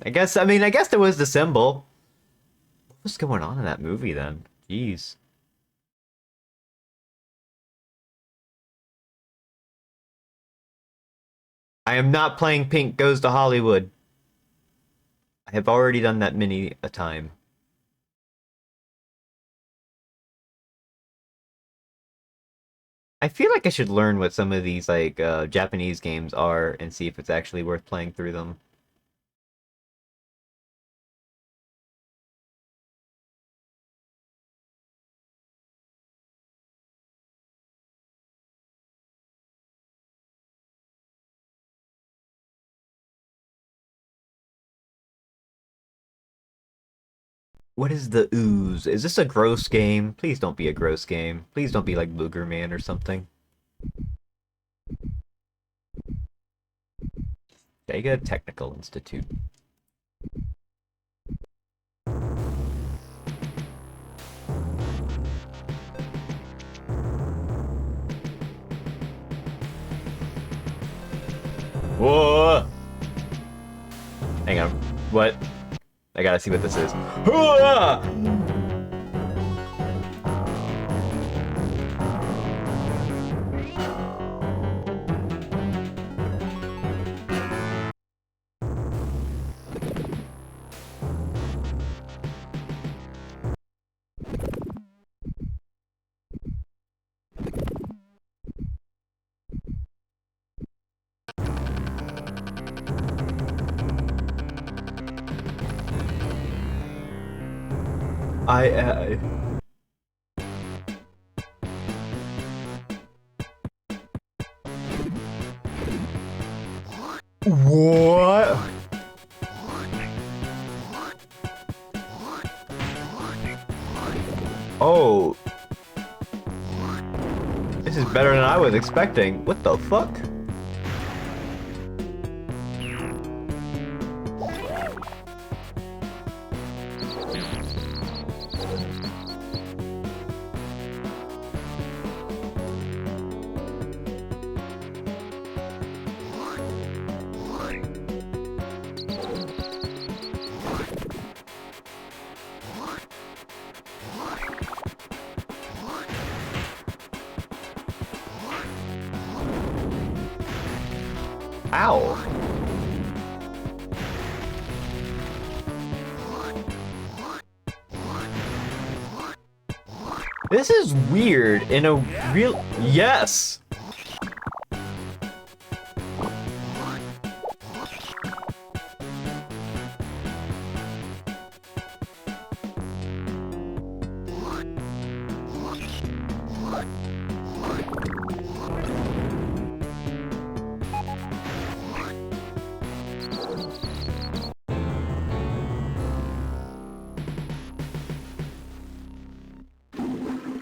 Speaker 1: I guess there was the symbol. What was going on in that movie then? Jeez. I am not playing Pink Goes to Hollywood. I have already done that many a time. I feel like I should learn what some of these like Japanese games are and see if it's actually worth playing through them. What is the ooze? Is this a gross game? Please don't be a gross game. Please don't be like Booger Man or something. Sega Technical Institute. Whoa! Hang on. What? I gotta see what this is. Hooah! I What? Oh. This is better than I was expecting. What the fuck? Ow. This is weird in a real... Yes!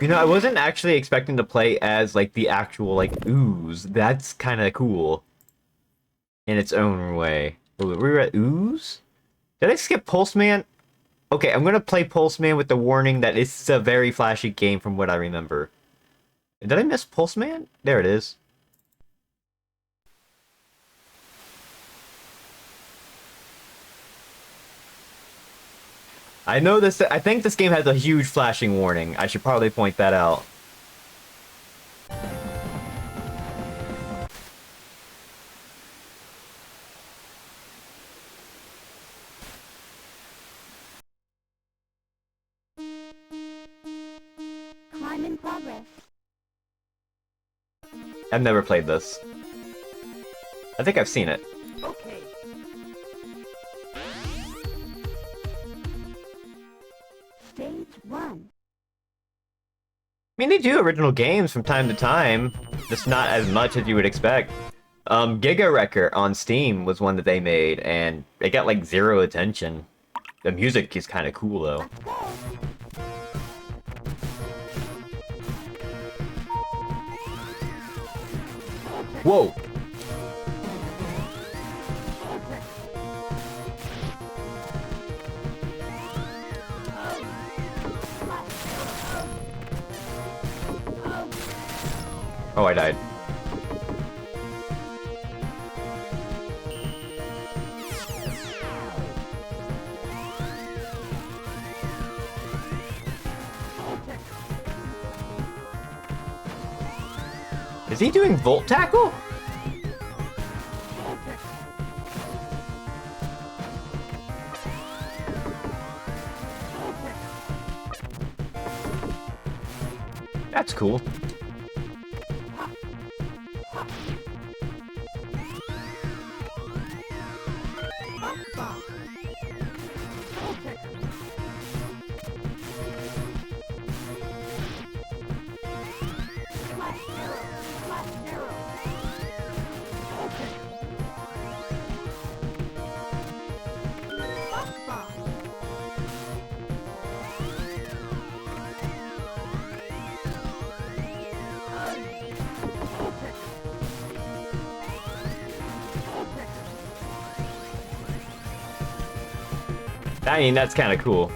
Speaker 1: You know, I wasn't actually expecting to play as, like, the actual, like, ooze. That's kind of cool. In its own way. Oh, we were at ooze? Did I skip Pulseman? Okay, I'm gonna play Pulseman with the warning that it's a very flashy game from what I remember. Did I miss Pulseman? There it is. I know this. I think this game has a huge flashing warning. I should probably point that out.
Speaker 3: Climb in progress.
Speaker 1: I've never played this. I think I've seen it.
Speaker 4: Okay.
Speaker 3: Stage 1.
Speaker 1: I mean, they do original games from time to time, just not as much as you would expect. Giga Wrecker on Steam was one that they made, and it got like 0 attention. The music is kind of cool though.
Speaker 3: Let's go.
Speaker 1: Whoa! Oh, I died. Is he doing Volt Tackle? That's cool. I mean, that's kind of cool.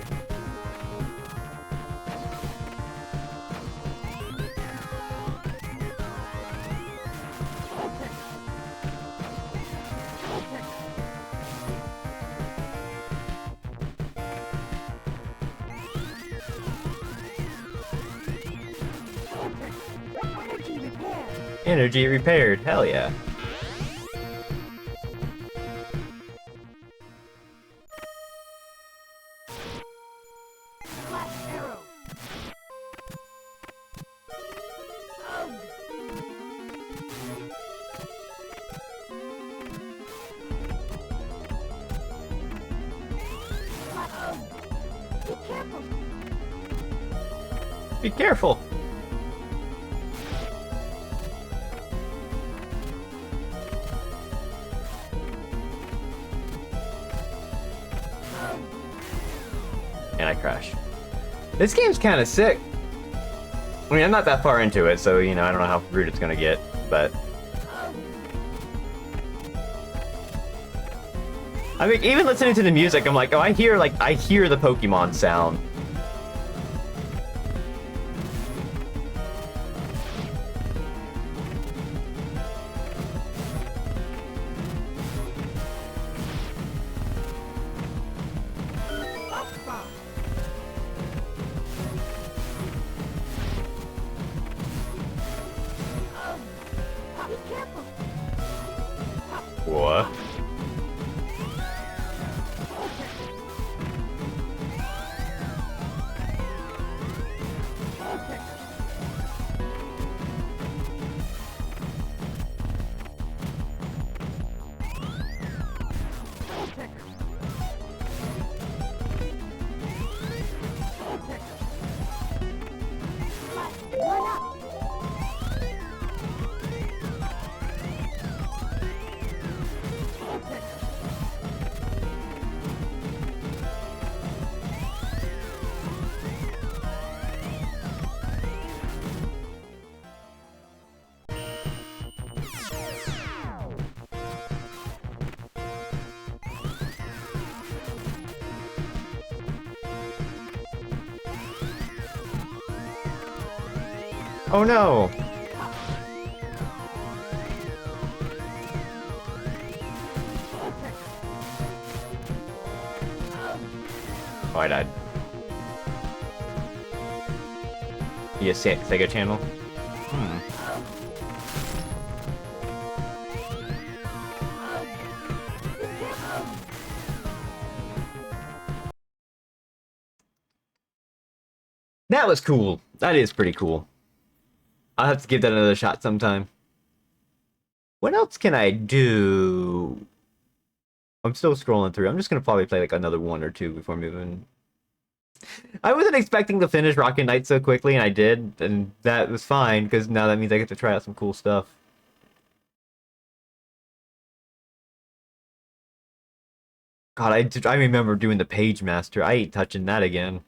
Speaker 3: Energy repair.
Speaker 1: Energy repaired, hell yeah.
Speaker 3: Flash arrow. Be careful.
Speaker 1: Be careful. And I crash. This game's kind of sick. I mean, I'm not that far into it, so, you know, I don't know how rude it's gonna get, but... I mean, even listening to the music, I'm like, oh, I hear the Pokemon sound. What? Oh no! Oh, I died. You see Sega channel? That was cool. That is pretty cool. I'll have to give that another shot sometime. What else can I do? I'm still scrolling through. I'm just gonna probably play like another one or two before moving. I wasn't expecting to finish Rocket Knight so quickly, and I did, and that was fine, because now that means I get to try out some cool stuff. God, I remember doing the Page Master. I ain't touching that again.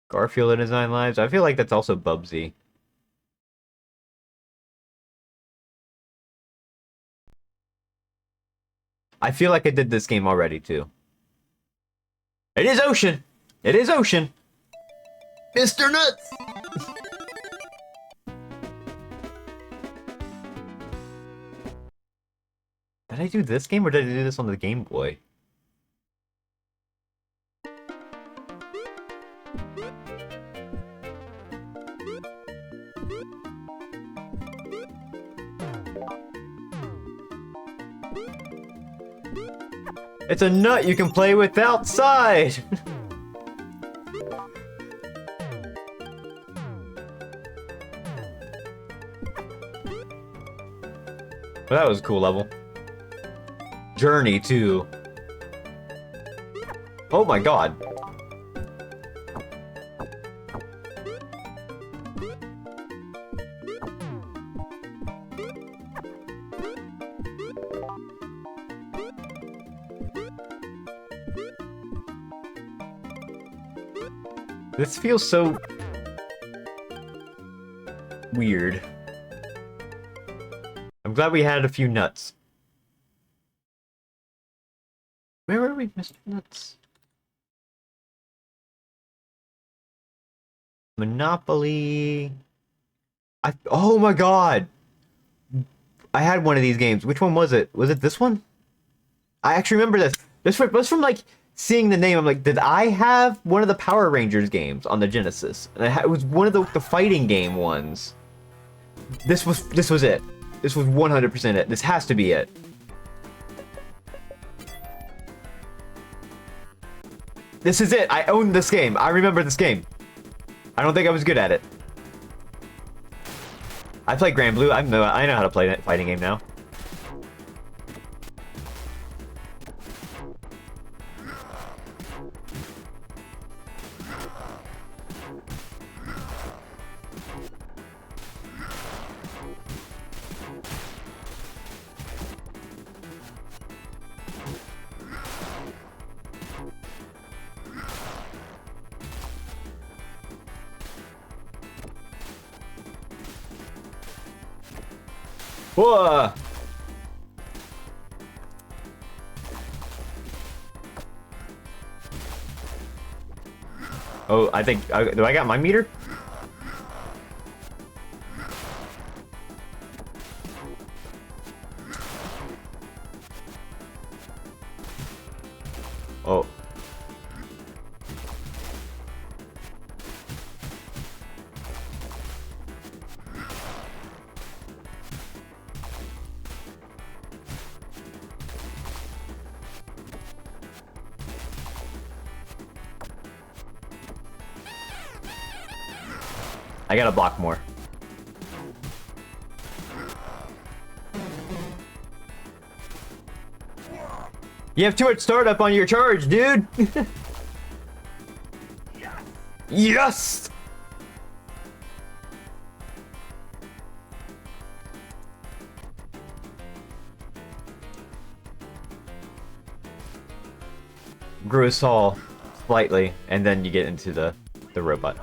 Speaker 1: Garfield and His 9 Lives. I feel like that's also Bubsy. I feel like I did this game already, too. It is Ocean! It is Ocean! Mr. Nuts! Did I do this game, or did I do this on the Game Boy? It's a nut you can play with outside! Well, that was a cool level. Journey, too. Oh my god. This feels so weird. I'm glad we had a few nuts. Where were we, Mr. Nuts? Monopoly. Oh my god! I had one of these games. Which one was it? Was it this one? I actually remember this. This was from like seeing the name. I'm like, did I have one of the Power Rangers games on the Genesis? And it was one of the fighting game ones. This was it. This was 100% it. This has to be it. This is it. I own this game. I remember this game. I don't think I was good at it. I played Grand Blue. I know how to play that fighting game now. Whoa! Oh, I think... do I got my meter? Oh. I gotta block more. You have too much startup on your charge, dude! Yes! Grew us all slightly, and then you get into the robot.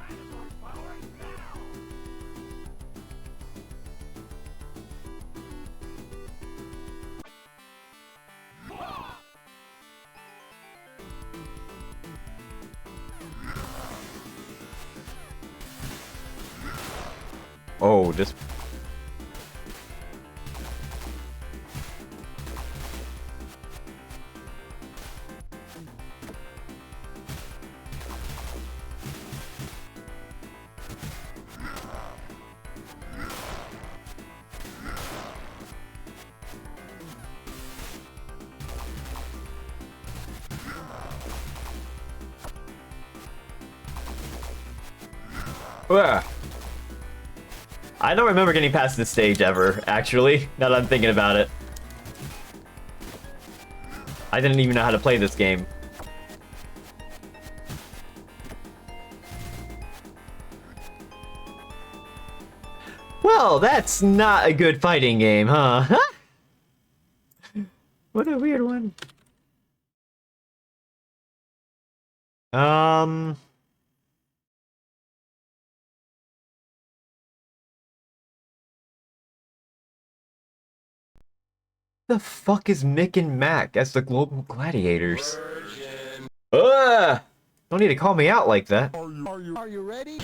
Speaker 1: Oh, just... Ugh. I don't remember getting past this stage ever, actually, now that I'm thinking about it. I didn't even know how to play this game. Well, that's not a good fighting game, huh? What a weird one. The fuck is Mick and Mac as the global gladiators? Ugh! Don't need to call me out like that.
Speaker 6: Are you ready?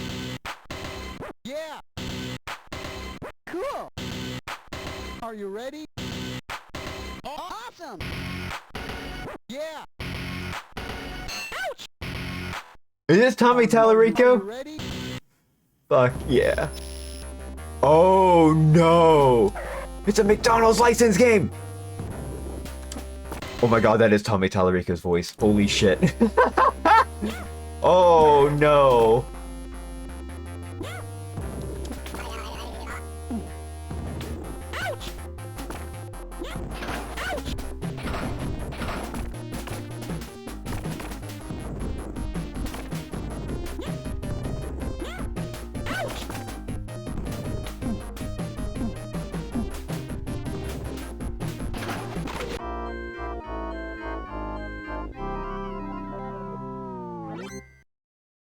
Speaker 6: Yeah. Cool. Are you ready? Awesome. Yeah. Ouch.
Speaker 1: Is this Tommy
Speaker 6: Are you
Speaker 1: Tallarico?
Speaker 6: ready?
Speaker 1: Fuck yeah. Oh no! It's a McDonald's license game! Oh my god, that is Tommy Tallarico's voice. Holy shit. Oh no.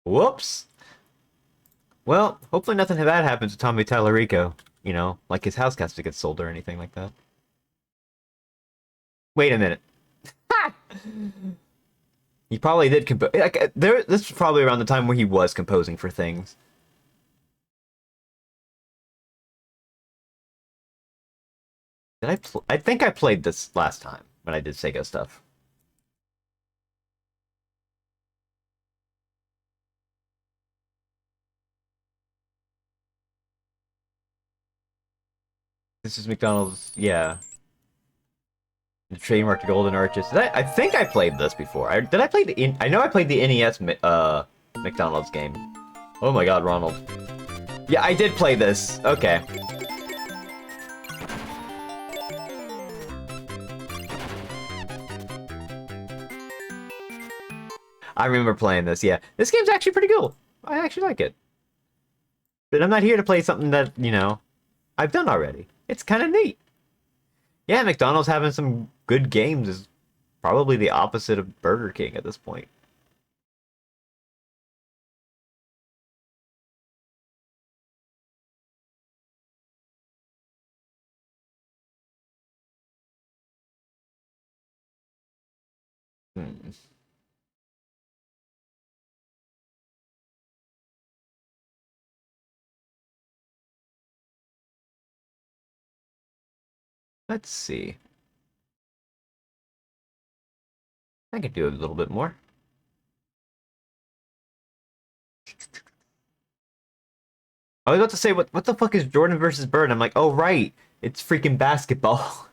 Speaker 1: Whoops. Well, hopefully nothing bad happens to Tommy Tallarico. You know, like his house has to get sold or anything like that. Wait a minute. He probably did compose. Like, this was probably around the time where he was composing for things. Did I think I played this last time when I did Sega stuff. This is McDonald's, yeah. The trademark to Golden Arches. I think I played this before. Did I play the... I know I played the NES McDonald's game. Oh my god, Ronald. Yeah, I did play this. Okay. I remember playing this, yeah. This game's actually pretty cool. I actually like it. But I'm not here to play something that, you know, I've done already. It's kind of neat. Yeah, McDonald's having some good games is probably the opposite of Burger King at this point. Hmm. Let's see. I could do a little bit more. I was about to say, what the fuck is Jordan versus Bird? I'm like, oh right, it's freaking basketball.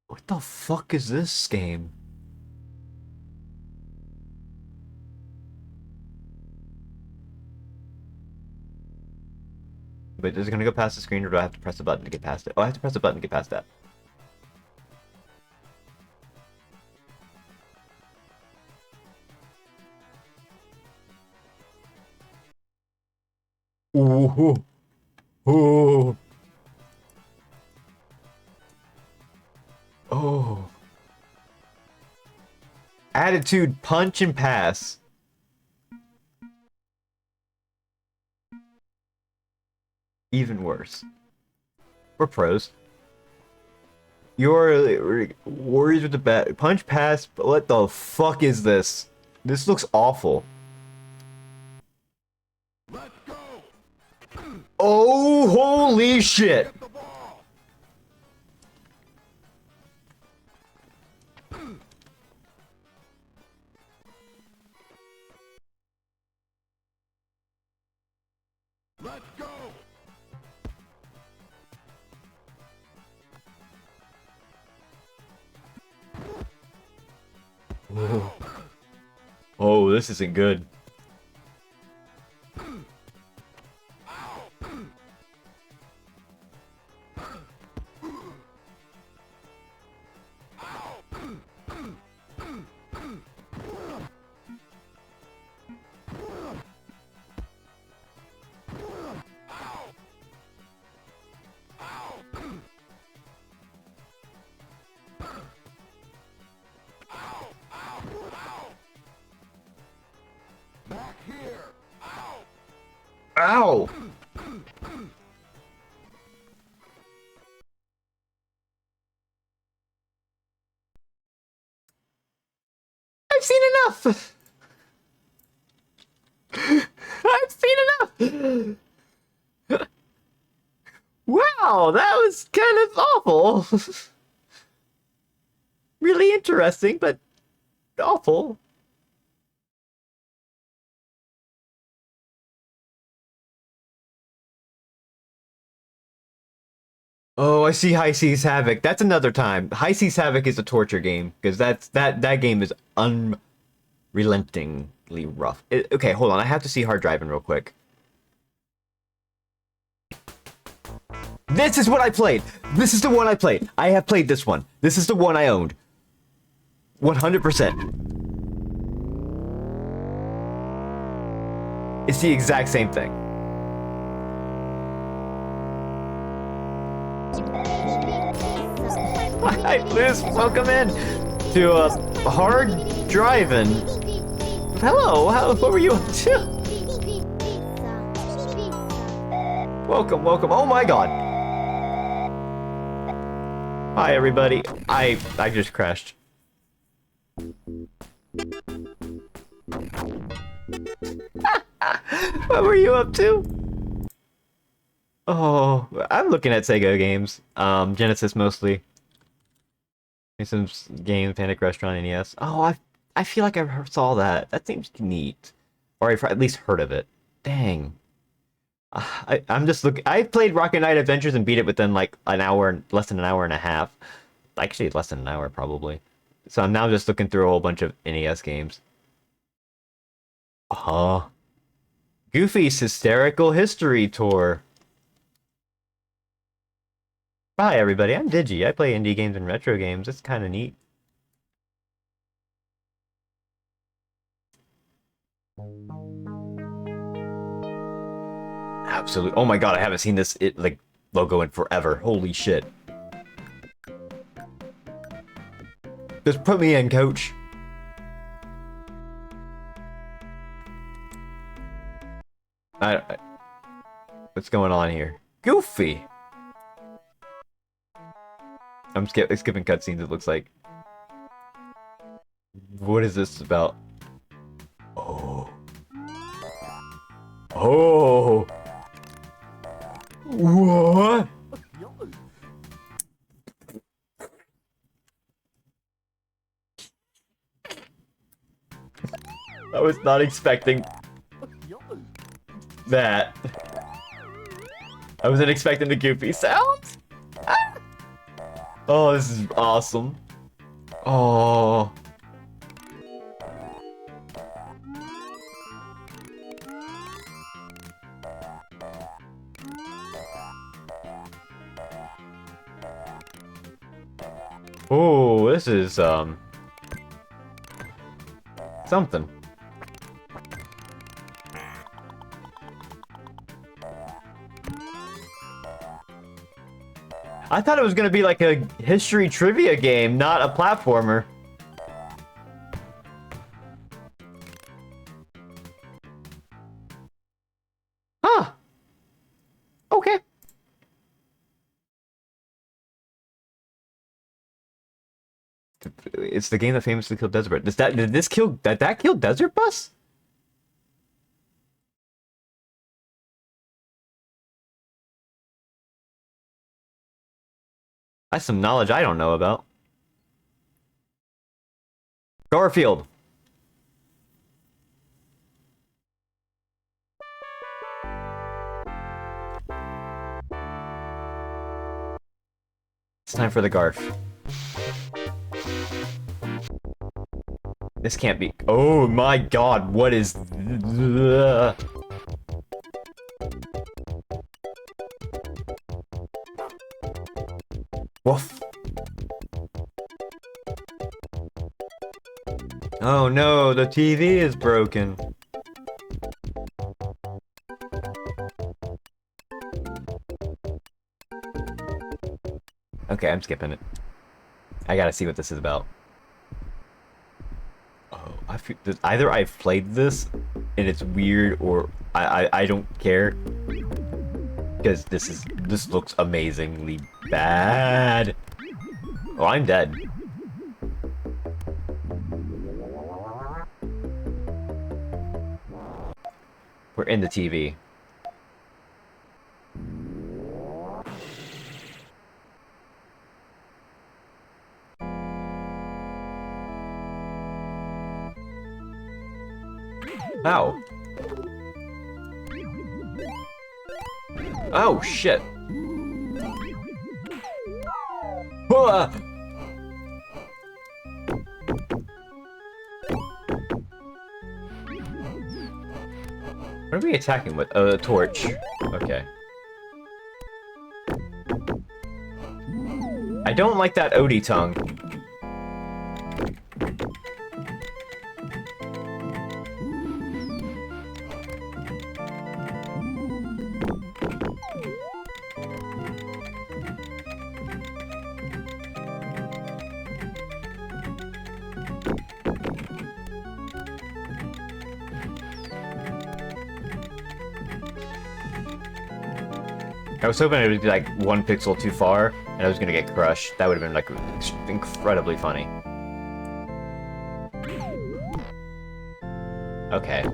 Speaker 1: What the fuck is this game? Wait, is it gonna go past the screen or do I have to press a button to get past it? Oh, I have to press a button to get past that. Ooh. Ooh. Oh. Attitude, punch, and pass. Even worse. We're pros. You're Warriors with the bat. Punch, pass. What the fuck is this? This looks awful.
Speaker 5: Let's go!
Speaker 1: Oh, holy shit.
Speaker 5: Get the ball! Let's go!
Speaker 1: Oh, this isn't good.
Speaker 5: Back here! Ow!
Speaker 1: Ow! I've seen enough! I've seen enough! Wow, that was kind of awful. Really interesting, but awful. Oh, I see High Seas Havoc. That's another time. High Seas Havoc is a torture game because that game is unrelentingly rough. Okay, hold on. I have to see hard driving real quick. This is what I played. This is the one I played. I have played this one. This is the one I owned. 100%. It's the exact same thing. Hi, Liz. Welcome in to hard driving. Hello. What were you up to? Welcome. Oh my God. Hi, everybody. I just crashed. What were you up to? Oh, I'm looking at Sega games. Genesis mostly. Some game, Panic Restaurant, NES. Oh, I feel like I saw that. That seems neat, or I've at least heard of it. Dang. I'm just looking. I played Rocket Knight Adventures and beat it within like an hour, less than an hour and a half. Actually, less than an hour probably. So I'm now just looking through a whole bunch of NES games. Goofy's Hysterical History Tour. Hi everybody, I'm Digi. I play indie games and retro games. It's kind of neat. Absolutely. Oh my God, I haven't seen this logo in forever. Holy shit. Just put me in, coach. What's going on here? Goofy! I'm skipping cutscenes, it looks like. What is this about? Oh. Oh! What? I was not expecting that. I wasn't expecting the goofy sounds. Ah! Oh, this is awesome. Oh. Oh, this is something. I thought it was gonna be like a history trivia game, not a platformer. Huh. Okay. It's the game that famously killed Desert Bus. Did this kill that kill Desert Bus? That's some knowledge I don't know about. Garfield. It's time for the Garf. This can't be. Oh my god, what is. Woof. Oh no, the TV is broken. Okay, I'm skipping it. I gotta see what this is about. Oh, either I've played this and it's weird, or I don't care, because this looks amazingly bad. Oh, I'm dead. We're in the TV. Ow. Oh, shit. Ah! What are we attacking with? Oh, a torch. Okay. I don't like that Odie tongue. I was hoping it would be like 1 pixel too far, and I was gonna get crushed. That would have been like incredibly funny. Okay.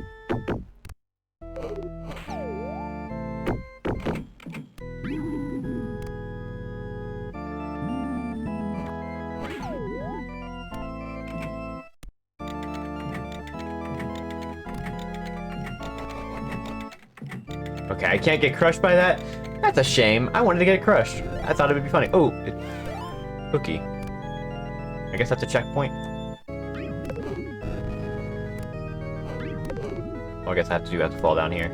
Speaker 1: Okay, I can't get crushed by that? That's a shame. I wanted to get it crushed. I thought it would be funny. Oh, cookie. I guess that's a checkpoint. Well, I guess I have to fall down here.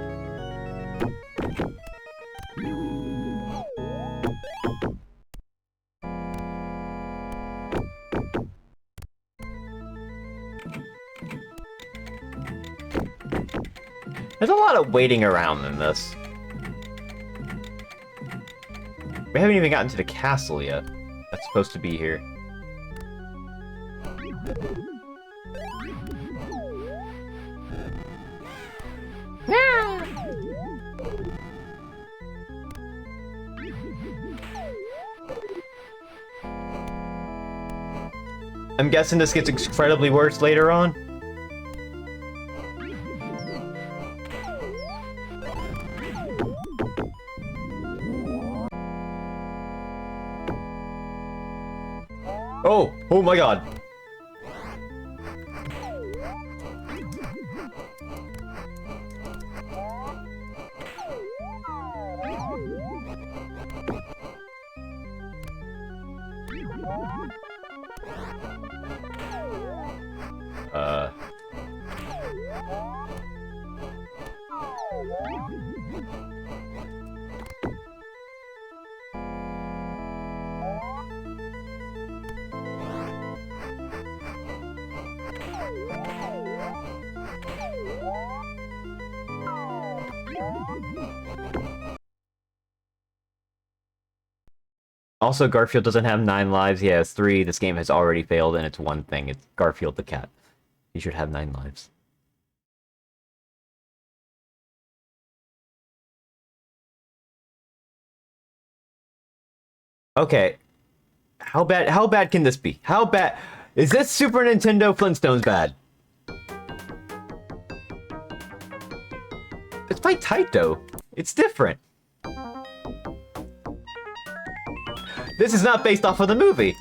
Speaker 1: There's a lot of waiting around in this. We haven't even gotten to the castle yet. That's supposed to be here. I'm guessing this gets incredibly worse later on. Oh! Oh my god! Also, Garfield doesn't have 9 lives, he has 3. This game has already failed, and it's one thing. It's Garfield the cat. He should have 9 lives. Okay. How bad can this be? How bad? Is this Super Nintendo Flintstones bad? It's by Taito. It's different. This is not based off of the movie.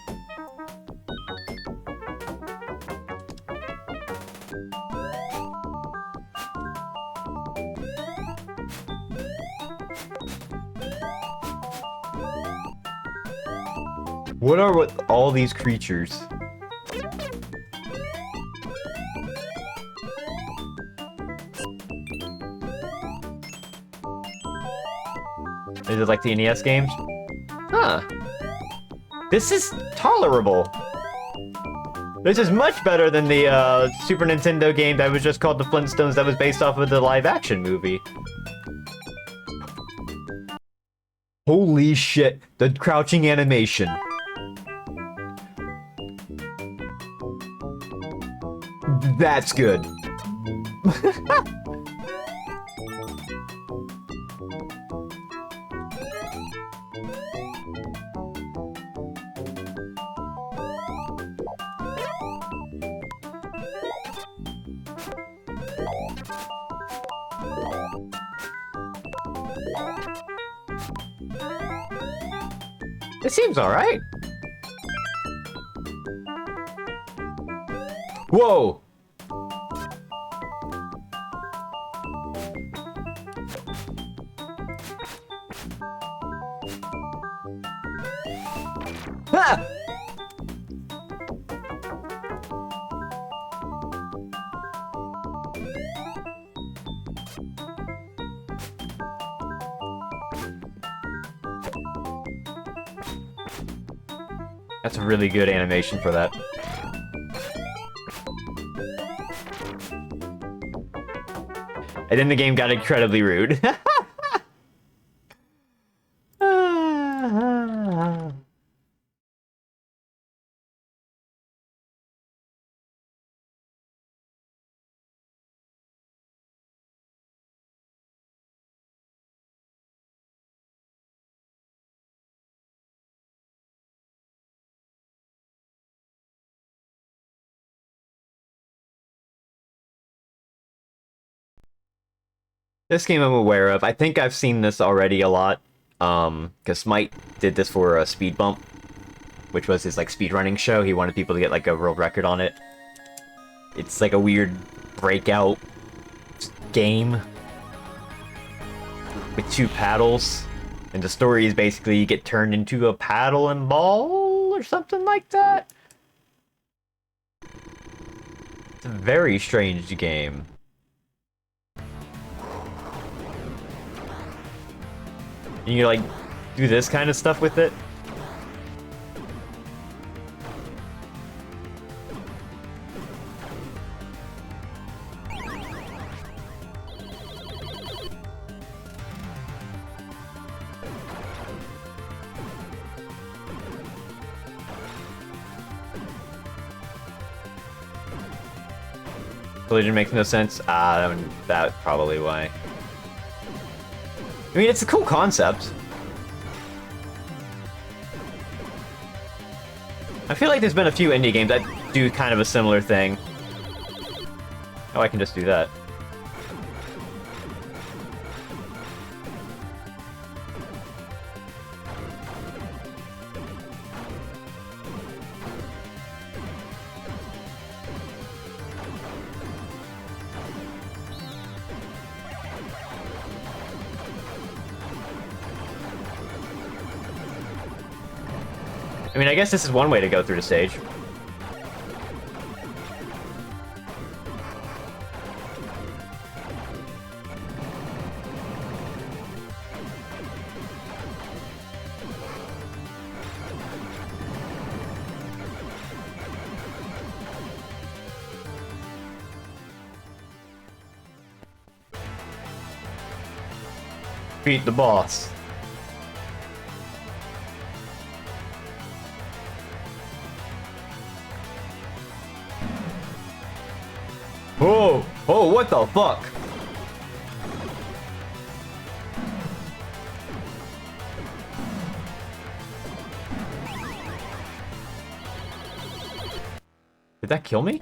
Speaker 1: What are with all these creatures? Is it like the NES games? Huh. This is tolerable. This is much better than the Super Nintendo game that was just called The Flintstones that was based off of the live-action movie. Holy shit, the crouching animation. That's good. It seems alright. Whoa! Ha! That's a really good animation for that. And then the game got incredibly rude. This game I'm aware of. I think I've seen this already a lot. Because Smite did this for a Speed Bump, which was his like speedrunning show. He wanted people to get like a world record on it. It's like a weird breakout game with 2 paddles. And the story is basically you get turned into a paddle and ball or something like that. It's a very strange game. And you like do this kind of stuff with it. Collision makes no sense. That's probably why. I mean, it's a cool concept. I feel like there's been a few indie games. do kind of a similar thing. Oh, I can just do that. I mean, I guess this is one way to go through the stage. Beat the boss. Oh! Oh, what the fuck? Did that kill me?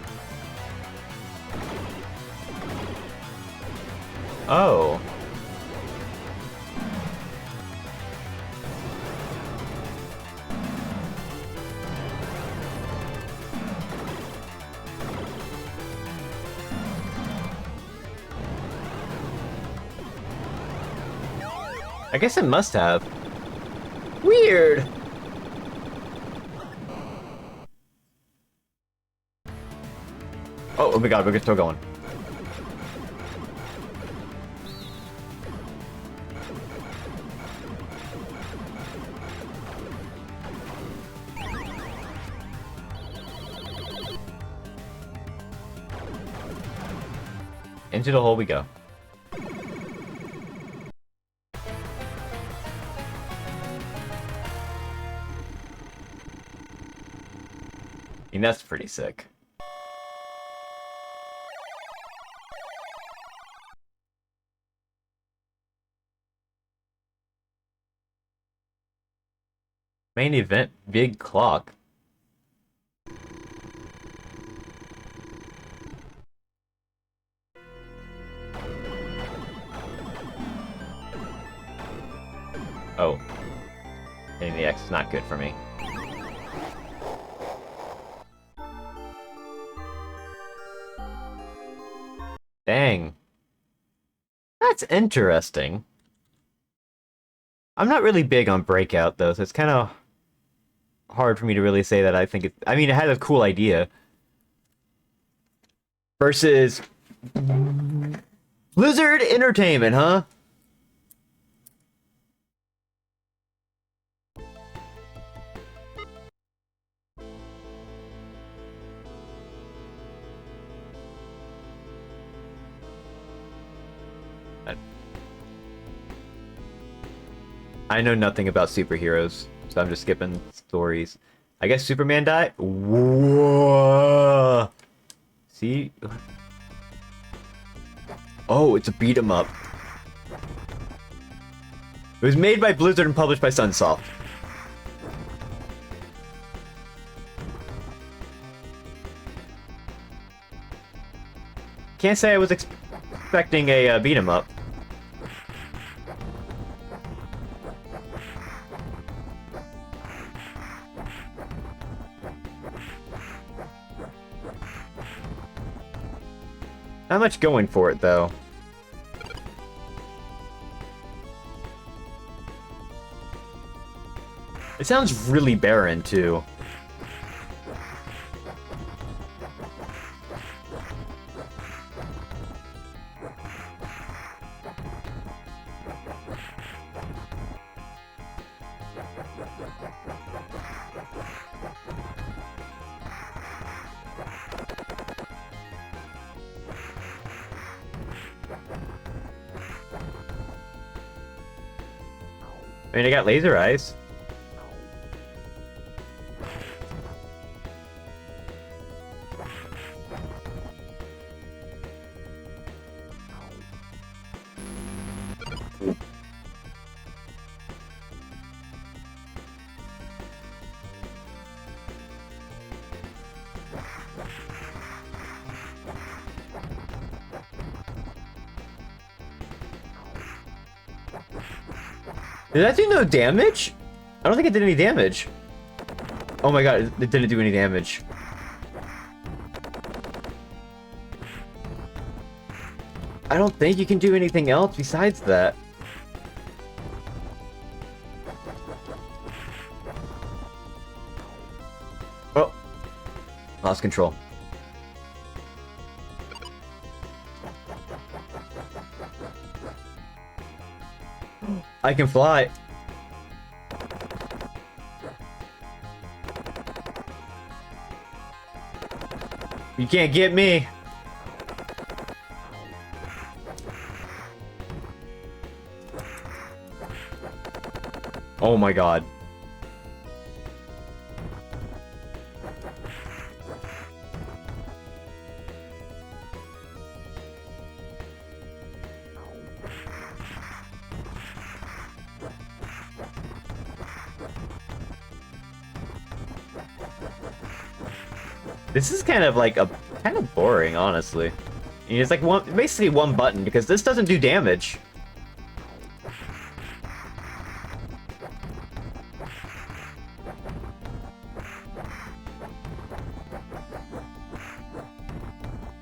Speaker 1: Oh. I guess it must have. Weird! Oh my god, we're still going. Into the hole we go. I mean, that's pretty sick. Main event, big clock. Oh. Hitting the X is not good for me. Dang. That's interesting. I'm not really big on Breakout, though, so it's kind of hard for me to really say that I think it... I mean, it had a cool idea. Versus... Blizzard Entertainment, huh? I know nothing about superheroes, so I'm just skipping stories. I guess Superman died? Whoa! See? Oh, it's a beat 'em up. It was made by Blizzard and published by Sunsoft. Can't say I was expecting a beat 'em up. Not much going for it, though. It sounds really barren, too. I mean, I got laser eyes. Did that do no damage? I don't think it did any damage. Oh my god, it didn't do any damage. I don't think you can do anything else besides that. Oh. Lost control. I can fly. You can't get me. Oh my god. This is kind of like kind of boring, honestly. It's like basically one button because this doesn't do damage.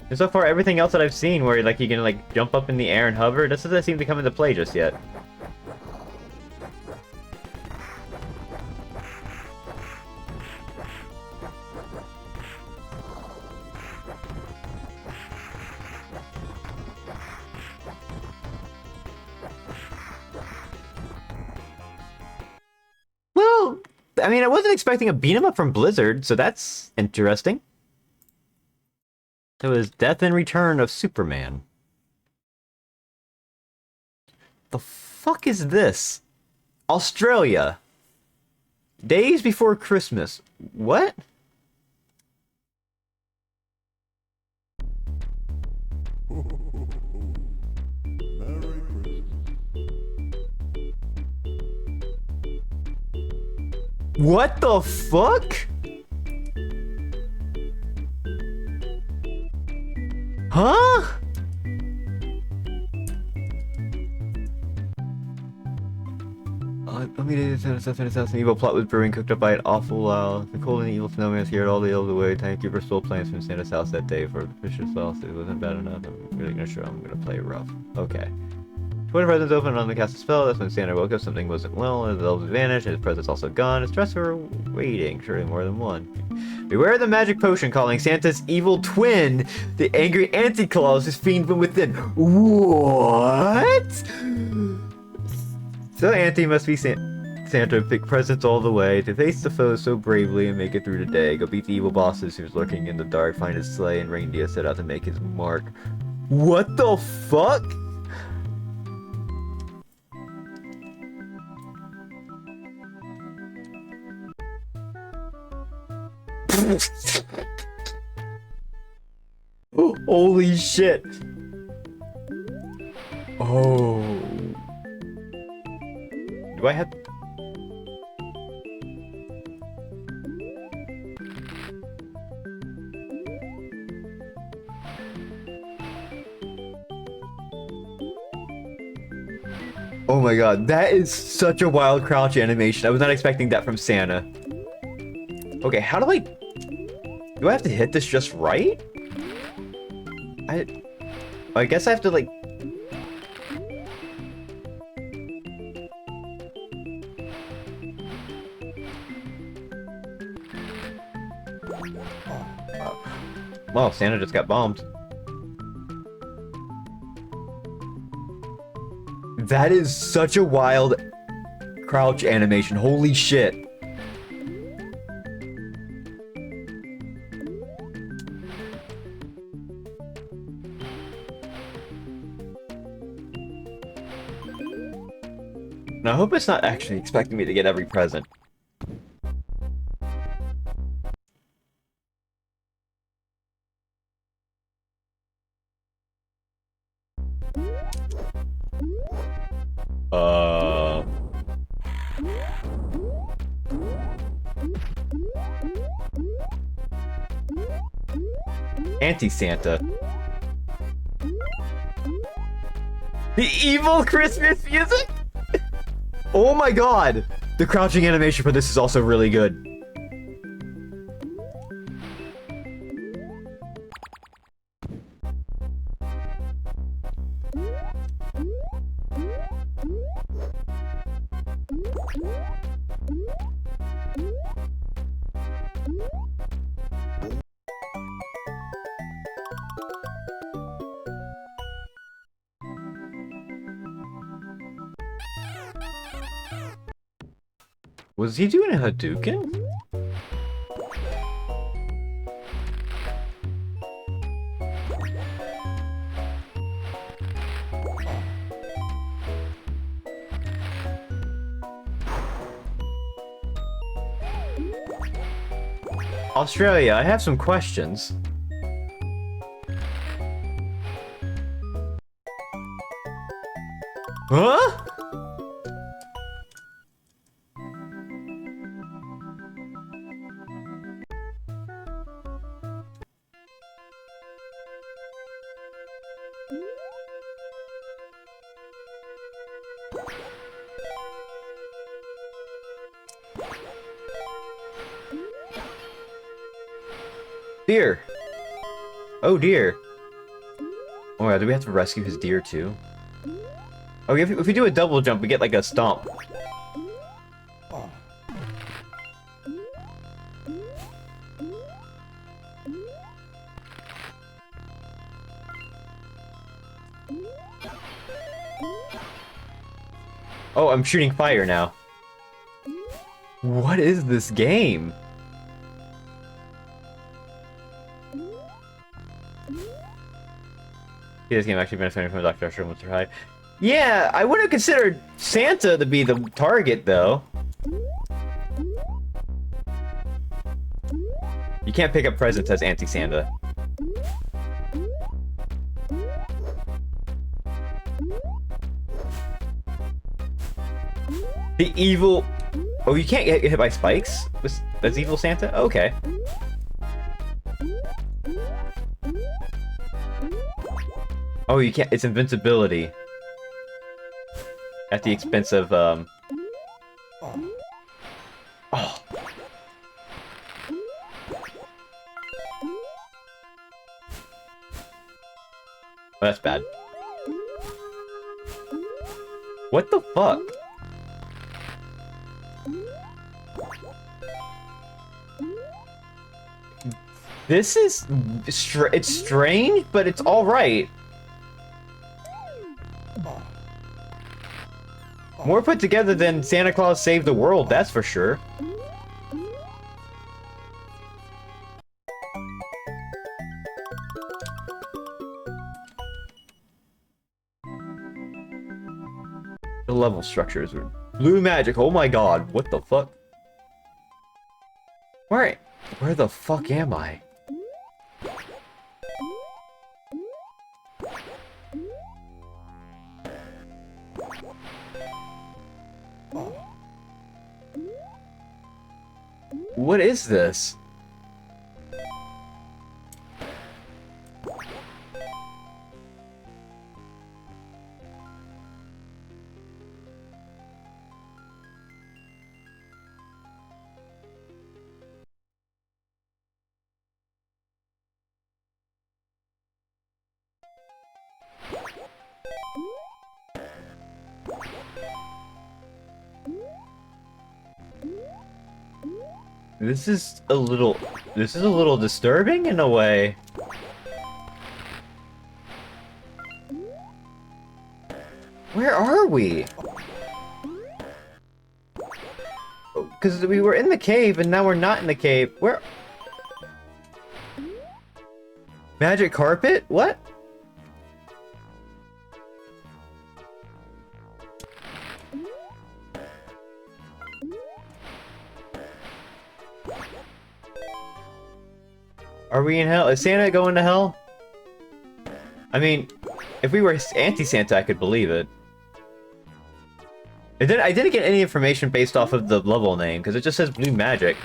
Speaker 1: And so far, everything else that I've seen where like you can like jump up in the air and hover, this doesn't seem to come into play just yet. Well, I mean, I wasn't expecting a beat 'em up from Blizzard, so that's interesting. It was Death and Return of Superman. The fuck is this? Australia. Days before Christmas. What?
Speaker 5: Merry Christmas.
Speaker 1: What the fuck? Huh? Let me do this. An evil plot was brewing, cooked up by an awful the cold and evil snowman scared all the elves away. Thank you for stole plans from Santa's house that day for the vicious loss. It wasn't bad enough. I'm really gonna show I'm gonna play rough. Okay. When the presents opened on the cast a spell, that's when Santa woke up. Something wasn't well, and the elves vanished, and his presents also gone. His dress were waiting, surely more than one. Beware the magic potion calling Santa's evil twin. The angry Anti-Claus is fiend from within. What? So Auntie must be Santa and pick presents all the way to face the foes so bravely and make it through the day. Go beat the evil bosses who's lurking in the dark, find his sleigh and reindeer set out to make his mark. What the fuck? Holy shit. Oh. Do I have... Oh my god, that is such a wild crouch animation. I was not expecting that from Santa. Okay, how do I... Do I have to hit this just right? I guess I have to, like... Well, Santa just got bombed. That is such a wild crouch animation. Holy shit. Now, I hope it's not actually expecting me to get every present. Anti-Santa. The evil Christmas music? Oh my god! The crouching animation for this is also really good. Was he doing a Hadouken? Australia, I have some questions. Huh? Deer! Oh dear. Oh yeah, do we have to rescue his deer too? Oh, if we do a double jump, we get like a stomp. Oh, I'm shooting fire now. What is this game? This game actually benefiting from Dr. Usher and Mr. Hyde. Yeah, I would have considered Santa to be the target, though. You can't pick up presents as Auntie Santa. The evil... Oh, you can't get hit by spikes? That's evil Santa? Okay. Oh, you can't... It's invincibility. At the expense of, Oh. Oh, that's bad. What the fuck? This is... it's strange, but it's alright. More put together than Santa Claus Saved the World, that's for sure. The level structures were... Blue magic, oh my god, what the fuck? Where the fuck am I? What is this? This is a little disturbing in a way. Where are we? Because we were in the cave and now we're not in the cave. Where? Magic carpet? What? Are we in hell? Is Santa going to hell? I mean, if we were anti-Santa, I could believe it. I didn't get any information based off of the level name, because it just says blue magic.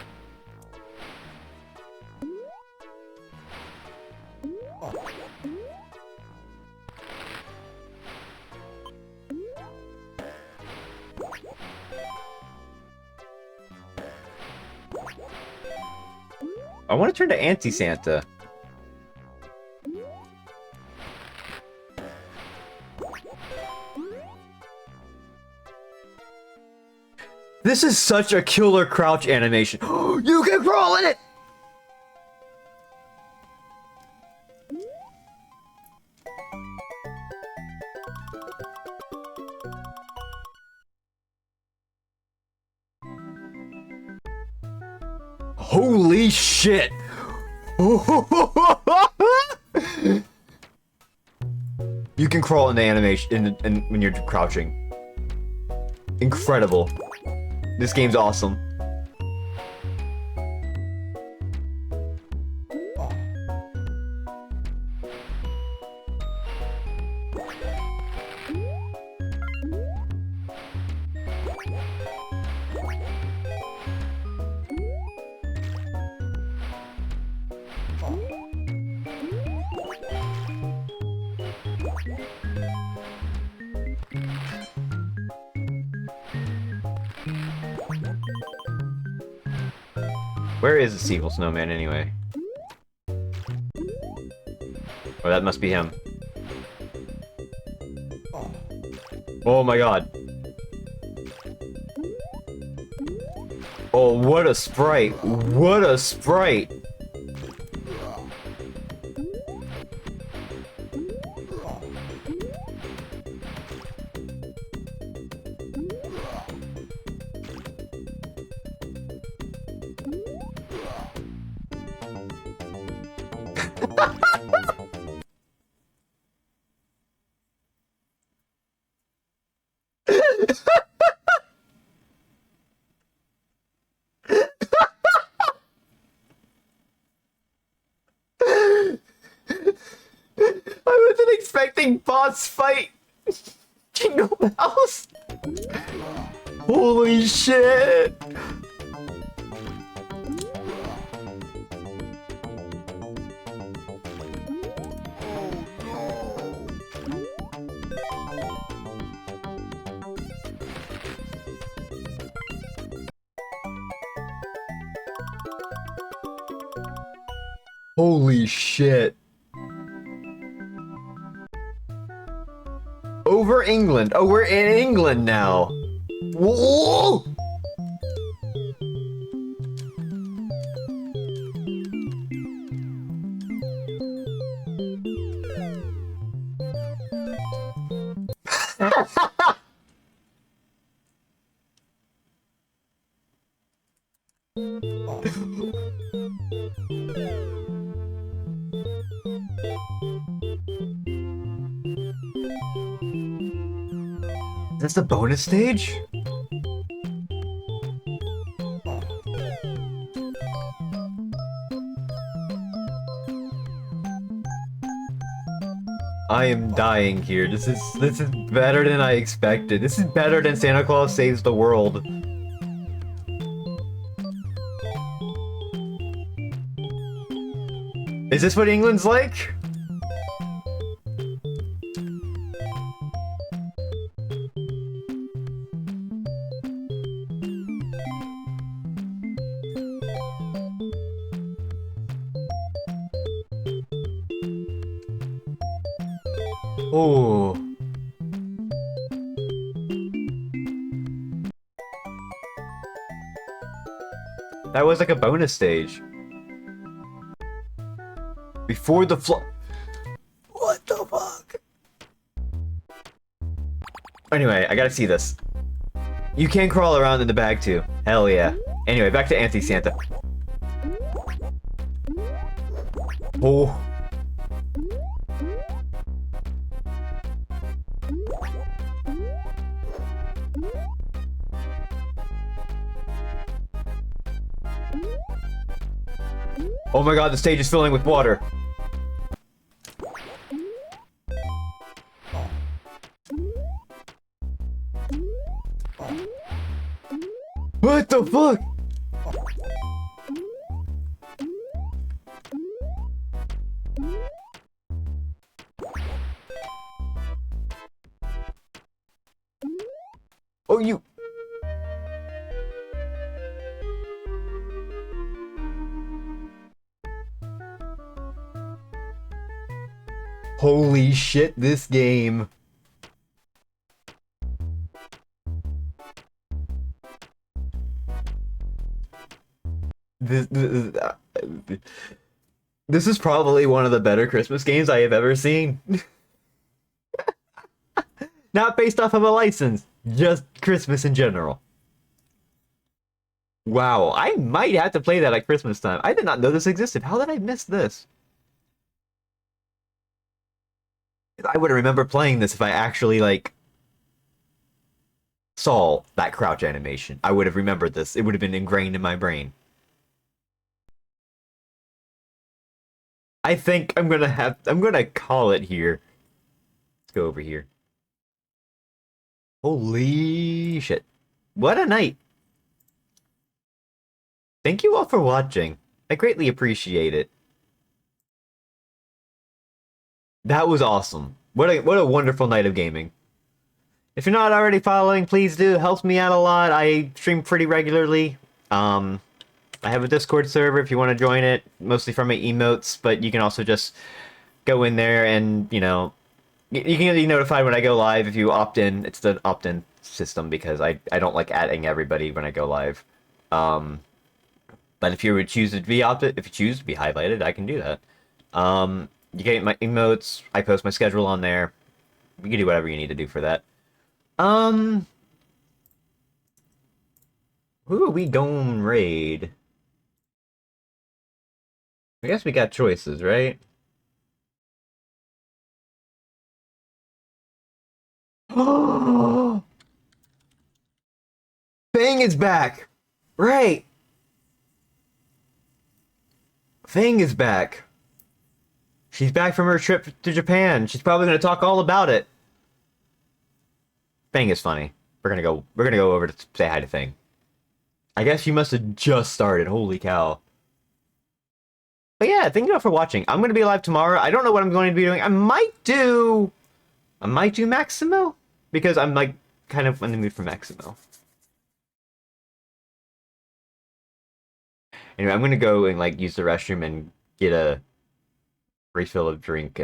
Speaker 1: I want to turn to Anti-Santa. This is such a killer crouch animation. You can crawl in it! Holy shit! You can crawl into animation when you're crouching. Incredible. This game's awesome. Where is the Seagull Snowman anyway? Oh, that must be him. Oh my god. Oh, what a sprite. What a sprite. I wasn't expecting boss fight. Jingle bells. Holy shit. Holy shit. Over England. Oh, we're in England now. Whoa! Is this the bonus stage? I am dying here. This is better than I expected. This is better than Santa Claus Saves the World. Is this what England's like? Oh. That was like a bonus stage. Before the flood. What the fuck? Anyway, I gotta see this. You can crawl around in the bag too. Hell yeah. Anyway, back to Anti-Santa. Oh. Oh my god, the stage is filling with water. What the fuck? Oh, you... Holy shit, this game. This is probably one of the better Christmas games I have ever seen. Not based off of a license, just Christmas in general. Wow, I might have to play that at Christmas time. I did not know this existed. How did I miss this? I would remember playing this if I actually, like, saw that crouch animation. I would have remembered this. It would have been ingrained in my brain. I think I'm gonna call it here. Let's go over here. Holy shit. What a night. Thank you all for watching. I greatly appreciate it. That was awesome. What a wonderful night of gaming. If you're not already following, please do. It helps me out a lot. I stream pretty regularly. I have a Discord server if you want to join it, mostly for my emotes, but you can also just go in there and, you know, you can be notified when I go live if you opt in. It's the opt-in system because I don't like adding everybody when I go live. But if you would choose to be if you choose to be highlighted, I can do that. You get my emotes. I post my schedule on there. You can do whatever you need to do for that. Who are we going raid? I guess we got choices, right? Oh, Fang is back. Right. Fang is back. She's back from her trip to Japan. She's probably going to talk all about it. Fang is funny. We're gonna go over to say hi to Fang. I guess she must have just started. Holy cow. But yeah, thank you all for watching. I'm gonna be live tomorrow. I don't know what I'm going to be doing. I might do Maximo because I'm like kind of in the mood for Maximo. Anyway, I'm gonna go and like use the restroom and get a refill of drink.